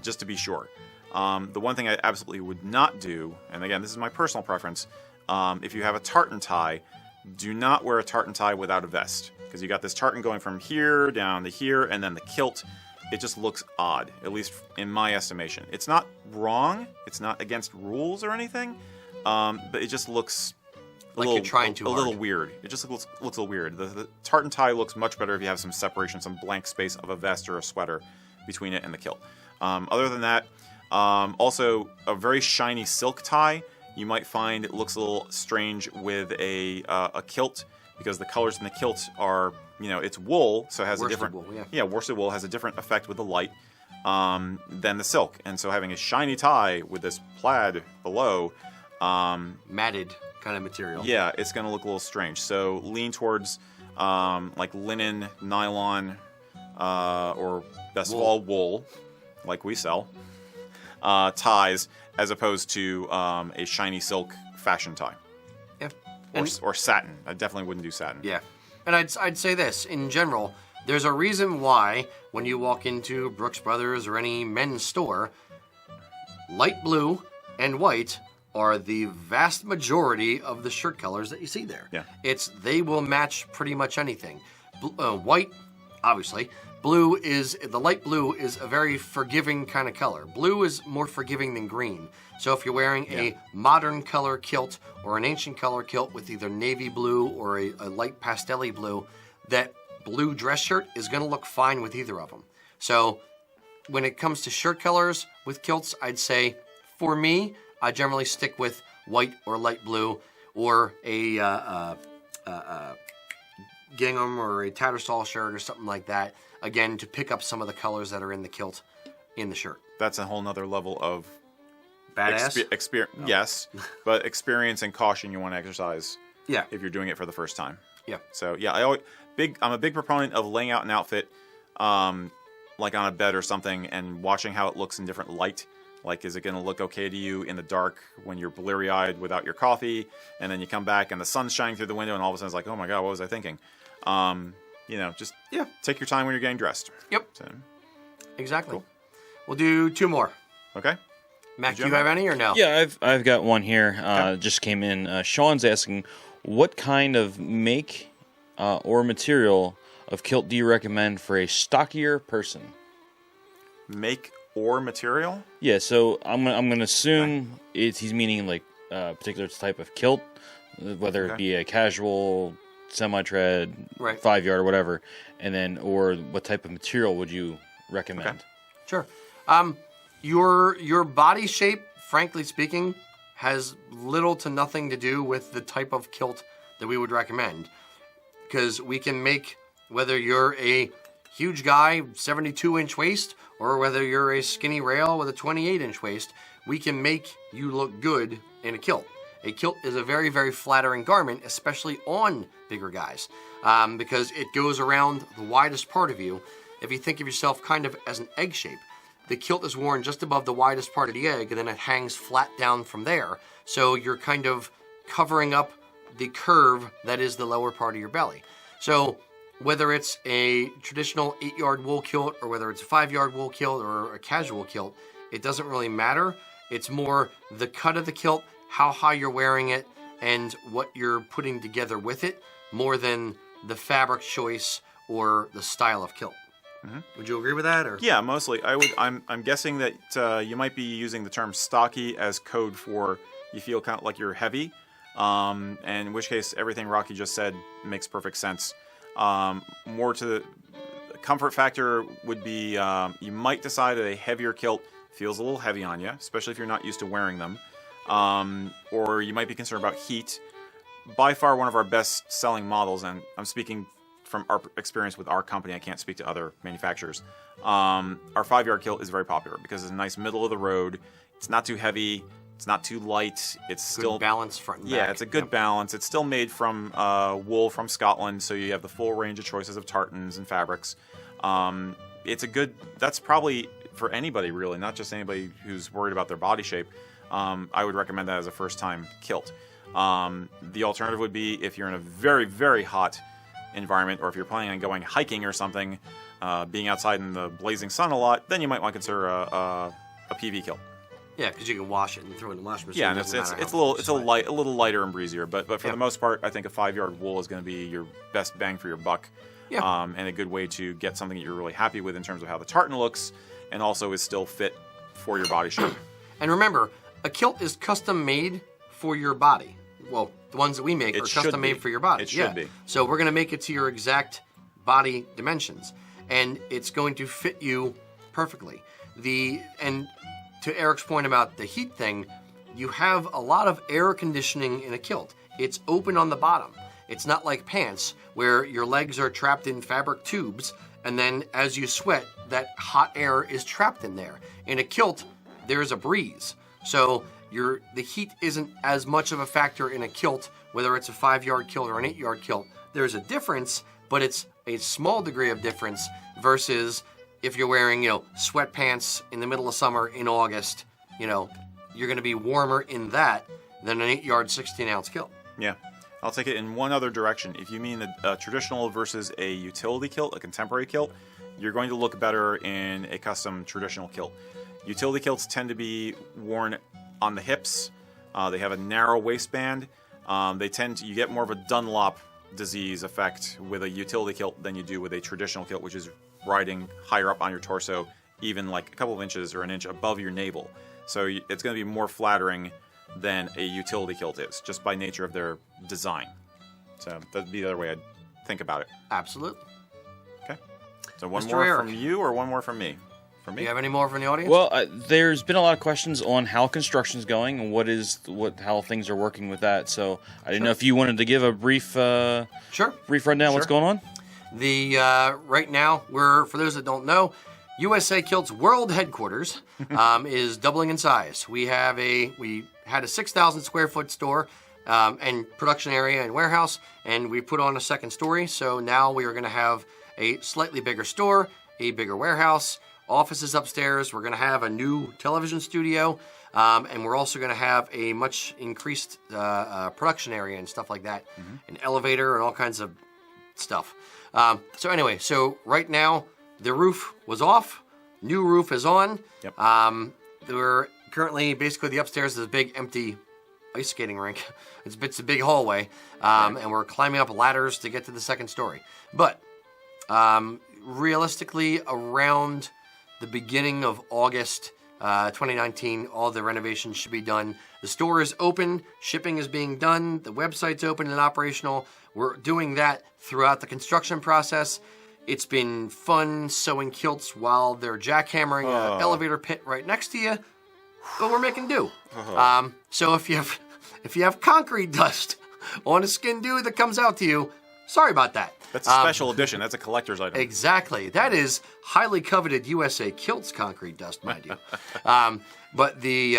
just to be sure. The one thing I absolutely would not do, and again, this is my personal preference, if you have a tartan tie, do not wear a tartan tie without a vest, because you got this tartan going from here down to here, and then the kilt. It just looks odd, at least in my estimation. It's not wrong. It's not against rules or anything, but it just looks a little weird. It just looks a little weird. The tartan tie looks much better if you have some separation, some blank space of a vest or a sweater between it and the kilt. Other than that, also a very shiny silk tie, you might find it looks a little strange with a kilt, because the colors in the kilt are, it's wool, so it has worsted wool, worsted wool has a different effect with the light than the silk. And so having a shiny tie with this plaid below, matted kind of material. Yeah, it's going to look a little strange. So lean towards like linen, nylon, or best of all wool, like we sell, ties, as opposed to a shiny silk fashion tie. Yeah. Or satin. I definitely wouldn't do satin. Yeah. And I'd say this, in general, there's a reason why when you walk into Brooks Brothers or any men's store, light blue and white are the vast majority of the shirt colors that you see there. Yeah. They will match pretty much anything. White, obviously. The light blue is a very forgiving kind of color. Blue is more forgiving than green. So if you're wearing a modern color kilt or an ancient color kilt with either navy blue or a light pastel-y blue, that blue dress shirt is going to look fine with either of them. So when it comes to shirt colors with kilts, I'd say, for me, I generally stick with white or light blue, or a gingham or a tattersall shirt or something like that, again, to pick up some of the colors that are in the kilt in the shirt. That's a whole nother level of badass. Yes, but experience and caution you want to exercise. Yeah. If you're doing it for the first time. Yeah. So yeah, I'm a big proponent of laying out an outfit, like on a bed or something, and watching how it looks in different light. Like, is it going to look okay to you in the dark when you're bleary-eyed without your coffee, and then you come back and the sun's shining through the window, and all of a sudden it's like, oh my god, what was I thinking? Just take your time when you're getting dressed. Yep. So, exactly. Cool. We'll do 2 more. Okay. Matt, do you have any or no? Yeah, I've got one here. Just came in. Sean's asking, what kind of make or material of kilt do you recommend for a stockier person? Make or material? Yeah, so I'm gonna assume he's meaning like a particular type of kilt, whether it be a casual semi-tread, Right. 5 yard or whatever, and then or what type of material would you recommend? Okay. Sure. Your body shape, frankly speaking, has little to nothing to do with the type of kilt that we would recommend. Because we can make, whether you're a huge guy, 72-inch waist, or whether you're a skinny rail with a 28-inch waist, we can make you look good in a kilt. A kilt is a very, very flattering garment, especially on bigger guys, because it goes around the widest part of you. If you think of yourself kind of as an egg shape, the kilt is worn just above the widest part of the egg, and then it hangs flat down from there. So you're kind of covering up the curve that is the lower part of your belly. So whether it's a traditional 8-yard wool kilt, or whether it's a 5-yard wool kilt, or a casual kilt, it doesn't really matter. It's more the cut of the kilt, how high you're wearing it, and what you're putting together with it, more than the fabric choice or the style of kilt. Mm-hmm. Would you agree with that? Or? Yeah, mostly. I'm guessing that you might be using the term stocky as code for you feel kind of like you're heavy, and in which case everything Rocky just said makes perfect sense. More to the comfort factor would be you might decide that a heavier kilt feels a little heavy on you, especially if you're not used to wearing them. Or you might be concerned about heat. By far one of our best selling models, and I'm speaking from our experience with our company, I can't speak to other manufacturers. Our 5-yard kilt is very popular because it's a nice middle of the road. It's not too heavy. It's not too light. It's still good balance front and back. Yeah, it's a good balance. It's still made from wool from Scotland, so you have the full range of choices of tartans and fabrics. It's a good. That's probably for anybody really, not just anybody who's worried about their body shape. I would recommend that as a first-time kilt. The alternative would be if you're in a very, very hot environment, or if you're planning on going hiking or something, being outside in the blazing sun a lot, then you might want to consider a PV kilt. Yeah, because you can wash it and throw it in the washing machine. Yeah, and it's a little lighter and breezier, but for the most part, I think a 5-yard wool is going to be your best bang for your buck, and a good way to get something that you're really happy with in terms of how the tartan looks, and also is still fit for your body shape. And remember, a kilt is custom made for your body. Well, the ones that we make are custom made for your body. It should be. So we're going to make it to your exact body dimensions, and it's going to fit you perfectly. And to Eric's point about the heat thing, you have a lot of air conditioning in a kilt. It's open on the bottom. It's not like pants where your legs are trapped in fabric tubes, and then as you sweat, that hot air is trapped in there. In a kilt, there's a breeze. So the heat isn't as much of a factor in a kilt, whether it's a 5-yard kilt or an 8-yard kilt. There's a difference, but it's a small degree of difference versus if you're wearing, sweatpants in the middle of summer in August, you're going to be warmer in that than an 8-yard, 16-ounce kilt. Yeah. I'll take it in one other direction. If you mean a traditional versus a utility kilt, a contemporary kilt, you're going to look better in a custom traditional kilt. Utility kilts tend to be worn on the hips. They have a narrow waistband. You get more of a Dunlop disease effect with a utility kilt than you do with a traditional kilt, which is riding higher up on your torso, even like a couple of inches or an inch above your navel. So it's going to be more flattering than a utility kilt is, just by nature of their design. So that'd be the other way I'd think about it. Absolutely. Okay. So one Mr. more Erik. from you or one more from me? From me? Do you have any more from the audience? Well, there's been a lot of questions on how construction's going and how things are working with that. So I didn't know if you wanted to give a brief rundown what's going on. Right now, for those that don't know, USA Kilts World Headquarters is doubling in size. We had a 6,000 square foot store and production area and warehouse, and we put on a second story. So now we are going to have a slightly bigger store, a bigger warehouse, offices upstairs. We're going to have a new television studio, and we're also going to have a much increased production area and stuff like that, an elevator and all kinds of stuff. So right now, the roof was off. New roof is on. Yep. We're currently, basically, the upstairs is a big empty ice skating rink. It's a big hallway, and we're climbing up ladders to get to the second story. But realistically, around the beginning of August, 2019, all the renovations should be done. The store is open. Shipping is being done. The website's open and operational. We're doing that throughout the construction process. It's been fun sewing kilts while they're jackhammering an elevator pit right next to you. But we're making do. So if you have concrete dust on a skin do that comes out to you, sorry about that. That's a special edition. That's a collector's item. Exactly. That is highly coveted USA Kilts concrete dust, mind you. But the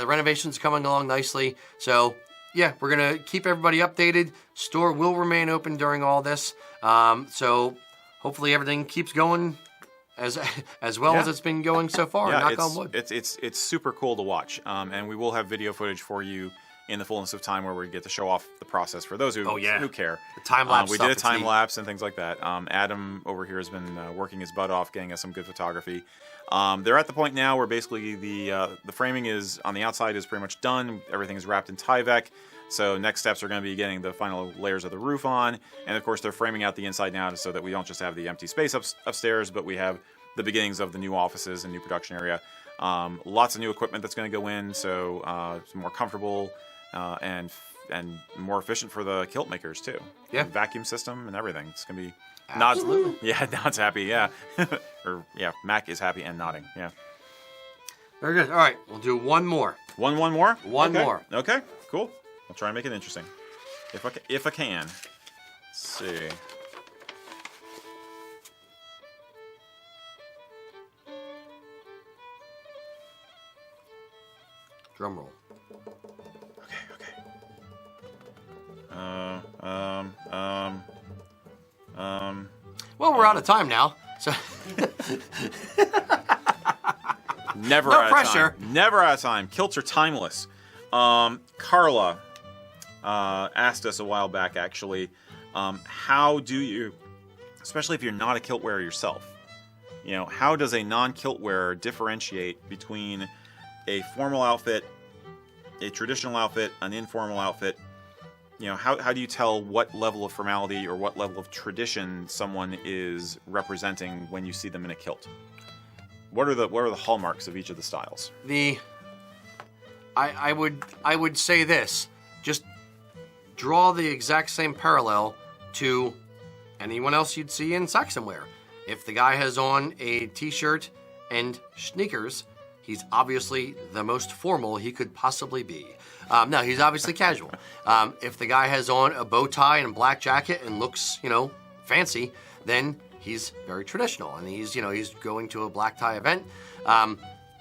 renovation's coming along nicely. So yeah, we're gonna keep everybody updated. Store will remain open during all this. So hopefully everything keeps going as well as it's been going so far. Knock on wood. It's super cool to watch. And we will have video footage for you in the fullness of time where we get to show off the process for those who care. The time lapse. We did a time lapse and things like that. Adam over here has been working his butt off, getting us some good photography. They're at the point now where basically the framing is on the outside is pretty much done. Everything is wrapped in Tyvek. So next steps are going to be getting the final layers of the roof on, and of course they're framing out the inside now so that we don't just have the empty space upstairs, but we have the beginnings of the new offices and new production area. Lots of new equipment that's going to go in, so it's more comfortable. And more efficient for the kilt makers too. Yeah, the vacuum system and everything. It's gonna be absolutely. Nod's happy. Yeah, Mac is happy and nodding. Yeah, very good. All right, we'll do one more. One more. One more. Okay, cool. I'll try and make it interesting, if I can. Let's see. Drum roll. Well, we're out of time now, so never no out pressure. Of time. Never out of time. Kilts are timeless. Carla asked us a while back, actually, how do you, especially if you're not a kilt wearer yourself, how does a non-kilt wearer differentiate between a formal outfit, a traditional outfit, an informal outfit? How do you tell what level of formality or what level of tradition someone is representing when you see them in a kilt? What are the hallmarks of each of the styles? I would say this: just draw the exact same parallel to anyone else you'd see in Saxon wear. If the guy has on a t-shirt and sneakers, he's obviously the most formal he could possibly be. No, he's obviously casual. If the guy has on a bow tie and a black jacket and looks, fancy, then he's very traditional, and he's going to a black tie event.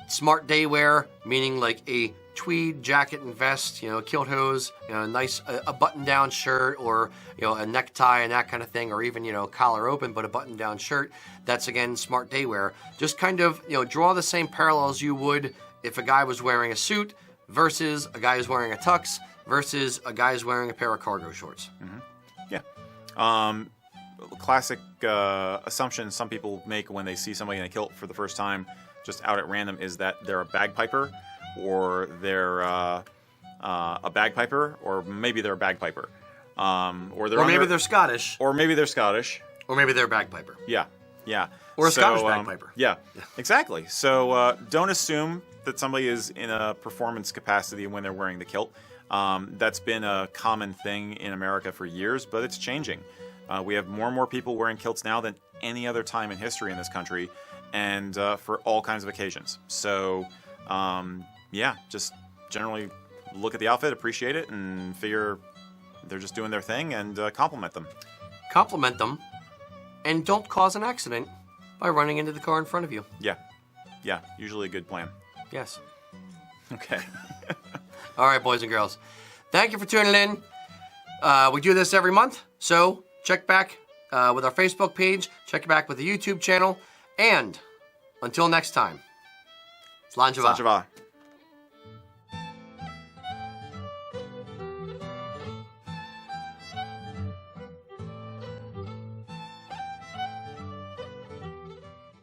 Smart day wear, meaning like a tweed jacket and vest, kilt hose, a nice a button-down shirt, or a necktie and that kind of thing, or even collar open but a button-down shirt. That's again smart day wear. Just kind of draw the same parallels you would if a guy was wearing a suit versus a guy who's wearing a tux versus a guy who's wearing a pair of cargo shorts. Mm-hmm. Yeah. Classic assumption some people make when they see somebody in a kilt for the first time, just out at random, is that they're a bagpiper, or they're a bagpiper, or maybe they're a bagpiper. Or they're Scottish. Or maybe they're Scottish. Or maybe they're a bagpiper. Yeah. Or a Scottish bagpiper. Yeah, exactly. So don't assume that somebody is in a performance capacity when they're wearing the kilt. That's been a common thing in America for years, but it's changing. We have more and more people wearing kilts now than any other time in history in this country, and for all kinds of occasions. So, just generally look at the outfit, appreciate it, and figure they're just doing their thing, and compliment them. Compliment them, and don't cause an accident by running into the car in front of you. Yeah, usually a good plan. Yes. Okay. All right, boys and girls. Thank you for tuning in. We do this every month, so check back with our Facebook page, check back with the YouTube channel, and until next time, Slan Java.